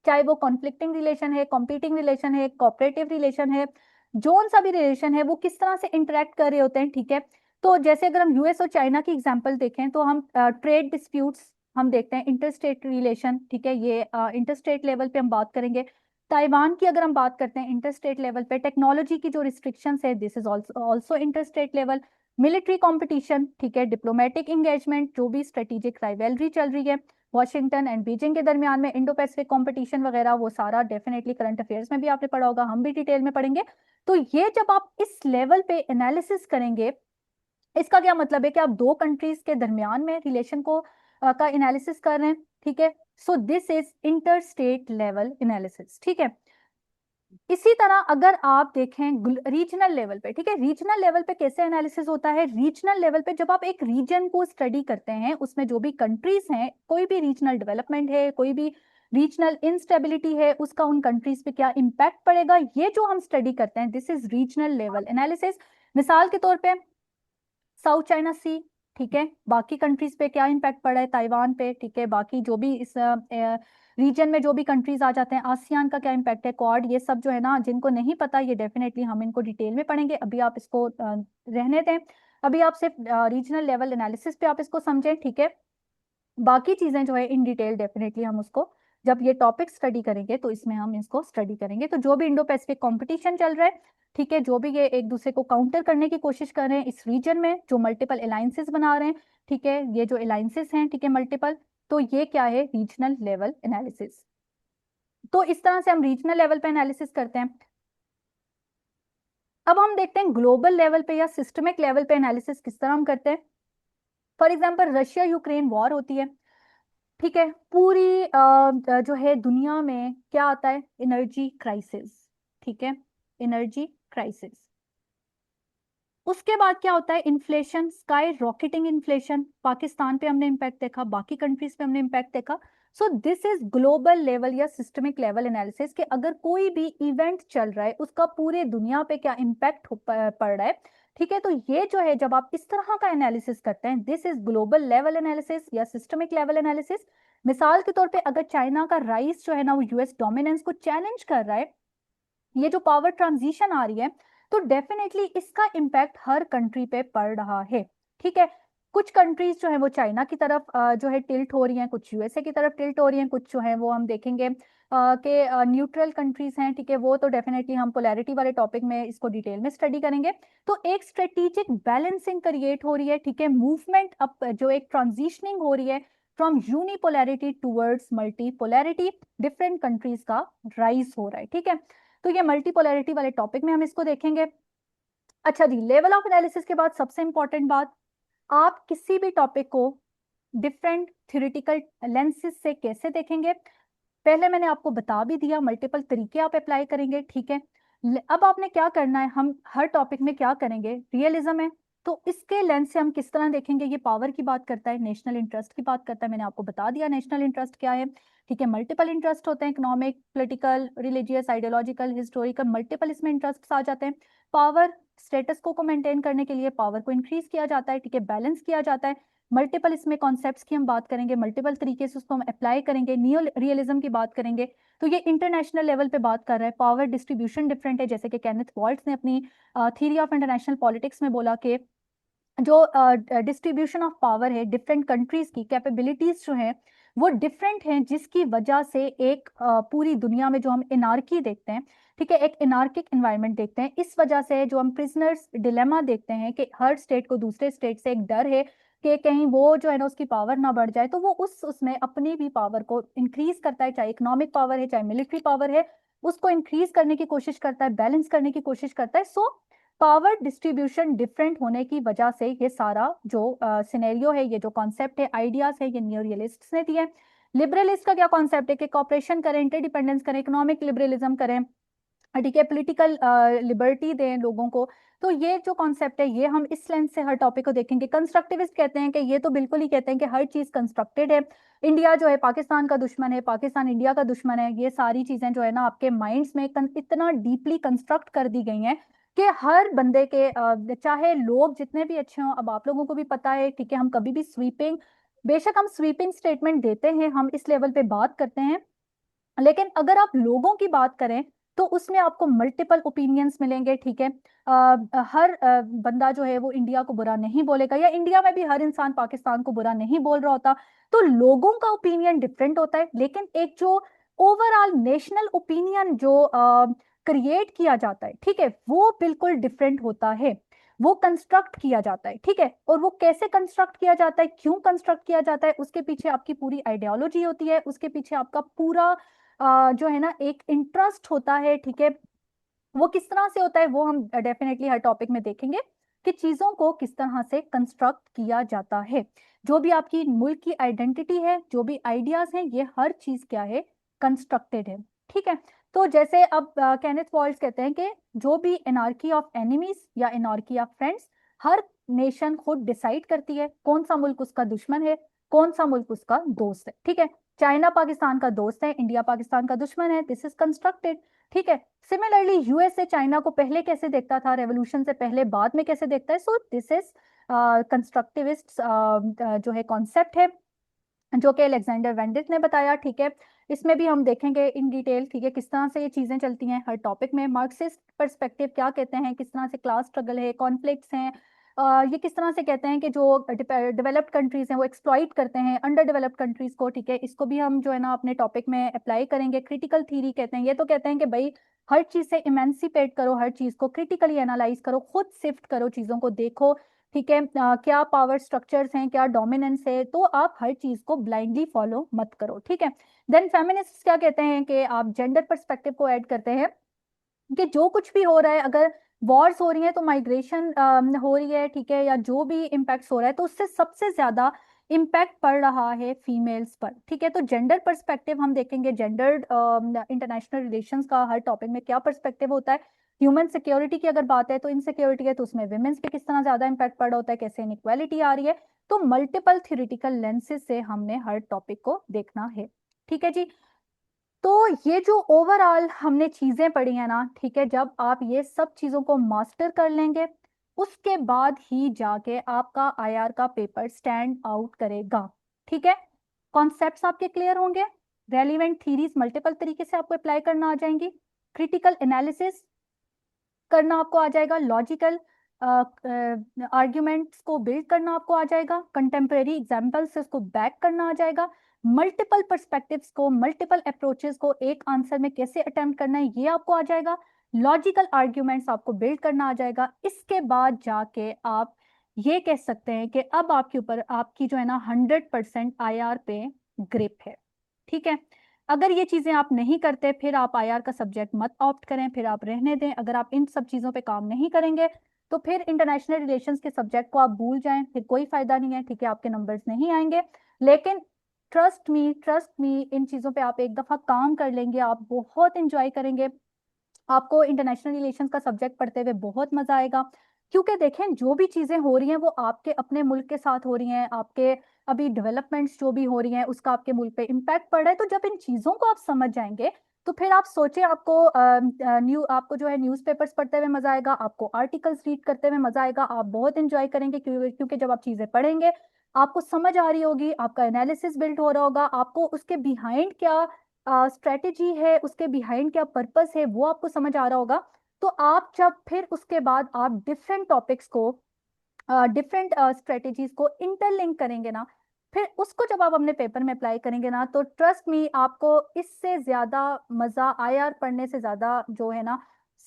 चाहे वो कॉन्फ्लिक्टिंग रिलेशन है, कॉम्पीटिंग रिलेशन है, कोऑपरेटिव रिलेशन है, जोन सा भी रिलेशन है, वो किस तरह से इंटरेक्ट कर रहे होते हैं। ठीक है, तो जैसे अगर हम यूएस और चाइना की एग्जांपल देखें, तो हम ट्रेड डिस्प्यूट्स हम देखते हैं, इंटर स्टेट रिलेशन, ठीक है, ये इंटर स्टेट लेवल पे हम बात करेंगे। ताइवान की अगर हम बात करते हैं इंटर स्टेट लेवल पे, टेक्नोलॉजी की जो रिस्ट्रिक्शंस है, this is also inter state level. Military competition, ठीक है, डिप्लोमेटिक इंगेजमेंट, जो भी स्ट्रेटेजिक राइवलरी चल रही है वॉशिंगटन एंड बीजिंग के दरमियान में, इंडो पैसिफिक कंपटीशन वगैरह, वो सारा डेफिनेटली करंट अफेयर्स में भी आपने पढ़ा होगा, हम भी डिटेल में पढ़ेंगे। तो ये जब आप इस लेवल पे एनालिसिस करेंगे, इसका क्या मतलब है कि आप दो कंट्रीज के दरमियान में रिलेशन को का एनालिसिस कर रहे हैं, ठीक है। So this is inter state level analysis, ठीक है। इसी तरह अगर आप देखें रीजनल लेवल पे, ठीक है, रीजनल लेवल पे कैसे एनालिसिस होता है? रीजनल लेवल पे जब आप एक रीजन को स्टडी करते हैं, उसमें जो भी कंट्रीज हैं, कोई भी रीजनल डेवलपमेंट है, कोई भी रीजनल इंस्टेबिलिटी है, उसका उन कंट्रीज पे क्या इंपैक्ट पड़ेगा, ये जो हम स्टडी करते हैं, this is regional level analysis. मिसाल के तौर पे साउथ चाइना सी, ठीक है, बाकी कंट्रीज पे क्या इम्पैक्ट पड़ा है, ताइवान पे, ठीक है, बाकी जो भी इस रीजन में जो भी कंट्रीज आ जाते हैं, आसियान का क्या इम्पैक्ट है, क्वाड, ये सब जो है ना, जिनको नहीं पता ये डेफिनेटली हम इनको डिटेल में पढ़ेंगे, अभी आप इसको रहने दें। अभी आप सिर्फ रीजनल लेवल एनालिसिस पे आप इसको समझें, ठीक है। बाकी चीजें जो है इन डिटेल डेफिनेटली हम उसको जब ये टॉपिक स्टडी करेंगे तो इसमें हम इसको स्टडी करेंगे। तो जो भी इंडो पैसिफिक कंपटीशन चल रहा है, ठीक है, जो भी ये एक दूसरे को काउंटर करने की कोशिश कर रहे हैं इस रीजन में, जो मल्टीपल अलायंसेस बना रहे हैं, ठीक है, ये जो अलायंसेस हैं, ठीक है, मल्टीपल, तो ये क्या है? Regional level analysis. तो इस तरह से हम रीजनल लेवल पे एनालिसिस करते हैं। अब हम देखते हैं ग्लोबल लेवल पे या सिस्टमिक लेवल पे एनालिसिस किस तरह हम करते हैं। For example Russia Ukraine war होती है, ठीक है, पूरी जो है दुनिया में क्या आता है? एनर्जी क्राइसिस, ठीक है, एनर्जी क्राइसिस। उसके बाद क्या होता है? Inflation, sky rocketing inflation, Pakistan पे हमने इम्पैक्ट देखा, बाकी कंट्रीज पे हमने इम्पैक्ट देखा। So this is global level या सिस्टमिक लेवल एनालिसिस कि अगर कोई भी इवेंट चल रहा है उसका पूरे दुनिया पे क्या इम्पैक्ट पड़ रहा है, ठीक है। तो ये जो है जब आप इस तरह का एनालिसिस करते हैं, this is global level analysis या सिस्टमिक लेवल एनालिसिस। मिसाल के तौर पे अगर चाइना का राइस जो है ना वो यूएस डोमिनेंस को चैलेंज कर रहा है, ये जो पावर ट्रांजिशन आ रही है, तो डेफिनेटली इसका इम्पैक्ट हर कंट्री पे पड़ रहा है, ठीक है। कुछ कंट्रीज जो है वो चाइना की तरफ जो है टिल्ट हो रही हैं, कुछ यूएसए की तरफ टिल्ट हो रही हैं, कुछ जो है वो हम देखेंगे कि न्यूट्रल कंट्रीज हैं, ठीक है। वो तो डेफिनेटली हम पोलैरिटी वाले टॉपिक में इसको डिटेल में स्टडी करेंगे। तो एक स्ट्रेटेजिक बैलेंसिंग क्रिएट हो रही है, ठीक है, मूवमेंट अप, जो एक ट्रांजिशनिंग हो रही है from unipolarity towards multipolarity, different countries का राइज हो रहा है, ठीक है। तो ये मल्टीपोलैरिटी वाले टॉपिक में हम इसको देखेंगे। अच्छा जी, लेवल ऑफ एनालिसिस के बाद सबसे इंपॉर्टेंट बात, आप किसी भी टॉपिक को डिफरेंट थ्योरेटिकल लेंसेज से कैसे देखेंगे, पहले मैंने आपको बता भी दिया, मल्टीपल तरीके आप अप्लाई करेंगे, ठीक है। अब आपने क्या करना है, हम हर टॉपिक में क्या करेंगे, रियलिज्म है, तो इसके लेंस से हम किस तरह देखेंगे, ये पावर की बात करता है, नेशनल इंटरेस्ट की बात करता है, मैंने आपको बता दिया नेशनल इंटरेस्ट क्या है, ठीक है। मल्टीपल इंटरेस्ट होते हैं, economic, political, religious, ideological, historical, multiple इसमें इंटरेस्ट आ जाते हैं। पावर, स्टेटस को मेंटेन करने के लिए पावर को इंक्रीज किया जाता है, ठीक है, बैलेंस किया जाता है। मल्टीपल इसमें कॉन्सेप्ट्स की हम बात करेंगे, मल्टीपल तरीके से उसको हम अप्लाई करेंगे, नियो रियलिज्म की बात करेंगे। तो ये इंटरनेशनल लेवल पे बात कर रहा है, पावर डिस्ट्रीब्यूशन डिफरेंट है, जैसे कि केनेथ वॉल्ट्स ने अपनी थ्योरी ऑफ इंटरनेशनल पॉलिटिक्स में बोला कि जो डिस्ट्रीब्यूशन ऑफ पावर है डिफरेंट कंट्रीज की कैपेबिलिटीज जो है वो डिफरेंट हैं, जिसकी वजह से एक पूरी दुनिया में जो हम एनार्की देखते हैं, ठीक है, एक एनार्किक एनवायरनमेंट देखते हैं, इस वजह से जो हम प्रिजनर्स डिलेमा देखते हैं कि हर स्टेट को दूसरे स्टेट से एक डर है कि कहीं वो जो है ना उसकी पावर ना बढ़ जाए, तो वो उसमें अपनी भी पावर को इंक्रीज करता है, चाहे इकोनॉमिक पावर है चाहे मिलिट्री पावर है, उसको इंक्रीज करने की कोशिश करता है, बैलेंस करने की कोशिश करता है। सो पावर डिस्ट्रीब्यूशन डिफरेंट होने की वजह से ये सारा जो सिनेरियो है, ये जो कॉन्सेप्ट है, आइडियाज है, ये न्यू रियलिस्ट्स ने दिए। लिबरलिस्ट का क्या कॉन्सेप्ट है कि कॉपरेशन करें, इंटरडिपेंडेंस करें, इकोनॉमिक लिबरलिज्म करें, ठीक है, पॉलिटिकल लिबर्टी दें लोगों को। तो ये जो कॉन्सेप्ट है ये हम इस लेंस से हर टॉपिक को देखेंगे। कंस्ट्रक्टिविस्ट कहते हैं कि ये तो बिल्कुल ही कहते हैं कि हर चीज कंस्ट्रक्टेड है, इंडिया जो है पाकिस्तान का दुश्मन है, पाकिस्तान इंडिया का दुश्मन है, ये सारी चीजें जो है ना आपके माइंड्स में इतना डीपली कंस्ट्रक्ट कर दी गई हैं कि हर बंदे के चाहे लोग जितने भी अच्छे हों, अब आप लोगों को भी पता है, ठीक है, हम कभी भी स्वीपिंग, बेशक हम स्वीपिंग स्टेटमेंट देते हैं, हम इस लेवल पे बात करते हैं, लेकिन अगर आप लोगों की बात करें तो उसमें आपको मल्टीपल ओपिनियंस मिलेंगे, ठीक है। हर बंदा जो है वो इंडिया को बुरा नहीं बोलेगा, या इंडिया में भी हर इंसान पाकिस्तान को बुरा नहीं बोल रहा होता, तो लोगों का ओपिनियन डिफरेंट होता है, लेकिन एक जो ओवरऑल नेशनल ओपिनियन जो क्रिएट किया जाता है, ठीक है, वो बिल्कुल डिफरेंट होता है, वो कंस्ट्रक्ट किया जाता है, ठीक है। और वो कैसे कंस्ट्रक्ट किया जाता है, क्यों कंस्ट्रक्ट किया जाता है, उसके पीछे आपकी पूरी आइडियोलॉजी होती है, उसके पीछे आपका पूरा जो है ना एक इंटरेस्ट होता है, ठीक है। वो किस तरह से होता है वो हम डेफिनेटली हर टॉपिक में देखेंगे। कि चीजों को किस तरह से कंस्ट्रक्ट किया जाता है। जो भी आपकी मुल्क की आइडेंटिटी है, जो भी आइडियाज हैं, ये हर चीज क्या है, कंस्ट्रक्टेड है। ठीक है। तो जैसे अब केनेथ वॉल्स कहते हैं कि जो भी एनार्की ऑफ एनिमीज या anarchy of friends, her nation खुद डिसाइड करती है कौन सा मुल्क उसका दुश्मन है, कौन सा मुल्क उसका दोस्त है। ठीक है। चाइना पाकिस्तान का दोस्त है, इंडिया पाकिस्तान का दुश्मन है, दिस इज कंस्ट्रक्टेड। ठीक है। सिमिलरली यूएसए चाइना को पहले कैसे देखता था, रेवोल्यूशन से पहले, बाद में कैसे देखता है, सो दिस इज कंस्ट्रक्टिविस्ट जो है कॉन्सेप्ट है, जो कि अलेक्जेंडर वेंडिस ने बताया। ठीक है। इसमें भी हम देखेंगे इन डिटेल, ठीक है, किस तरह से ये चीजें चलती हैं हर टॉपिक में। मार्क्सिस्ट पर्सपेक्टिव क्या कहते हैं, किस तरह से क्लास स्ट्रगल है, कॉन्फ्लिक्ट्स हैं, ये किस तरह से कहते हैं कि जो डेवलप्ड कंट्रीज हैं वो एक्सप्लॉइट करते हैं अंडर डेवलप्ड कंट्रीज को। ठीक है। इसको भी हम जो है ना अपने टॉपिक में अप्लाई करेंगे। क्रिटिकल थीरी कहते हैं, ये तो कहते हैं कि भाई हर चीज से इमेंसिपेट करो, हर चीज को क्रिटिकली एनालाइज करो, खुद सिफ्ट करो, चीजों को देखो। ठीक है। क्या पावर स्ट्रक्चर्स हैं, क्या डोमिनेंस है, तो आप हर चीज को ब्लाइंडली फॉलो मत करो। ठीक है। देन फेमिनिस्ट क्या कहते हैं कि आप जेंडर पर्सपेक्टिव को ऐड करते हैं कि जो कुछ भी हो रहा है, अगर वॉर्स हो रही है तो माइग्रेशन हो रही है, ठीक है, या जो भी इम्पैक्ट हो रहा है, तो उससे सबसे ज्यादा इम्पैक्ट पड़ रहा है फीमेल्स पर। ठीक है। तो जेंडर पर्सपेक्टिव हम देखेंगे, जेंडर्ड इंटरनेशनल रिलेशंस का हर टॉपिक में क्या पर्सपेक्टिव होता है। ह्यूमन सिक्योरिटी की अगर बात है तो इनसिक्योरिटी है, तो उसमें विमेंस पे किस तरह ज्यादा इम्पैक्ट पड़ रहा होता है, कैसे इनइक्वालिटी आ रही है। तो मल्टीपल थ्योरेटिकल लेंसेज से हमने हर टॉपिक को देखना है। ठीक है जी। तो ये जो ओवरऑल हमने चीजें पढ़ी है ना, ठीक है, जब आप ये सब चीजों को मास्टर कर लेंगे, उसके बाद ही जाके आपका आईआर का पेपर स्टैंड आउट करेगा। ठीक है। कॉन्सेप्ट्स आपके क्लियर होंगे, रेलिवेंट थीरीज मल्टीपल तरीके से आपको अप्लाई करना आ जाएंगी, क्रिटिकल एनालिसिस करना आपको आ जाएगा, लॉजिकल आर्ग्यूमेंट्स को बिल्ड करना आपको आ जाएगा, कंटेम्प्रेरी एग्जाम्पल्स से उसको बैक करना आ जाएगा, मल्टीपल पर्सपेक्टिव्स को, मल्टीपल अप्रोचेस को एक आंसर में कैसे अटेम्प्ट करना है ये आपको आ जाएगा, लॉजिकल आर्ग्यूमेंट्स आपको बिल्ड करना आ जाएगा। इसके बाद जाके आप ये कह सकते हैं कि अब आपके ऊपर आपकी जो है ना 100% आईआर पे ग्रिप है। ठीक है। अगर ये चीजें आप नहीं करते, फिर आप आईआर का सब्जेक्ट मत ऑप्ट करें, फिर आप रहने दें। अगर आप इन सब चीजों पे काम नहीं करेंगे तो फिर इंटरनेशनल रिलेशंस के सब्जेक्ट को आप भूल जाएं, फिर कोई फायदा नहीं है। ठीक है। आपके नंबर्स नहीं आएंगे, लेकिन ट्रस्ट मी, इन चीजों पे आप एक दफा काम कर लेंगे, आप बहुत इंजॉय करेंगे। आपको इंटरनेशनल रिलेशंस का सब्जेक्ट पढ़ते हुए बहुत मजा आएगा, क्योंकि देखें जो भी चीजें हो रही हैं वो आपके अपने मुल्क के साथ हो रही हैं, आपके अभी डेवलपमेंट्स जो भी हो रही हैं उसका आपके मुल्क पे इम्पैक्ट पड़ रहा है। तो जब इन चीजों को आप समझ जाएंगे तो फिर आप सोचे, आपको जो है न्यूज़पेपर्स पढ़ते हुए मजा आएगा, आपको आर्टिकल्स रीड करते हुए मजा आएगा, आप बहुत इंजॉय करेंगे, क्योंकि जब आप चीजें पढ़ेंगे आपको समझ आ रही होगी, आपका एनालिसिस बिल्ड हो रहा होगा, आपको उसके बिहाइंड क्या स्ट्रेटेजी है, उसके बिहाइंड क्या पर्पस है, वो आपको समझ आ रहा होगा। तो आप जब फिर उसके बाद आप डिफरेंट टॉपिक्स को, डिफरेंट स्ट्रेटेजीज को इंटरलिंक करेंगे ना, फिर उसको जब आप अपने पेपर में अप्लाई करेंगे ना, तो ट्रस्ट मी आपको इससे ज्यादा मजा, आईआर पढ़ने से ज्यादा जो है ना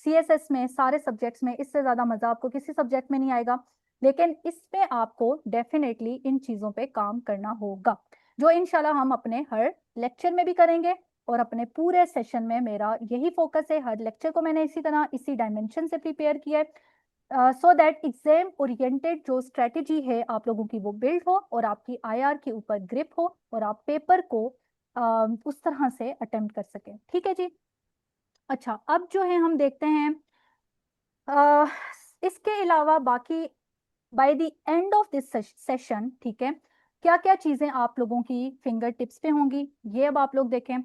सीएसएस में, सारे सब्जेक्ट्स में, इससे ज्यादा मजा आपको किसी सब्जेक्ट में नहीं आएगा। लेकिन इसमें आपको डेफिनेटली इन चीजों पे काम करना होगा, जो इंशाल्लाह हम अपने हर लेक्चर में भी करेंगे। और अपने पूरे सेशन में मेरा यही फोकस है, हर लेक्चर को मैंने इसी तरह इसी डायमेंशन से प्रिपेयर किया है, सो दैट एग्जाम ओरिएंटेड जो स्ट्रेटेजी है आप लोगों की वो बिल्ड हो, और आपकी आईआर के ऊपर ग्रिप हो, और आप पेपर को उस तरह से अटेम्प्ट कर सकें। ठीक है जी। अच्छा, अब जो है हम देखते हैं अ, इसके अलावा बाकी by the end of this session, ठीक है, क्या क्या चीजें आप लोगों की फिंगर टिप्स पे होंगी, ये अब आप लोग देखें।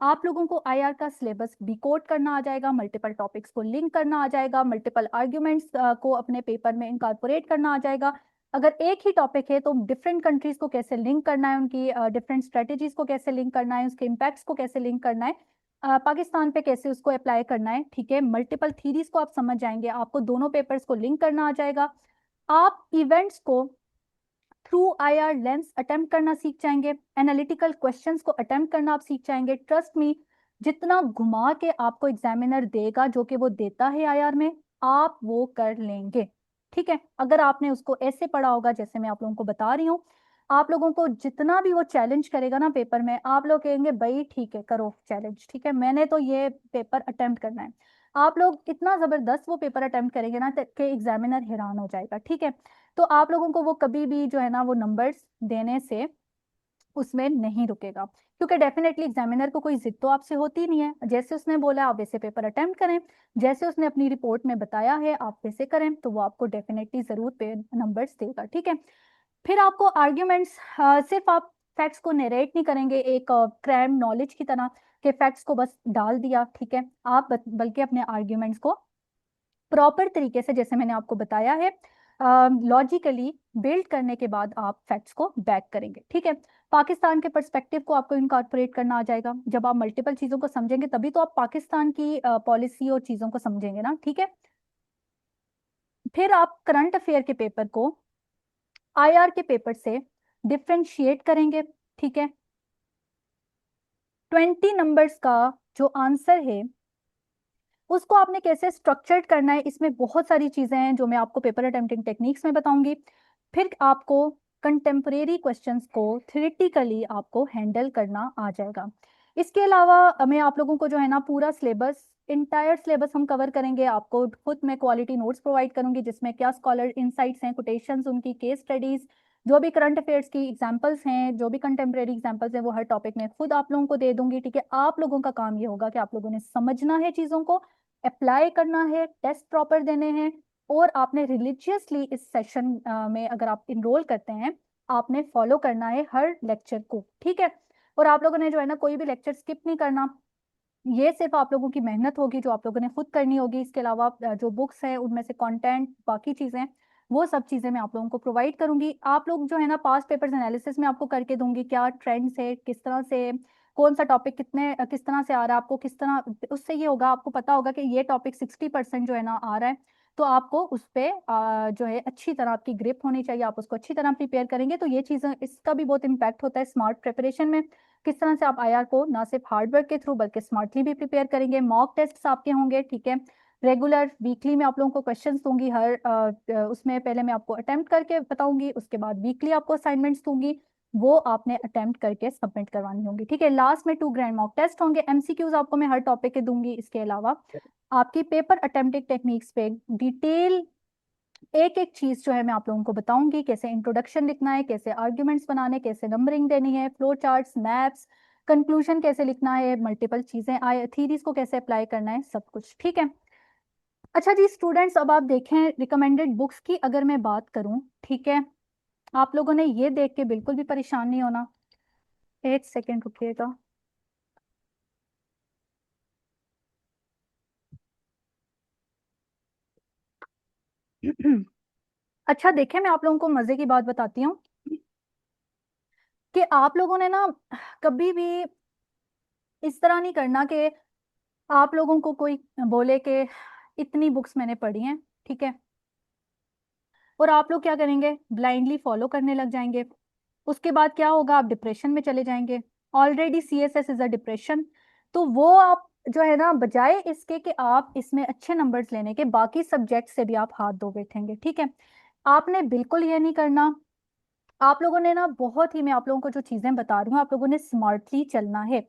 आप लोगों को आईआर का सिलेबस डिकोड करना आ जाएगा, मल्टीपल टॉपिक्स को लिंक करना आ जाएगा, मल्टीपल आर्ग्यूमेंट्स को अपने पेपर में इनकॉर्पोरेट करना आ जाएगा। अगर एक ही टॉपिक है तो डिफरेंट कंट्रीज को कैसे लिंक करना है, उनकी डिफरेंट स्ट्रेटेजीज को कैसे लिंक करना है, उसके इम्पैक्ट्स को कैसे लिंक करना है, पाकिस्तान पे कैसे उसको अप्लाई करना है। ठीक है। मल्टीपल थीरीज को आप समझ जाएंगे, आपको दोनों पेपर्स को लिंक करना आ जाएगा। आप इवेंट्स को थ्रू आईआर लेंस अटेम्प्ट करना सीख जाएंगे, एनालिटिकल क्वेश्चंस को अटेम्प्ट करना आप सीख जाएंगे। ट्रस्ट मी, जितना घुमा के आपको एग्जामिनर देगा, जो कि वो देता है आईआर में, आप वो कर लेंगे। ठीक है। अगर आपने उसको ऐसे पढ़ा होगा जैसे मैं आप लोगों को बता रही हूँ, आप लोगों को जितना भी वो चैलेंज करेगा ना पेपर में, आप लोग कहेंगे भाई ठीक है करो चैलेंज, ठीक है, मैंने तो ये पेपर अटेम्प्ट करना है। आप लोग इतना जबरदस्त वो पेपर अटेम्प्ट करेंगे ना कि एग्जामिनर हैरान हो जाएगा, ठीक है। तो आप लोगों को वो कभी भी जो है ना वो नंबर्स देने से उसमें नहीं रुकेगा, क्योंकि डेफिनेटली एग्जामिनर को कोई जिद तो आपसे होती नहीं है। जैसे उसने बोला आप वैसे पेपर अटेम्प्ट करें, जैसे उसने अपनी रिपोर्ट में बताया है आप वैसे करें, तो वो आपको डेफिनेटली जरूर पे नंबर्स देगा, ठीक है। फिर आपको आर्ग्यूमेंट्स, सिर्फ आप फैक्ट्स को नरेट नहीं करेंगे एक क्रैम नॉलेज की तरह कि फैक्ट्स को बस डाल दिया, ठीक है। आप बल्कि अपने आर्ग्यूमेंट्स को प्रॉपर तरीके से, जैसे मैंने आपको बताया है, लॉजिकली बिल्ड करने के बाद आप फैक्ट्स को बैक करेंगे, ठीक है। पाकिस्तान के पर्सपेक्टिव को आपको इनकॉर्पोरेट करना आ जाएगा। जब आप मल्टीपल चीजों को समझेंगे तभी तो आप पाकिस्तान की पॉलिसी और चीजों को समझेंगे ना, ठीक है। फिर आप करंट अफेयर के पेपर को आईआर के पेपर से डिफ्रेंशिएट करेंगे, ठीक है। 20 नंबर्स का जो आंसर है उसको आपने कैसे स्ट्रक्चर्ड करना है, इसमें बहुत सारी चीजें हैं जो मैं आपको पेपर अटेम्प्टिंग टेक्निक्स में बताऊंगी। फिर आपको कंटेम्परेरी क्वेश्चंस को थ्योरेटिकली आपको हैंडल करना आ जाएगा। इसके अलावा मैं आप लोगों को जो है ना पूरा सिलेबस, इंटायर सिलेबस हम कवर करेंगे। आपको खुद मैं क्वालिटी नोट्स प्रोवाइड करूंगी जिसमें क्या स्कॉलर इनसाइट्स हैं, कोटेशंस, उनकी केस स्टडीज, जो भी करंट अफेयर्स की एग्जांपल्स हैं, जो भी कंटेम्परेरी एग्जांपल्स हैं, वो हर टॉपिक में खुद आप लोगों को दे दूंगी, ठीक है। आप लोगों का काम ये होगा कि आप लोगों ने समझना है चीजों को, अप्लाई करना है, टेस्ट प्रॉपर देने हैं, और आपने रिलीजियसली इस सेशन में अगर आप इनरोल करते हैं आपने फॉलो करना है हर लेक्चर को, ठीक है। और आप लोगों ने जो है ना कोई भी लेक्चर स्किप नहीं करना। ये सिर्फ आप लोगों की मेहनत होगी जो आप लोगों ने खुद करनी होगी। इसके अलावा जो बुक्स हैं उनमें से कंटेंट, बाकी चीजें, वो सब चीजें मैं आप लोगों को प्रोवाइड करूंगी। आप लोग जो है ना पास्ट पेपर्स एनालिसिस में आपको करके दूंगी, क्या ट्रेंड्स है, किस तरह से कौन सा टॉपिक कितने किस तरह से आ रहा है आपको, किस तरह उससे ये होगा, आपको पता होगा कि ये टॉपिक 60% जो है ना आ रहा है, तो आपको उस पर जो है अच्छी तरह आपकी ग्रिप होनी चाहिए, आप उसको अच्छी तरह प्रिपेयर करेंगे तो ये चीज़ें, इसका भी बहुत इंपैक्ट होता है स्मार्ट प्रिपरेशन में। किस तरह से आप आईआर को ना सिर्फ हार्ड वर्क के थ्रू बल्कि स्मार्टली भी प्रिपेयर करेंगे। मॉक टेस्ट आपके होंगे, ठीक है। रेगुलर वीकली में आप लोगों को क्वेश्चंस दूंगी, हर उसमें पहले मैं आपको अटेम्प्ट करके बताऊंगी, उसके बाद वीकली आपको असाइनमेंट्स दूंगी, वो आपने अटेम्प्ट करके सबमिट करवानी होंगी, ठीक है। लास्ट में 2 ग्रैंड मॉक टेस्ट होंगे, एमसीक्यूज आपको मैं हर टॉपिक के दूंगी। इसके अलावा आपकी पेपर अटेम्प्टिंग टेक्निक्स पे डिटेल एक एक चीज जो है मैं आप लोगों को बताऊंगी, कैसे इंट्रोडक्शन लिखना है, कैसे आर्ग्यूमेंट्स बनाने, कैसे नंबरिंग देनी है, फ्लो चार्ट्स, मैप्स, कंक्लूजन कैसे लिखना है, मल्टीपल चीजें थीरीज को कैसे अप्लाई करना है, सब कुछ, ठीक है। अच्छा जी स्टूडेंट्स, अब आप देखें रिकमेंडेड बुक्स की अगर मैं बात करूं, ठीक है। आप लोगों ने ये देख के बिल्कुल भी परेशान नहीं होना। 1 सेकेंड रुकिएगा। अच्छा देखें, मैं आप लोगों को मजे की बात बताती हूँ कि आप लोगों ने ना कभी भी इस तरह नहीं करना कि आप लोगों को कोई बोले कि इतनी बुक्स मैंने पढ़ी हैं, ठीक है, और आप लोग क्या करेंगे, ब्लाइंडली फॉलो करने लग जाएंगे। उसके बाद क्या होगा, आप डिप्रेशन में चले जाएंगे। Already CSS is a depression. तो वो आप जो है ना, बजाय इसके कि आप इसमें अच्छे नंबर्स लेने के, बाकी सब्जेक्ट से भी आप हाथ धो बैठेंगे, ठीक है। आपने बिल्कुल ये नहीं करना। आप लोगों ने ना बहुत ही, मैं आप लोगों को जो चीजें बता रही हूँ, आप लोगों ने स्मार्टली चलना है।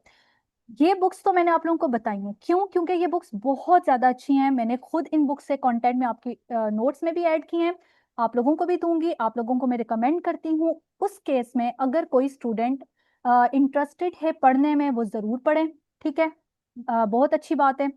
ये बुक्स तो मैंने आप लोगों को बताई हैं, क्यों? क्योंकि ये बुक्स बहुत ज्यादा अच्छी हैं। मैंने खुद इन बुक्स से कंटेंट में आपकी नोट्स में भी ऐड किए हैं, आप लोगों को भी दूंगी। आप लोगों को मैं रिकमेंड करती हूँ उस केस में अगर कोई स्टूडेंट इंटरेस्टेड है पढ़ने में, वो जरूर पढ़े, ठीक है। बहुत अच्छी बात है।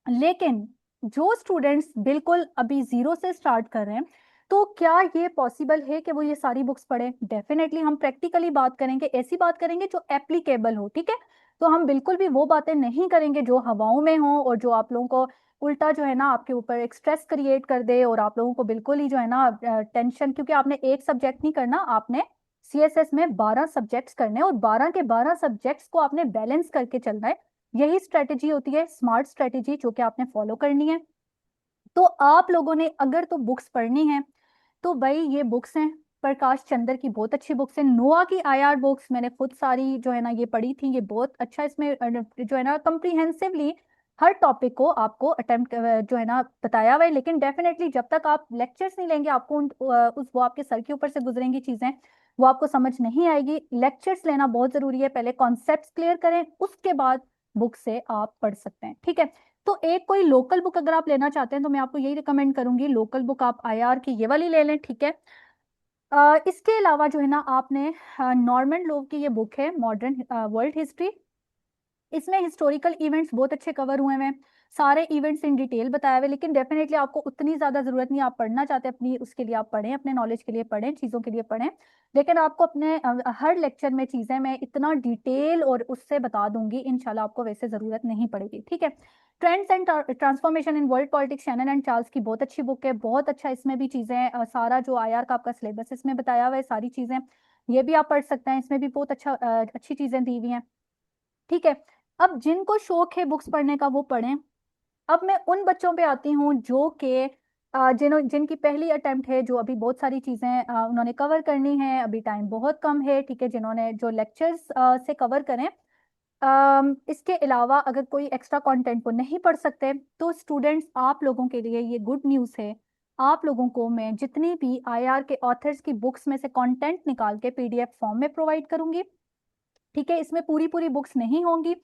लेकिन जो स्टूडेंट्स बिल्कुल अभी जीरो से स्टार्ट कर रहे हैं, तो क्या ये पॉसिबल है कि वो ये सारी बुक्स पढ़े? डेफिनेटली हम प्रैक्टिकली बात करेंगे, ऐसी बात करेंगे जो एप्लीकेबल हो, ठीक है। तो हम बिल्कुल भी वो बातें नहीं करेंगे जो हवाओं में हो और जो आप लोगों को उल्टा जो है ना आपके ऊपर एक स्ट्रेस क्रिएट कर दे, और आप लोगों को बिल्कुल ही जो है ना टेंशन, क्योंकि आपने एक सब्जेक्ट नहीं करना, आपने सीएसएस में 12 सब्जेक्ट्स करने हैं और 12 के 12 सब्जेक्ट्स को आपने बैलेंस करके चलना है। यही स्ट्रेटेजी होती है, स्मार्ट स्ट्रेटेजी, जो कि आपने फॉलो करनी है। तो आप लोगों ने अगर तो बुक्स पढ़नी है तो भाई ये बुक्स हैं, प्रकाश चंद्र की बहुत अच्छी बुक्स है, नोआ की आईआर बुक्स मैंने खुद सारी जो है ना ये पढ़ी थी, ये बहुत अच्छा, इसमें जो है ना कंप्रीहेंसिवली हर टॉपिक को आपको अटेम्प्ट जो है ना बताया हुआ है। लेकिन डेफिनेटली जब तक आप लेक्चर्स नहीं लेंगे, आपको उस वो आपके सर के ऊपर से गुजरेंगी चीजें, वो आपको समझ नहीं आएगी। लेक्चर्स लेना बहुत जरूरी है, पहले कॉन्सेप्ट्स क्लियर करें, उसके बाद बुक से आप पढ़ सकते हैं, ठीक है। तो एक कोई लोकल बुक अगर आप लेना चाहते हैं तो मैं आपको यही रिकमेंड करूंगी, लोकल बुक आप आईआर की ये वाली ले लें, ठीक है। इसके अलावा जो है ना आपने नॉर्मन लोव की ये बुक है मॉडर्न वर्ल्ड हिस्ट्री, इसमें हिस्टोरिकल इवेंट्स बहुत अच्छे कवर हुए हैं, सारे इवेंट्स इन डिटेल बताए हुए, लेकिन डेफिनेटली आपको उतनी ज़्यादा ज़रूरत नहीं, आप पढ़ना चाहते हैं अपनी उसके लिए आप पढ़ें, अपने नॉलेज के लिए पढ़ें, चीज़ों के लिए पढ़ें, लेकिन आपको अपने हर लेक्चर में चीज़ें मैं इतना डिटेल और उससे बता दूंगी इंशाल्लाह, आपको वैसे ज़रूरत नहीं पड़ेगी, ठीक है। Trends and transformation in world politics, Shannon and Charles की बहुत अच्छी बुक है, बहुत अच्छा, इसमें भी चीज़ें सारा जो आईआर का आपका सिलेबस इसमें बताया हुआ है, सारी चीज़ें ये भी आप पढ़ सकते हैं, इसमें भी बहुत अच्छा अच्छी चीज़ें दी हुई हैं, ठीक है। अब जिनको शौक है बुक्स पढ़ने का वो पढ़ें। अब मैं उन बच्चों पे आती हूँ जो कि जिनकी पहली अटेम्प्ट है, जो अभी बहुत सारी चीज़ें उन्होंने कवर करनी है, अभी टाइम बहुत कम है, ठीक है, जिन्होंने जो लेक्चर्स से कवर करें। इसके अलावा अगर कोई एक्स्ट्रा कंटेंट को नहीं पढ़ सकते तो स्टूडेंट्स आप लोगों के लिए ये गुड न्यूज़ है, आप लोगों को मैं जितनी भी आईआर के ऑथर्स की बुक्स में से कंटेंट निकाल के पीडीएफ फॉर्म में प्रोवाइड करूंगी, ठीक है। इसमें पूरी पूरी बुक्स नहीं होंगी,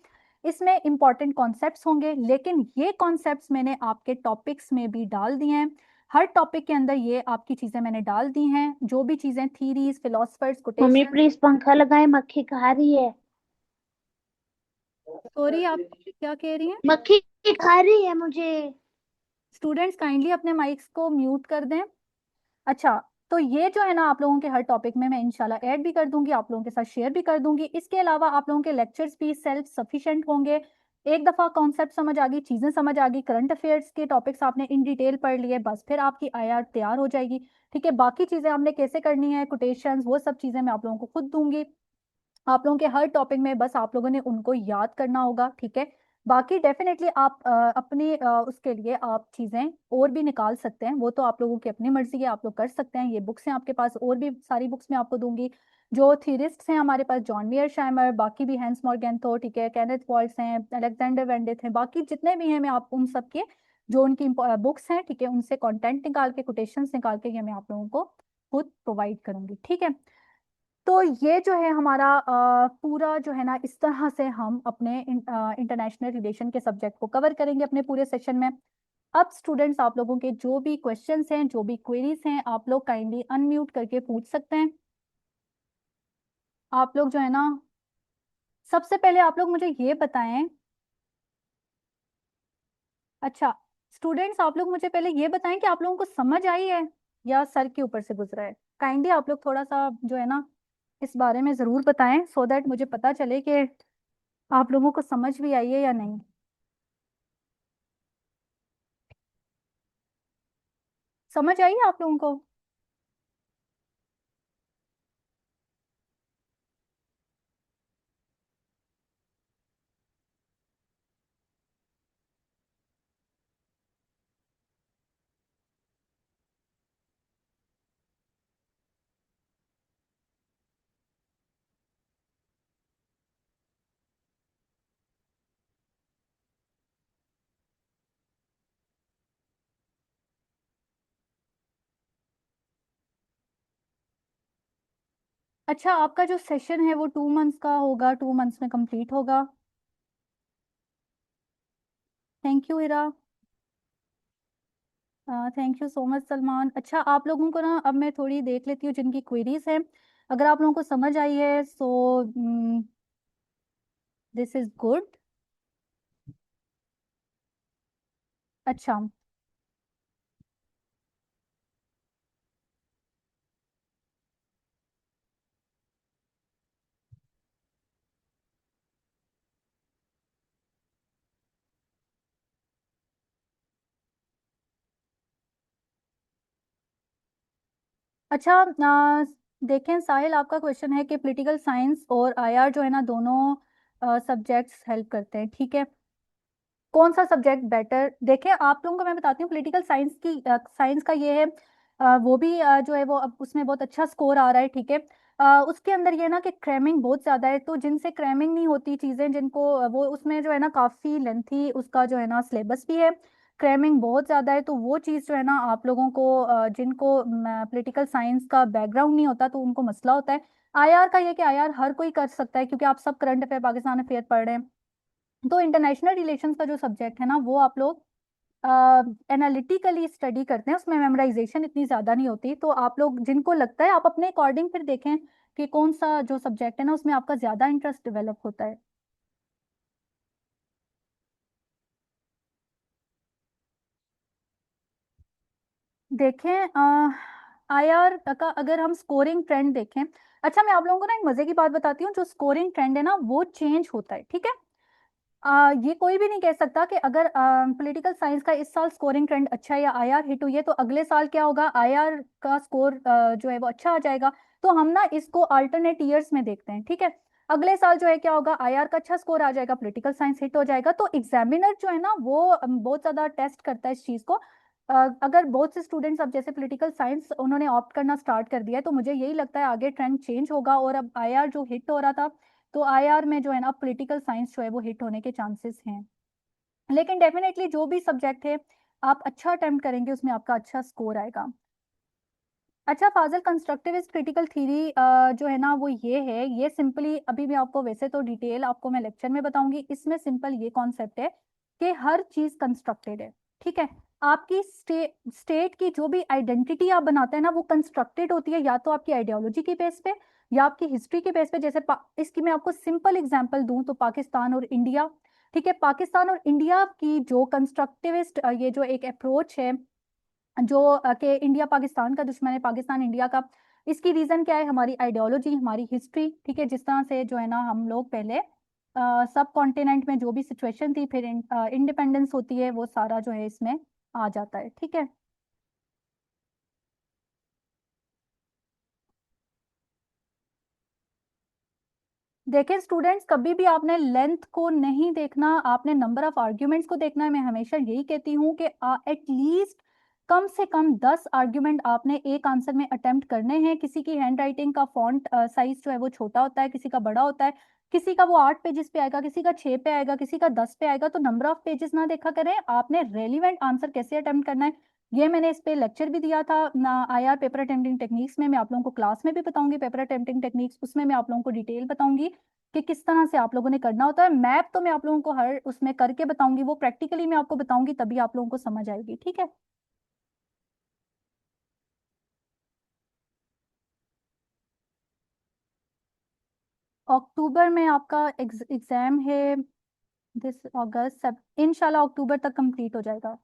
इसमें इंपॉर्टेंट कॉन्सेप्ट्स होंगे, लेकिन ये कॉन्सेप्ट्स मैंने आपके टॉपिक्स में भी डाल दिए हैं, हर टॉपिक के अंदर ये आपकी चीजें मैंने डाल दी हैं, जो भी चीजें theories, philosophers, mummy quotation. Please पंखा लगाए, मक्खी खा रही है। सॉरी, आप क्या कह रही हैं? मक्खी खा रही है मुझे। स्टूडेंट्स काइंडली अपने माइक्स को म्यूट कर दें। अच्छा, तो ये जो है ना आप लोगों के हर टॉपिक में मैं इंशाल्लाह ऐड भी कर दूंगी, आप लोगों के साथ शेयर भी कर दूंगी। इसके अलावा आप लोगों के लेक्चर्स भी सेल्फ सफिशिएंट होंगे, एक दफा कॉन्सेप्ट समझ आ गई, चीजें समझ आ गई, करंट अफेयर्स के टॉपिक्स आपने इन डिटेल पढ़ लिए, बस फिर आपकी आईआर तैयार हो जाएगी, ठीक है। बाकी चीजें आपने कैसे करनी है, कोटेशंस, वो सब चीजें मैं आप लोगों को खुद दूंगी, आप लोगों के हर टॉपिक में बस आप लोगों ने उनको याद करना होगा, ठीक है। बाकी डेफिनेटली आप अपनी उसके लिए आप चीज़ें और भी निकाल सकते हैं, वो तो आप लोगों की अपनी मर्जी है, आप लोग कर सकते हैं। ये बुक्स हैं आपके पास, और भी सारी बुक्स मैं आपको दूंगी। जो थीरिस्ट्स हैं हमारे पास, जॉन मियर शाइमर, बाकी भी हैंस मॉर्गेंथो, ठीक है, केनेथ वॉल्ट्स हैं, अलेक्जेंडर वेंडिथ हैं, बाकी जितने भी हैं मैं आप उन सब के जो उनकी बुक्स हैं, ठीक है, उनसे कंटेंट निकाल के, कोटेशंस निकाल के ये मैं आप लोगों को खुद प्रोवाइड करूंगी, ठीक है। तो ये जो है हमारा पूरा जो है ना, इस तरह से हम अपने इंटरनेशनल रिलेशन के सब्जेक्ट को कवर करेंगे अपने पूरे सेशन में। अब स्टूडेंट्स आप लोगों के जो भी क्वेश्चंस हैं, जो भी क्वेरीज हैं, आप लोग काइंडली अनम्यूट करके पूछ सकते हैं। आप लोग जो है ना, सबसे पहले आप लोग मुझे ये बताएं। अच्छा, स्टूडेंट्स आप लोग मुझे पहले ये बताएं कि आप लोगों को समझ आई है या सर के ऊपर से गुजरा है। काइंडली आप लोग थोड़ा सा जो है ना इस बारे में जरूर बताएं, सो दैट मुझे पता चले कि आप लोगों को समझ भी आई है या नहीं। समझ आई है आप लोगों को? अच्छा, आपका जो सेशन है वो 2 मंथ्स का होगा, 2 मंथ्स में कंप्लीट होगा। Thank you Hira, thank you so much Salman. अच्छा, आप लोगों को ना अब मैं थोड़ी देख लेती हूँ जिनकी क्वेरीज हैं, अगर आप लोगों को समझ आई है सो दिस इज गुड। अच्छा, अच्छा, देखें साहिल, आपका क्वेश्चन है कि पॉलिटिकल साइंस और आईआर जो है ना दोनों सब्जेक्ट्स हेल्प करते हैं, ठीक है, कौन सा सब्जेक्ट बेटर। देखिए आप लोगों को मैं बताती हूँ, पॉलिटिकल साइंस की साइंस का ये है, वो भी जो है वो अब उसमें बहुत अच्छा स्कोर आ रहा है, ठीक है। उसके अंदर ये ना कि क्रैमिंग बहुत ज़्यादा है, तो जिनसे क्रैमिंग नहीं होती चीज़ें, जिनको वो उसमें जो है ना काफ़ी लेंथी उसका जो है ना सिलेबस भी है, क्रैमिंग बहुत ज़्यादा है, तो वो चीज़ जो है ना आप लोगों को जिनको पॉलिटिकल साइंस का बैकग्राउंड नहीं होता तो उनको मसला होता है। आईआर का ये कि आईआर हर कोई कर सकता है, क्योंकि आप सब करंट अफेयर, पाकिस्तान अफेयर पढ़ रहे हैं, तो इंटरनेशनल रिलेशंस का जो सब्जेक्ट है ना, वो आप लोग एनालिटिकली स्टडी करते हैं, उसमें मेमोराइजेशन इतनी ज़्यादा नहीं होती। तो आप लोग जिनको लगता है, आप अपने अकॉर्डिंग फिर देखें कि कौन सा जो सब्जेक्ट है ना उसमें आपका ज़्यादा इंटरेस्ट डेवलप होता है। देखें आईआर का अगर हम स्कोरिंग ट्रेंड देखें, अच्छा मैं आप लोगों को ना एक मजे की बात बताती हूँ, जो स्कोरिंग ट्रेंड है ना वो चेंज होता है, ठीक है। ये कोई भी नहीं कह सकता कि अगर पॉलिटिकल साइंस का इस साल स्कोरिंग ट्रेंड अच्छा है या आईआर हिट हुई है तो अगले साल क्या होगा, आईआर का स्कोर जो है वो अच्छा आ जाएगा। तो हम ना इसको अल्टरनेट ईयर्स में देखते हैं, ठीक है। अगले साल जो है क्या होगा, आईआर का अच्छा स्कोर आ जाएगा, पॉलिटिकल साइंस हिट हो जाएगा। तो एग्जामिनर जो है ना वो बहुत ज्यादा टेस्ट करता है इस चीज को। अगर बहुत से स्टूडेंट्स अब जैसे पॉलिटिकल साइंस उन्होंने ऑप्ट करना स्टार्ट कर दिया है, तो मुझे यही लगता है आगे ट्रेंड चेंज होगा। और अब आईआर जो हिट हो रहा था, तो आईआर में जो है ना पॉलिटिकल साइंस जो है वो हिट होने के चांसेस हैं। लेकिन डेफिनेटली जो भी सब्जेक्ट है आप अच्छा अटेम्प्ट करेंगे उसमें आपका अच्छा स्कोर आएगा। अच्छा फाजल, कंस्ट्रक्टिविस्ट क्रिटिकल थ्योरी जो है ना वो ये सिंपली, अभी भी आपको वैसे तो डिटेल आपको मैं लेक्चर में बताऊंगी, इसमें सिंपल ये कॉन्सेप्ट है कि हर चीज कंस्ट्रक्टेड है, ठीक है। आपकी स्टेट की जो भी आइडेंटिटी आप बनाते हैं ना वो कंस्ट्रक्टेड होती है, या तो आपकी आइडियोलॉजी के बेस पे या आपकी हिस्ट्री के बेस पे। जैसे इसकी मैं आपको सिंपल एग्जांपल दूं तो पाकिस्तान और इंडिया, ठीक है। पाकिस्तान और इंडिया की जो कंस्ट्रक्टिविस्ट ये जो एक अप्रोच है, जो कि इंडिया पाकिस्तान का दुश्मन है, पाकिस्तान इंडिया का, इसकी रीजन क्या है, हमारी आइडियोलॉजी, हमारी हिस्ट्री, ठीक है। जिस तरह से जो है ना हम लोग पहले सब कॉन्टिनेंट में जो भी सिचुएशन थी, फिर इंडिपेंडेंस होती है, वो सारा जो है इसमें आ जाता है, ठीक है। देखें स्टूडेंट्स, कभी भी आपने लेंथ को नहीं देखना, आपने नंबर ऑफ आर्ग्यूमेंट्स को देखना है। मैं हमेशा यही कहती हूँ कि एटलीस्ट कम से कम 10 आर्ग्यूमेंट आपने एक आंसर में अटेम्प्ट करने हैं। किसी की हैंड राइटिंग का फॉन्ट साइज जो है वो छोटा होता है, किसी का बड़ा होता है, किसी का वो 8 पेजेस पे आएगा, किसी का 6 पे आएगा, किसी का 10 पे आएगा। तो नंबर ऑफ पेजेस ना देखा करें, आपने रेलिवेंट आंसर कैसे अटेम्प्ट करना है, ये मैंने इस पे लेक्चर भी दिया था ना। आईआर पेपर अटेम्प्टिंग टेक्निक्स में मैं आप लोगों को क्लास में भी बताऊंगी, पेपर अटेम्प्टिंग टेक्निक्स उसमें मैं आप लोगों को डिटेल बताऊंगी कि किस तरह से आप लोगों ने करना होता है। मैप तो मैं आप लोगों को हर उसमें करके बताऊंगी, वो प्रैक्टिकली मैं आपको बताऊंगी, तभी आप लोगों को समझ आएगी, ठीक है। अक्टूबर में आपका एग्जाम है, दिस अगस्त सब इंशाल्लाह अक्टूबर तक कंप्लीट हो जाएगा।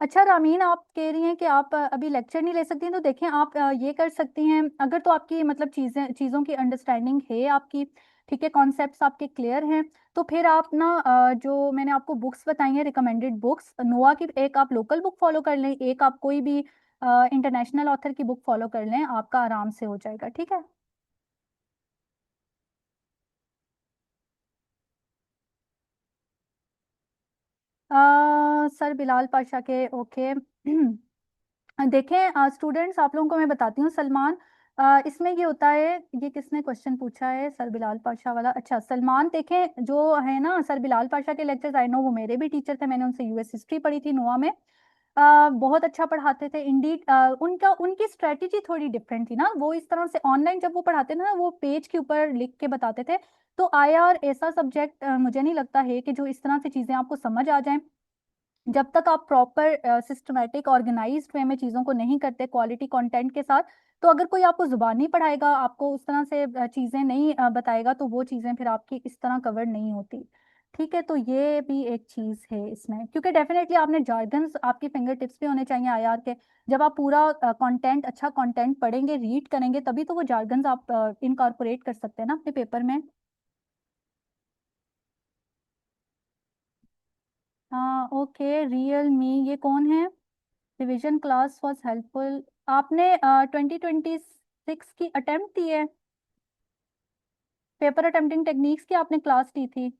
अच्छा रामीन, आप कह रही हैं कि आप अभी लेक्चर नहीं ले सकती हैं, तो देखें आप ये कर सकती हैं, अगर तो आपकी मतलब चीज़ों की अंडरस्टैंडिंग है आपकी, ठीक है, कॉन्सेप्ट्स आपके क्लियर हैं, तो फिर आप ना जो मैंने आपको बुक्स बताई हैं रिकमेंडेड बुक्स, नोआ की एक आप लोकल बुक फॉलो कर लें, एक आप कोई भी इंटरनेशनल ऑथर की बुक फॉलो कर लें, आपका आराम से हो जाएगा, ठीक है। सर बिलाल पाशा के, ओके। देखें स्टूडेंट्स, आप लोगों को मैं बताती हूँ, सलमान इसमें ये होता है, ये किसने क्वेश्चन पूछा है सर बिलाल पाशा वाला, अच्छा सलमान, देखें जो है ना सर बिलाल पाशा के लेक्चर्स, आई नो वो मेरे भी टीचर थे, मैंने उनसे यूएस हिस्ट्री पढ़ी थी नोआ में। बहुत अच्छा पढ़ाते थे इंडीड। उनका उनकी स्ट्रेटेजी थोड़ी डिफरेंट थी ना, वो इस तरह से ऑनलाइन जब वो पढ़ाते थे ना वो पेज के ऊपर लिख के बताते थे। तो आईआर ऐसा सब्जेक्ट मुझे नहीं लगता है कि जो इस तरह से चीजें आपको समझ आ जाएं, जब तक आप प्रॉपर सिस्टमेटिक ऑर्गेनाइज्ड वे में चीज़ों को नहीं करते क्वालिटी कंटेंट के साथ। तो अगर कोई आपको जुबानी पढ़ाएगा, आपको उस तरह से चीज़ें नहीं बताएगा, तो वो चीज़ें फिर आपकी इस तरह कवर नहीं होती, ठीक है। तो ये भी एक चीज़ है इसमें, क्योंकि डेफिनेटली आपने जार्गन्स आपके फिंगर टिप्स भी होने चाहिए आईआर के। जब आप पूरा कंटेंट, अच्छा कंटेंट पढ़ेंगे, रीड करेंगे, तभी तो वो जार्गन्स आप इनकॉर्पोरेट कर सकते हैं ना अपने पेपर में। हाँ ओके, रियल मी, ये कौन है, रिवीजन क्लास वॉज हेल्पफुल, आपने 2026 की अटेम्प्ट दी है, पेपर अटेम्प्टिंग टेक्निक्स की आपने क्लास ली थी।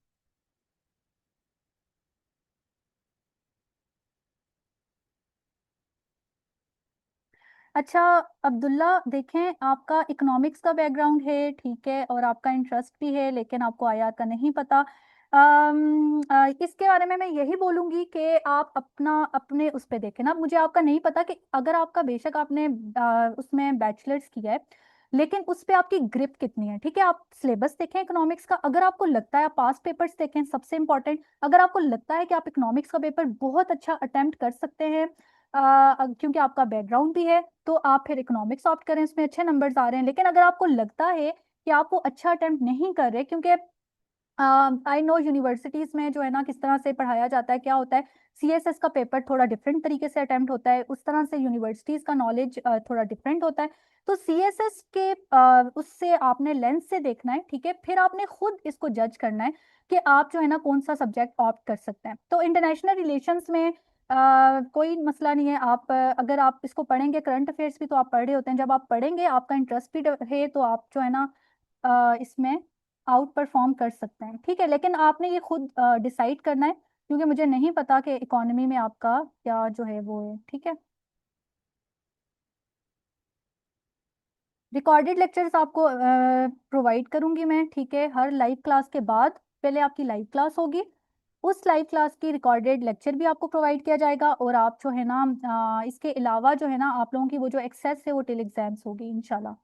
अच्छा अब्दुल्ला, देखें आपका इकोनॉमिक्स का बैकग्राउंड है, ठीक है, और आपका इंटरेस्ट भी है, लेकिन आपको आईआर का नहीं पता। इसके बारे में मैं यही बोलूंगी कि आप अपने उस पे देखें ना। मुझे आपका नहीं पता कि अगर आपका बेशक आपने उसमें बैचलर्स किया है, लेकिन उस पे आपकी ग्रिप कितनी है। ठीक है, आप सिलेबस देखें इकोनॉमिक्स का, अगर आपको लगता है आप पास पेपर्स देखें, सबसे इंपॉर्टेंट, अगर आपको लगता है कि आप इकोनॉमिक्स का पेपर बहुत अच्छा अटेम्प्ट कर सकते हैं, क्योंकि आपका बैकग्राउंड भी है, तो आप फिर इकोनॉमिक्स ऑप्ट करें, उसमें अच्छे नंबर्स आ रहे हैं। लेकिन अगर आपको लगता है कि आप वो अच्छा अटेम्प्ट नहीं कर रहे, क्योंकि आई नो यूनिवर्सिटीज में जो है ना किस तरह से पढ़ाया जाता है, क्या होता है, सीएसएस का पेपर थोड़ा डिफरेंट तरीके से अटेम्प्ट होता है, उस तरह से यूनिवर्सिटीज का नॉलेज थोड़ा डिफरेंट होता है। तो सीएसएस के उससे आपने लेंस से देखना है, ठीक है, फिर आपने खुद इसको जज करना है कि आप जो है ना कौन सा सब्जेक्ट ऑप्ट कर सकते हैं। तो इंटरनेशनल रिलेशंस में कोई मसला नहीं है। आप अगर आप इसको पढ़ेंगे, करंट अफेयर्स भी तो आप पढ़ रहे होते हैं, जब आप पढ़ेंगे आपका इंटरेस्ट भी है, तो आप जो है ना इसमें आउट परफॉर्म कर सकते हैं। ठीक है, लेकिन आपने ये खुद डिसाइड करना है, क्योंकि मुझे नहीं पता कि इकोनॉमी में आपका क्या जो है वो है। ठीक है, रिकॉर्डेड लेक्चर्स आपको प्रोवाइड करूंगी मैं। ठीक है, हर लाइव क्लास के बाद पहले आपकी लाइव क्लास होगी, उस लाइव क्लास की रिकॉर्डेड लेक्चर भी आपको प्रोवाइड किया जाएगा। और आप जो है ना इसके अलावा जो है ना आप लोगों की वो जो एक्सेस है वो टिल एग्जाम्स होगी इंशाल्लाह।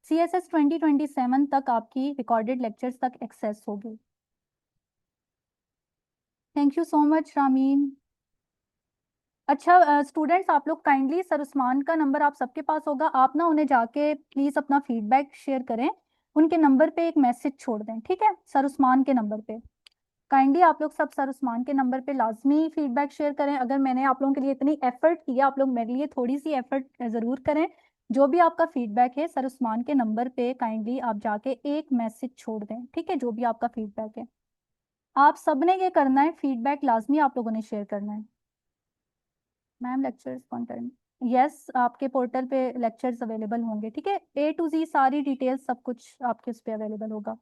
CSS 2027 तक आपकी रिकॉर्डेड लेक्चर्स तक एक्सेस होगी। Thank you so much Ramin. अच्छा स्टूडेंट्स, आप लोग काइंडली, सर उस्मान का नंबर आप सबके पास होगा, आप ना उन्हें जाके प्लीज अपना फीडबैक शेयर करें, उनके नंबर पे एक मैसेज छोड़ दें। ठीक है, सर उस्मान के नंबर पे काइंडली आप लोग सब सर उस्मान के नंबर पे लाजमी फीडबैक शेयर करें। अगर मैंने आप लोगों के लिए इतनी एफर्ट किया, आप लोग मेरे लिए थोड़ी सी एफर्ट जरूर करें। जो भी आपका फीडबैक है सर उस्मान के नंबर पे काइंडली आप जाके एक मैसेज छोड़ दें। ठीक है, जो भी आपका फीडबैक है आप सबने ये करना है, फीडबैक लाजमी आप लोगों ने शेयर करना है। मैम लेक्चर्स कंटेंट, यस, आपके पोर्टल पे लेक्चर्स अवेलेबल होंगे। ठीक है, A to Z सारी डिटेल्स सब कुछ आपके उस पे अवेलेबल होगा।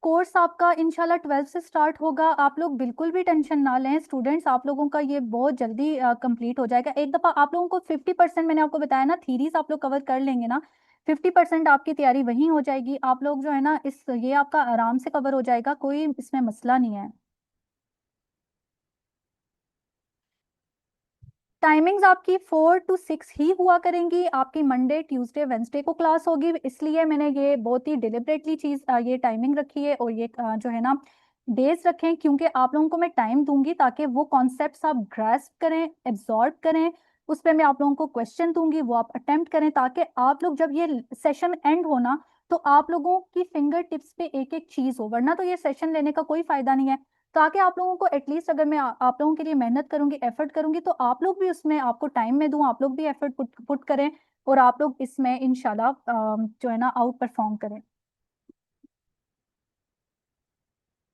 कोर्स आपका इंशाल्लाह 12 से स्टार्ट होगा। आप लोग बिल्कुल भी टेंशन ना लें स्टूडेंट्स, आप लोगों का ये बहुत जल्दी कंप्लीट हो जाएगा। एक दफ़ा आप लोगों को 50%, मैंने आपको बताया ना, थीरीज आप लोग कवर कर लेंगे ना, 50% आपकी तैयारी वहीं हो जाएगी। आप लोग जो है ना ये आपका आराम से कवर हो जाएगा, कोई इसमें मसला नहीं है। टाइमिंग्स आपकी 4 to 6 ही हुआ करेंगी। आपकी मंडे ट्यूसडे वेंसडे को क्लास होगी, इसलिए मैंने ये बहुत ही डिलिबरेटली चीज ये टाइमिंग रखी है, और ये जो है ना डेज रखें, क्योंकि आप लोगों को मैं टाइम दूंगी ताकि वो कॉन्सेप्ट्स आप ग्रास्प करें, एब्जॉर्ब करें। उस पर मैं आप लोगों को क्वेश्चन दूंगी, वो आप अटेम्प्ट करें, ताकि आप लोग जब ये सेशन एंड हो ना, तो आप लोगों की फिंगर टिप्स पे एक एक चीज हो, वरना तो ये सेशन लेने का कोई फायदा नहीं है। ताकि आप लोगों को एटलीस्ट, अगर मैं आप लोगों के लिए मेहनत करूंगी, एफर्ट करूंगी, तो आप लोग भी उसमें, आपको टाइम में दूं, आप लोग भी एफर्ट पुट करें, और आप लोग इसमें इंशाल्लाह जो है ना आउट परफॉर्म करें।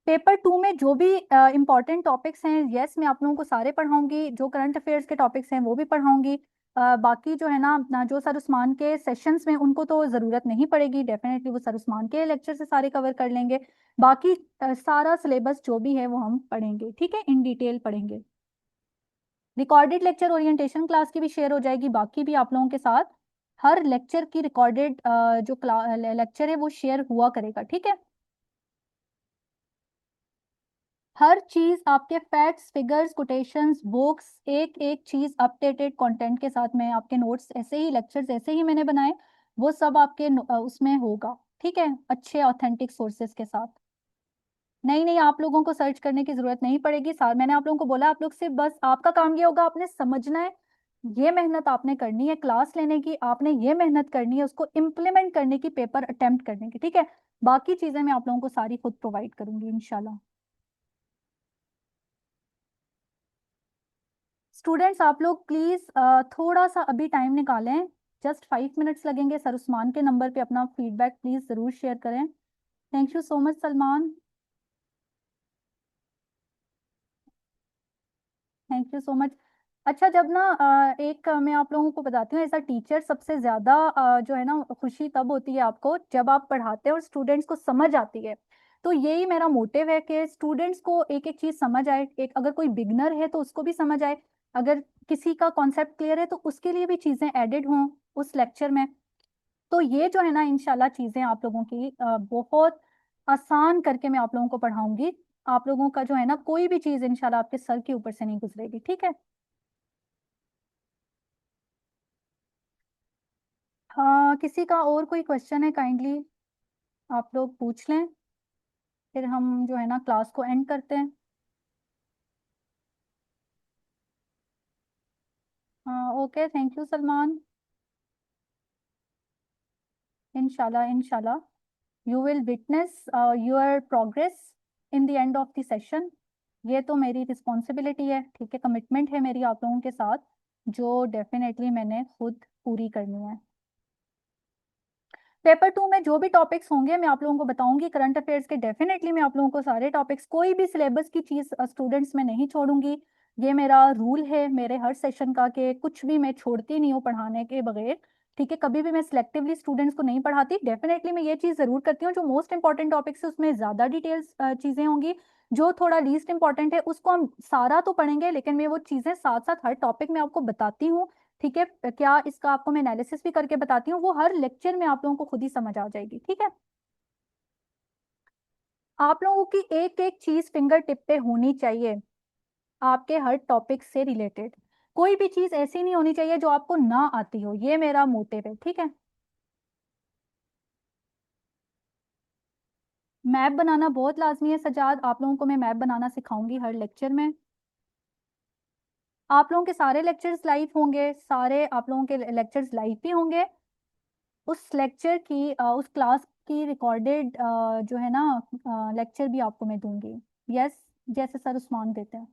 पेपर 2 में जो भी इंपॉर्टेंट टॉपिक्स हैं, यस मैं आप लोगों को सारे पढ़ाऊंगी, जो करंट अफेयर्स के टॉपिक्स हैं वो भी पढ़ाऊंगी। बाकी जो है ना जो सर उस्मान के सेशंस में उनको तो ज़रूरत नहीं पड़ेगी, डेफिनेटली वो सर उस्मान के लेक्चर से सारे कवर कर लेंगे। बाकी सारा सिलेबस जो भी है वो हम पढ़ेंगे, ठीक है, इन डिटेल पढ़ेंगे। रिकॉर्डेड लेक्चर ओरिएंटेशन क्लास की भी शेयर हो जाएगी बाकी भी आप लोगों के साथ। हर लेक्चर की रिकॉर्डेड जो लेक्चर है वो शेयर हुआ करेगा। ठीक है, हर चीज आपके फैक्ट्स, फिगर्स, कोटेशंस, बुक्स, एक एक चीज अपडेटेड कंटेंट के साथ में, आपके नोट्स ऐसे ही, लेक्चर्स ऐसे ही मैंने बनाए, वो सब आपके उसमें होगा। ठीक है, अच्छे ऑथेंटिक सोर्सेज के साथ। नहीं नहीं, आप लोगों को सर्च करने की जरूरत नहीं पड़ेगी। मैंने आप लोगों को बोला, आप लोग से बस आपका काम ये होगा, आपने समझना है, ये मेहनत आपने करनी है क्लास लेने की, आपने ये मेहनत करनी है उसको इम्प्लीमेंट करने की, पेपर अटेम्प्ट करने की। ठीक है, बाकी चीजें मैं आप लोगों को सारी खुद प्रोवाइड करूंगी इंशाल्लाह। स्टूडेंट्स आप लोग प्लीज थोड़ा सा अभी टाइम निकालें, जस्ट 5 मिनट्स लगेंगे। सर उस्मान के नंबर पे अपना फीडबैक प्लीज जरूर शेयर करें। Thank you so much Salman, thank you so much. अच्छा, जब ना एक मैं आप लोगों को बताती हूँ, ऐसा टीचर सबसे ज्यादा जो है ना खुशी तब होती है आपको जब आप पढ़ाते हैं और स्टूडेंट्स को समझ आती है। तो यही मेरा मोटिव है कि स्टूडेंट्स को एक एक चीज समझ आए, एक अगर कोई बिगनर है तो उसको भी समझ आए, अगर किसी का कॉन्सेप्ट क्लियर है तो उसके लिए भी चीजें एडेड हों उस लेक्चर में। तो ये जो है ना इंशाल्लाह चीजें आप लोगों की बहुत आसान करके मैं आप लोगों को पढ़ाऊंगी। आप लोगों का जो है ना कोई भी चीज इंशाल्लाह आपके सर के ऊपर से नहीं गुजरेगी, ठीक है। हाँ, किसी का और कोई क्वेश्चन है काइंडली आप लोग पूछ लें, फिर हम जो है ना क्लास को एंड करते हैं। हाँ ओके, थैंक यू सलमान। इंशाल्लाह इंशाल्लाह you will witness your progress in the end of the session. ये तो मेरी रिस्पॉन्सिबिलिटी है, ठीक है, कमिटमेंट है मेरी आप लोगों के साथ, जो डेफिनेटली मैंने खुद पूरी करनी है। पेपर 2 में जो भी टॉपिक्स होंगे मैं आप लोगों को बताऊंगी, करंट अफेयर्स के डेफिनेटली मैं आप लोगों को सारे टॉपिक्स, कोई भी सिलेबस की चीज स्टूडेंट्स में नहीं छोड़ूंगी। ये मेरा रूल है मेरे हर सेशन का कि कुछ भी मैं छोड़ती नहीं हूँ पढ़ाने के बगैर, ठीक है। कभी भी मैं सिलेक्टिवली स्टूडेंट्स को नहीं पढ़ाती। डेफिनेटली मैं ये चीज जरूर करती हूँ, जो मोस्ट इंपॉर्टेंट टॉपिक्स है उसमें ज्यादा डिटेल्स चीजें होंगी, जो थोड़ा लीस्ट इंपॉर्टेंट है उसको हम सारा तो पढ़ेंगे, लेकिन मैं वो चीजें साथ साथ हर टॉपिक में आपको बताती हूँ, ठीक है। क्या इसका आपको मैं एनालिसिस भी करके बताती हूँ, वो हर लेक्चर में आप लोगों को खुद ही समझ आ जाएगी, ठीक है। आप लोगों की एक एक चीज फिंगर टिप पे होनी चाहिए, आपके हर टॉपिक से रिलेटेड कोई भी चीज ऐसी नहीं होनी चाहिए जो आपको ना आती हो, ये मेरा मोटिव है, ठीक है। मैप बनाना बहुत लाजमी है सजाद, आप लोगों को मैं मैप बनाना सिखाऊंगी हर लेक्चर में। आप लोगों के सारे लेक्चर्स लाइव होंगे, सारे आप लोगों के लेक्चर्स लाइव भी होंगे। उस लेक्चर की उस क्लास की रिकॉर्डेड जो है ना लेक्चर भी आपको मैं दूंगी। यस, जैसे सर उस्मान देते हैं।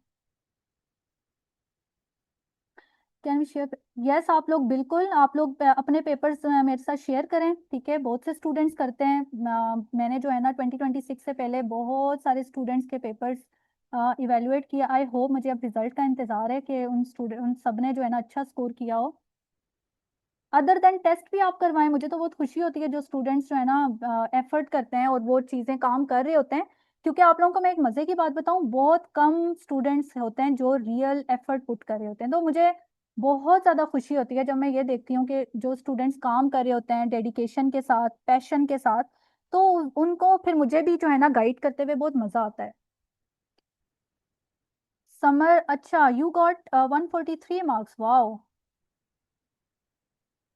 Can we share? यस, आप लोग बिल्कुल, आप लोग अपने पेपर्स मेरे साथ शेयर करें, ठीक है। बहुत से स्टूडेंट्स करते हैं, मैंने जो है ना 2026 से पहले बहुत सारे स्टूडेंट्स के पेपर्स इवेलुएट किया। आई होप, मुझे अब रिजल्ट का इंतजार है कि उन सब ने जो है ना अच्छा स्कोर किया हो। अदर देन टेस्ट भी आप करवाएं, मुझे तो बहुत खुशी होती है जो स्टूडेंट्स जो है ना एफर्ट करते हैं और वो चीज़ें काम कर रहे होते हैं। क्योंकि आप लोगों को मैं एक मज़े की बात बताऊं, बहुत कम स्टूडेंट्स होते हैं जो रियल एफर्ट पुट कर रहे होते हैं, तो मुझे बहुत ज़्यादा खुशी होती है जब मैं ये देखती हूँ कि जो स्टूडेंट्स काम कर रहे होते हैं डेडिकेशन के साथ, पैशन के साथ, तो उनको फिर मुझे भी जो है ना गाइड करते हुए बहुत मज़ा आता है। समर, अच्छा, यू गॉट 143 मार्क्स, वाओ।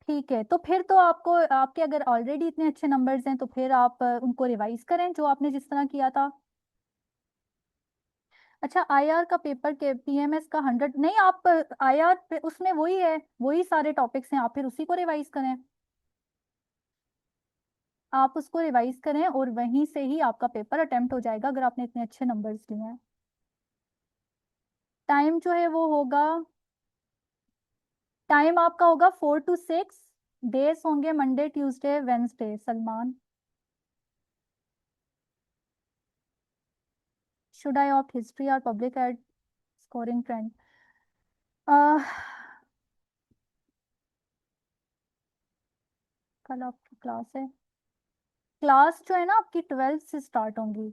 ठीक है, तो फिर तो आपको, आपके अगर ऑलरेडी इतने अच्छे नंबर्स हैं तो फिर आप उनको रिवाइज करें जो आपने जिस तरह किया था। अच्छा, आईआर का पेपर के पीएमएस का 100 नहीं, आप आईआर उसमें वही है, वही सारे टॉपिक्स हैं, आप फिर उसी को रिवाइज करें। आप उसको रिवाइज करें और वहीं से ही आपका पेपर अटेम्प्ट हो जाएगा अगर आपने इतने अच्छे नंबर्स लिए हैं। टाइम जो है वो होगा, टाइम आपका होगा 4 to 6, डेज होंगे Monday Tuesday Wednesday. Salman, should I opt history और पब्लिक एड स्कोरिंग ट्रेंड? कल आपकी क्लास है, क्लास जो है ना आपकी 12th से स्टार्ट होंगी।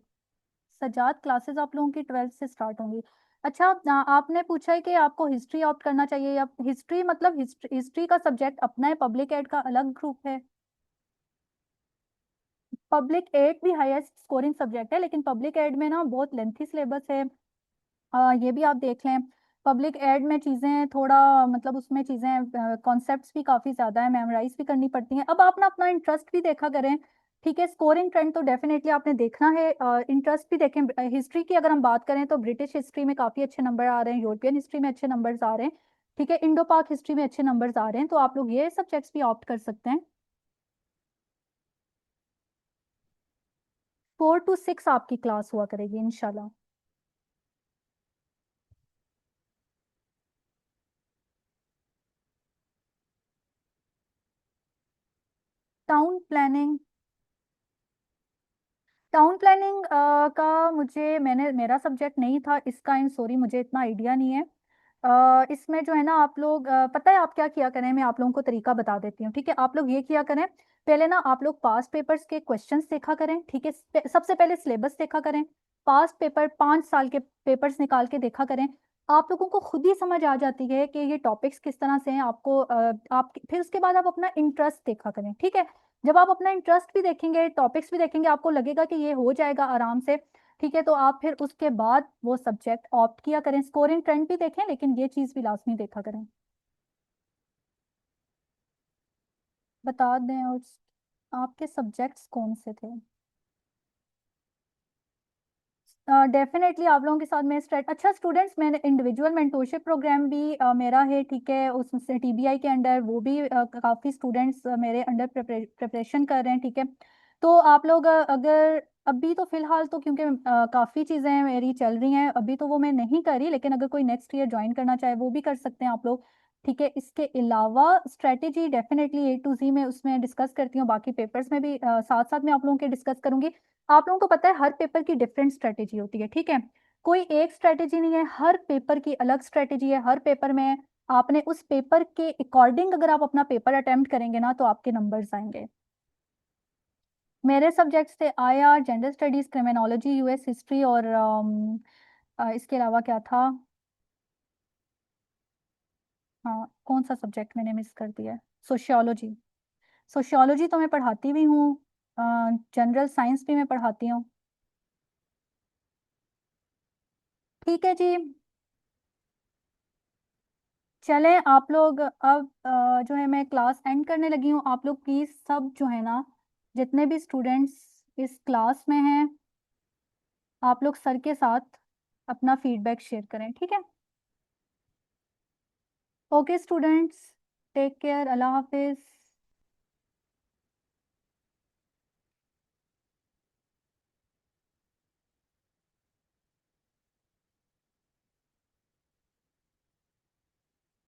सजाद, क्लासेस आप लोगों की 12th से स्टार्ट होंगी। अच्छा, आपने पूछा है कि आपको हिस्ट्री ऑप्ट करना चाहिए या हिस्ट्री, मतलब हिस्ट्री का सब्जेक्ट अपना है, पब्लिक एड का अलग ग्रुप है। पब्लिक एड भी हाईएस्ट स्कोरिंग सब्जेक्ट है, लेकिन पब्लिक एड में ना बहुत लेंथी सिलेबस है, ये भी आप देख लें। पब्लिक एड में चीज़ें थोड़ा, मतलब उसमें चीज़ें कॉन्सेप्ट्स भी काफ़ी ज़्यादा है, मेमोराइज भी करनी पड़ती हैं। अब आप ना अपना इंटरेस्ट भी देखा करें, ठीक है। स्कोरिंग ट्रेंड तो डेफिनेटली आपने देखना है, इंटरेस्ट भी देखें। हिस्ट्री की अगर हम बात करें तो ब्रिटिश हिस्ट्री में काफ़ी अच्छे नंबर आ रहे हैं, यूरोपियन हिस्ट्री में अच्छे नंबर्स आ रहे हैं, ठीक है। इंडो पाक हिस्ट्री में अच्छे नंबर्स आ रहे हैं, तो आप लोग ये सब्जेक्ट्स भी ऑप्ट कर सकते हैं। 4 to 6 आपकी क्लास हुआ करेगी इंशाल्लाह। टाउन प्लानिंग, टाउन प्लानिंग का मुझे, मैंने, मेरा सब्जेक्ट नहीं था इसका, इन सॉरी मुझे इतना आइडिया नहीं है। इसमें जो है ना आप लोग, पता है आप क्या किया करें, मैं आप लोगों को तरीका बता देती हूँ, ठीक है। आप लोग ये किया करें, पहले ना आप लोग पास्ट पेपर्स के क्वेश्चंस देखा करें, ठीक है। सबसे पहले सिलेबस देखा करें, पास्ट पेपर 5 साल के पेपर्स निकाल के देखा करें। आप लोगों को खुद ही समझ आ जाती है कि ये टॉपिक्स किस तरह से हैं। आपको आप फिर उसके बाद आप अपना इंटरेस्ट देखा करें, ठीक है। जब आप अपना इंटरेस्ट भी देखेंगे, टॉपिक्स भी देखेंगे, आपको लगेगा कि ये हो जाएगा आराम से, ठीक है, तो आप फिर उसके बाद वो सब्जेक्ट ऑप्ट किया करें। स्कोरिंग ट्रेंड भी देखें, लेकिन ये चीज़ भी लाजमी देखा करें। बता दें, और आपके सब्जेक्ट्स कौन से थे? डेफिनेटली आप लोगों के साथ मैं अच्छा स्टूडेंट्स, मैंने इंडिविजुअल मेंटोरशिप प्रोग्राम भी मेरा है, ठीक है, उससे टीबीआई के अंडर, वो भी काफ़ी स्टूडेंट्स मेरे अंडर प्रिपरेशन कर रहे हैं, ठीक है। तो आप लोग अगर अभी तो फिलहाल तो क्योंकि काफ़ी चीज़ें मेरी चल रही हैं अभी, तो वो मैं नहीं कर रही, लेकिन अगर कोई नेक्स्ट ईयर ज्वाइन करना चाहे वो भी कर सकते हैं आप लोग, ठीक है। इसके अलावा strategy definitely A to Z में उसमें डिस्कस करती हूँ, बाकी पेपर्स में भी साथ साथ में आप लोगों के डिस्कस करूंगी। आप लोगों को पता है हर पेपर की डिफरेंट स्ट्रेटेजी होती है, ठीक है, कोई एक स्ट्रेटेजी नहीं है, हर पेपर की अलग स्ट्रेटेजी है। हर पेपर में आपने उस पेपर के अकॉर्डिंग अगर आप अपना पेपर अटेम्प्ट करेंगे ना, तो आपके नंबर्स आएंगे। मेरे सब्जेक्ट्स थे IR, gender studies, criminology, US history, और इसके अलावा क्या था, हाँ कौन सा सब्जेक्ट मैंने मिस कर दिया है, सोशियोलॉजी। सोशियोलॉजी तो मैं पढ़ाती भी हूँ, जनरल साइंस भी मैं पढ़ाती हूँ, ठीक है जी। चलें आप लोग अब जो है मैं क्लास एंड करने लगी हूँ। आप लोग प्लीज़ सब जो है ना, जितने भी स्टूडेंट्स इस क्लास में हैं, आप लोग सर के साथ अपना फीडबैक शेयर करें, ठीक है। ओके स्टूडेंट्स, टेक केयर, अल्लाह हाफिज़।